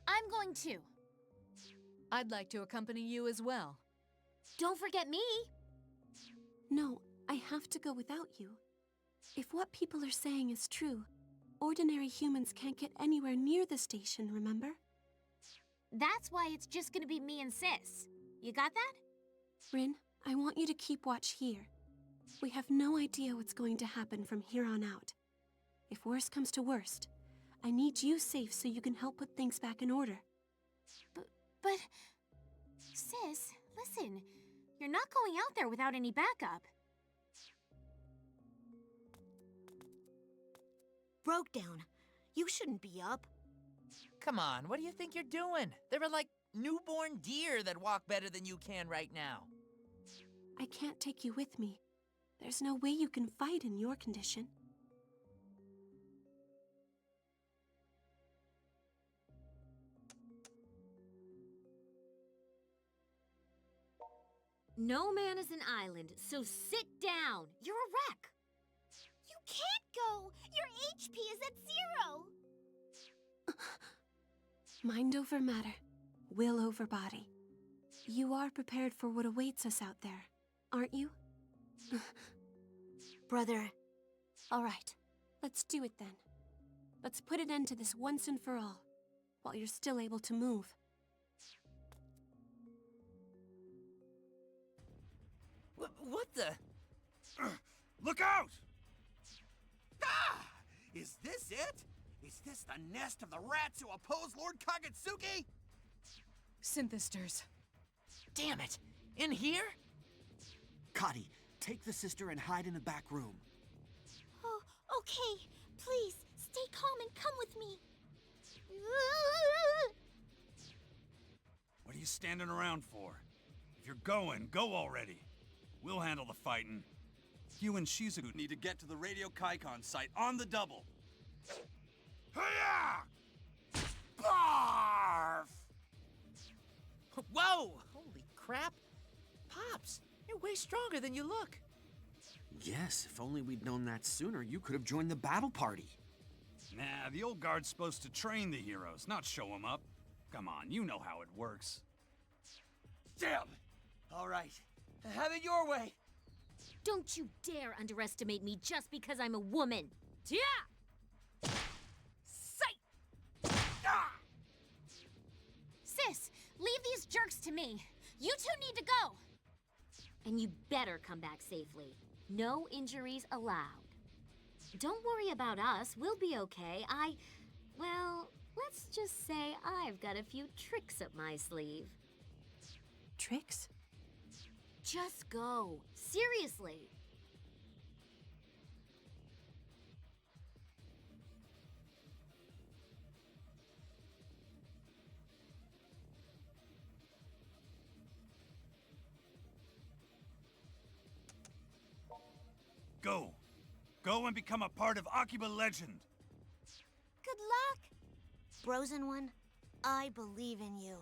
I'm going to. I'd like to accompany you as well. Don't forget me. No, I have to go without you. If what people are saying is true, ordinary humans can't get anywhere near the station, remember? That's why it's just gonna be me and Sis. You got that? Rin, I want you to keep watch here. We have no idea what's going to happen from here on out. If worst comes to worst, I need you safe so you can help put things back in order. But... Sis, listen. You're not going out there without any backup. Broke down. You shouldn't be up. Come on, what do you think you're doing? There are like newborn deer that walk better than you can right now. I can't take you with me. There's no way you can fight in your condition. No man is an island, so sit down. You're a wreck. You can't go! Your HP is at 0! Mind over matter, will over body. You are prepared for what awaits us out there, aren't you? Brother. All right, let's do it then. Let's put an end to this once and for all, while you're still able to move. What the? Look out! Ah! Is this it? Is this the nest of the rats who oppose Lord Kagetsuki? Synthisters. Damn it! In here? Kadi, take the sister and hide in the back room. Oh, okay. Please, stay calm and come with me. What are you standing around for? If you're going, go already. We'll handle the fighting. You and Shizuku need to get to the Radio Kaikon site on the double. Hiya! Barf! Whoa! Holy crap! Pops, you're way stronger than you look. Yes, if only we'd known that sooner, you could have joined the battle party. Nah, the old guard's supposed to train the heroes, not show them up. Come on, you know how it works. Damn! All right, have it your way. Don't you dare underestimate me just because I'm a woman. Tia! Sight! Ah! Sis, leave these jerks to me. You two need to go. And you better come back safely. No injuries allowed. Don't worry about us. We'll be okay. Well, let's just say I've got a few tricks up my sleeve. Tricks? Just go. Seriously. Go. Go and become a part of Akiba legend. Good luck. Frozen One, I believe in you.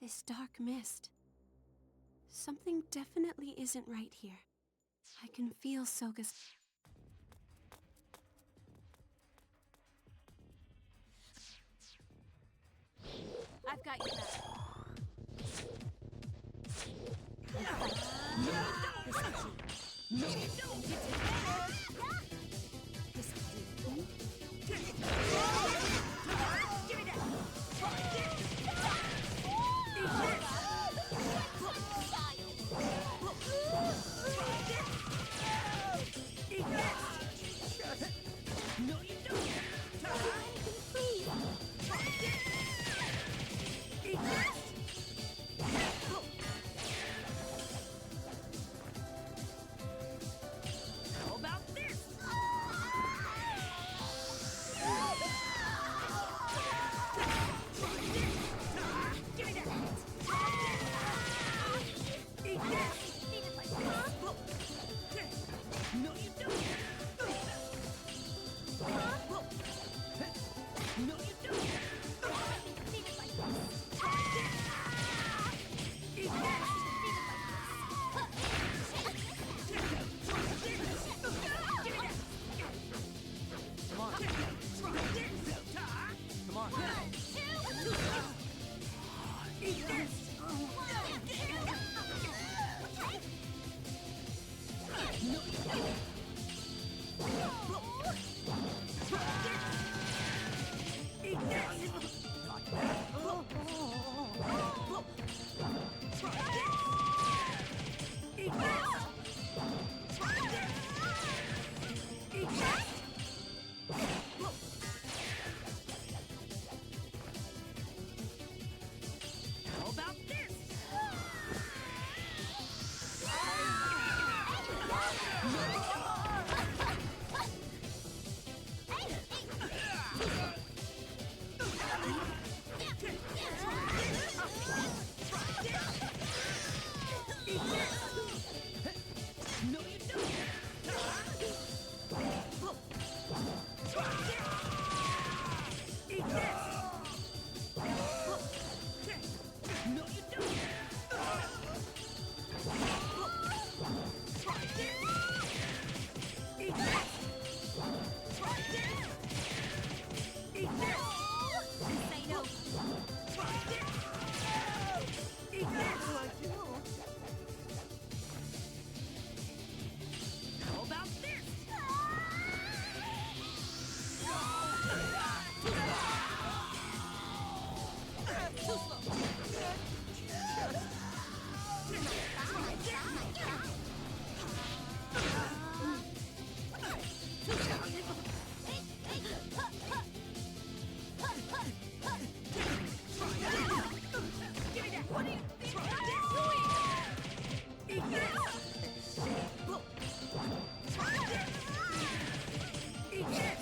This dark mist. Something definitely isn't right here. I can feel Soga's... I've got your back. How about this? Give me that! Eat this! No, you don't! No, you don't! Eat this! Come on. Come on. Eat this! Eat this! Eat this! Eat this! How about this? Eat this! No, you don't! Eat this! No, you don't! Eat this! Eat this! Say no. Eat this! How about this? Too slow. Give me that! What do you think you're doing? Eat this! Eat this! Eat this!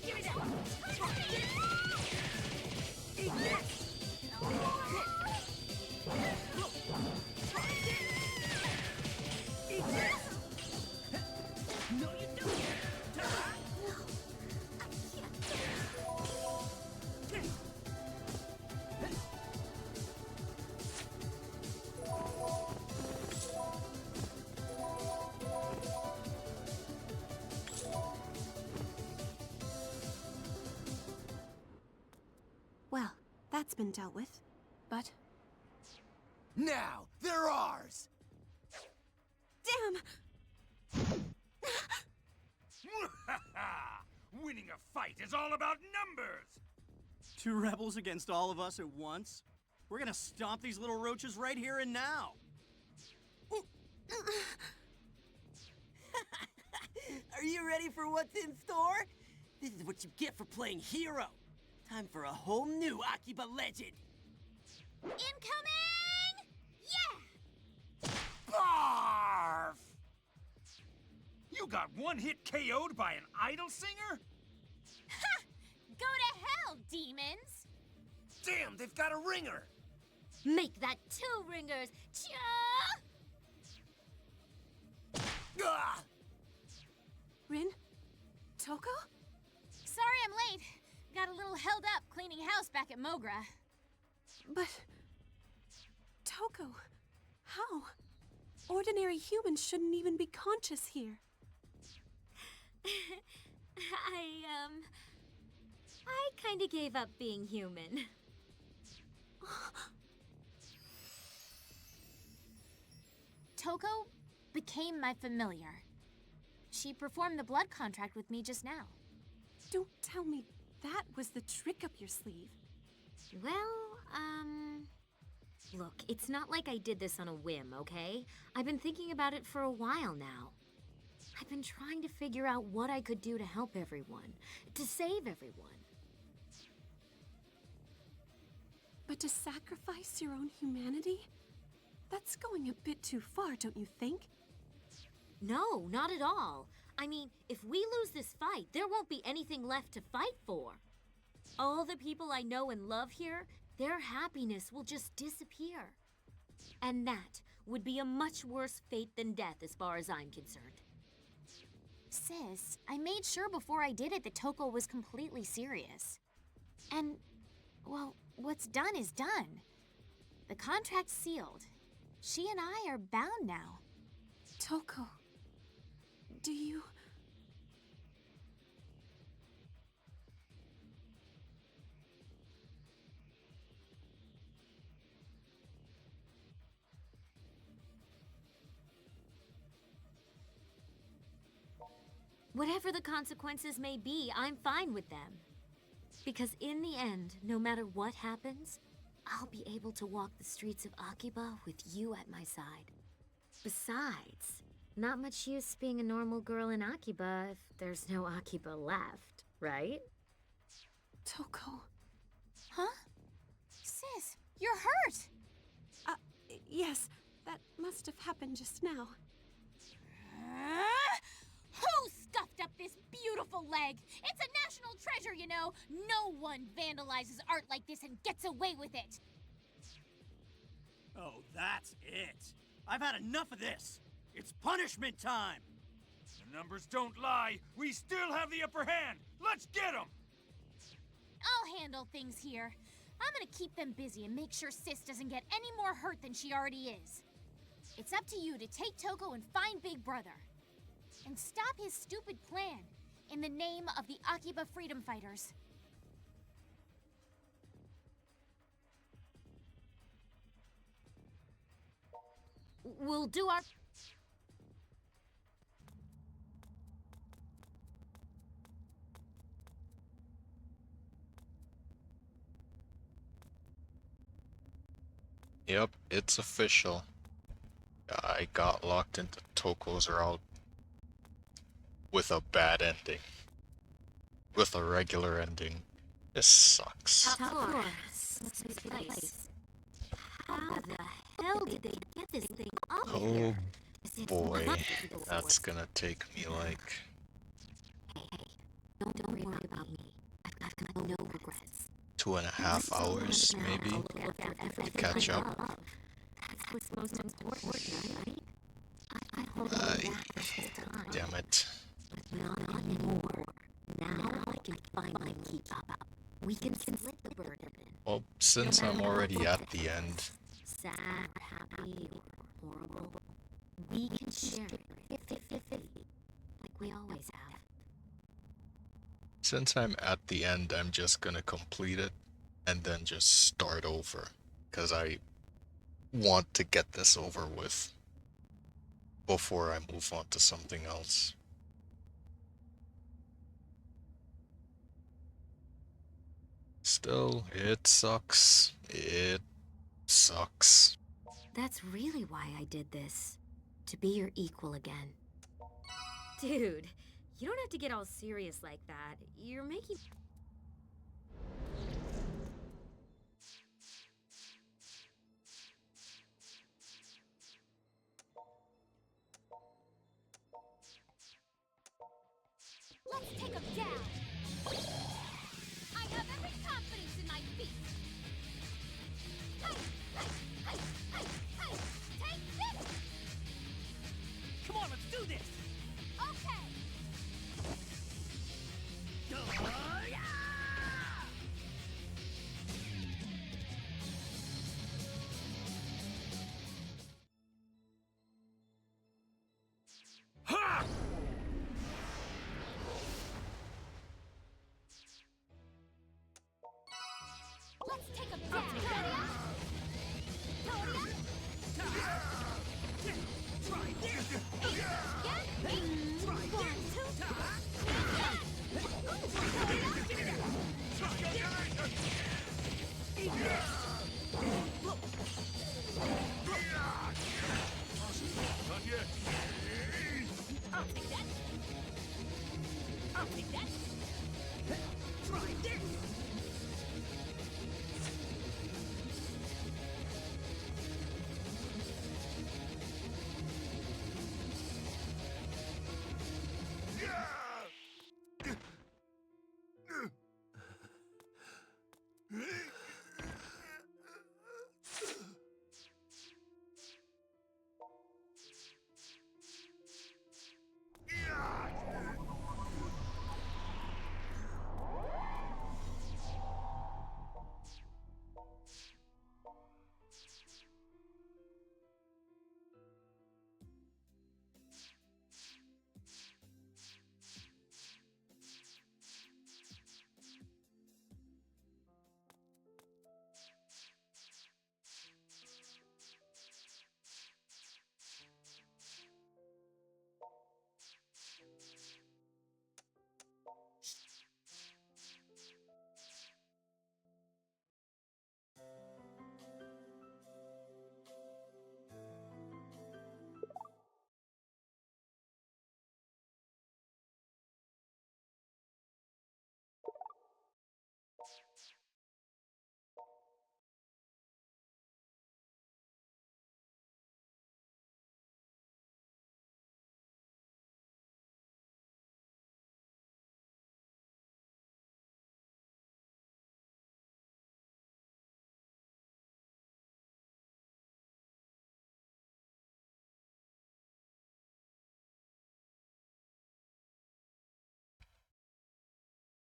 Give me that! Eat this! Eat this! No, you don't! Well, that's been dealt with. But... Now, they're ours! Damn! Winning a fight is all about numbers! 2 rebels against all of us at once? We're gonna stomp these little roaches right here and now! Are you ready for what's in store? This is what you get for playing hero. Time for a whole new Akiba legend. Incoming! Yeah! Barf! You got one-hit KO'd by an idol singer? Ha! Go to hell, demons! Damn, they've got a ringer! Make that 2 ringers! Cha! Ah! Rin? Toko? Sorry I'm late. Got a little held up cleaning house back at Mogra. But... Toko, how? Ordinary humans shouldn't even be conscious here. I kinda gave up being human. Toko became my familiar. She performed the blood contract with me just now. Don't tell me that was the trick up your sleeve. Well, look, it's not like I did this on a whim, okay? I've been thinking about it for a while now. I've been trying to figure out what I could do to help everyone, to save everyone. But to sacrifice your own humanity? That's going a bit too far, don't you think? No, not at all. I mean, if we lose this fight, there won't be anything left to fight for. All the people I know and love here, their happiness will just disappear. And that would be a much worse fate than death as far as I'm concerned. Sis, I made sure before I did it that Toko was completely serious. And, well, what's done is done. The contract's sealed. She and I are bound now. Toko, do you... Whatever the consequences may be, I'm fine with them. Because in the end, no matter what happens, I'll be able to walk the streets of Akiba with you at my side. Besides, not much use being a normal girl in Akiba if there's no Akiba left, right? Toko. Huh? Sis, you're hurt! Yes, that must have happened just now. Who scuffed up this beautiful leg? It's a national treasure, you know. No one vandalizes art like this and gets away with it. Oh, that's it. I've had enough of this. It's punishment time. The numbers don't lie. We still have the upper hand. Let's get them! I'll handle things here. I'm gonna keep them busy and make sure Sis doesn't get any more hurt than she already is. It's up to you to take Toko and find Big Brother. And stop his stupid plan in the name of the Akiba freedom fighters. We'll do our... Yep, it's official. I got locked into Toko's route with a bad ending. With a regular ending. This sucks. Of course. This place. How the hell did they get this thing up here? Oh boy, that's gonna take me like... Hey, don't worry about me. I've got no regrets. 2.5 hours, maybe, to catch up. That's what's most important, right? I hold on back this time. Damn it. But not anymore. Now I can finally keep up. We can split the burden. Well, since I'm already at the end, Sad, happy, or horrible, we can share it 50-50, like we always have. since I'm at the end, I'm just gonna complete it and then just start over. Because I want to get this over with before I move on to something else. Still, it sucks. It sucks. That's really why I did this. To be your equal again. Dude, you don't have to get all serious like that. You're making... take him down. I have every confidence in my feet. Hey, hey, hey, hey, hey! Take this! Come on, let's do this! Okay. Ha! Let's take him down. Todia! Try this! Get me! One, two, Not yet. I'll take that. I'll take that. Try this!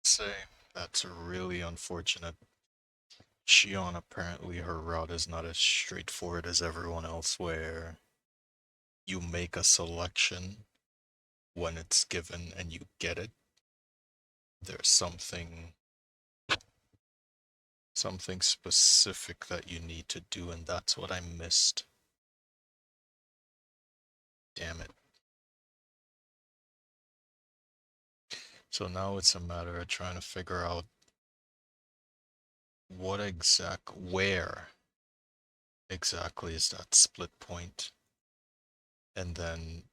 Say, that's really unfortunate. Shion, apparently her route is not as straightforward as everyone else, where you make a selection when it's given and you get it. There's something specific that you need to do, and that's what I missed. Damn it. So now it's a matter of trying to figure out where exactly is that split point, and then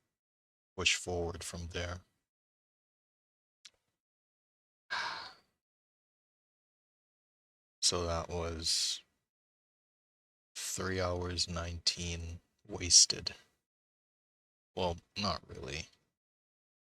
push forward from there. So that was 3 hours 19 wasted. Well, not really.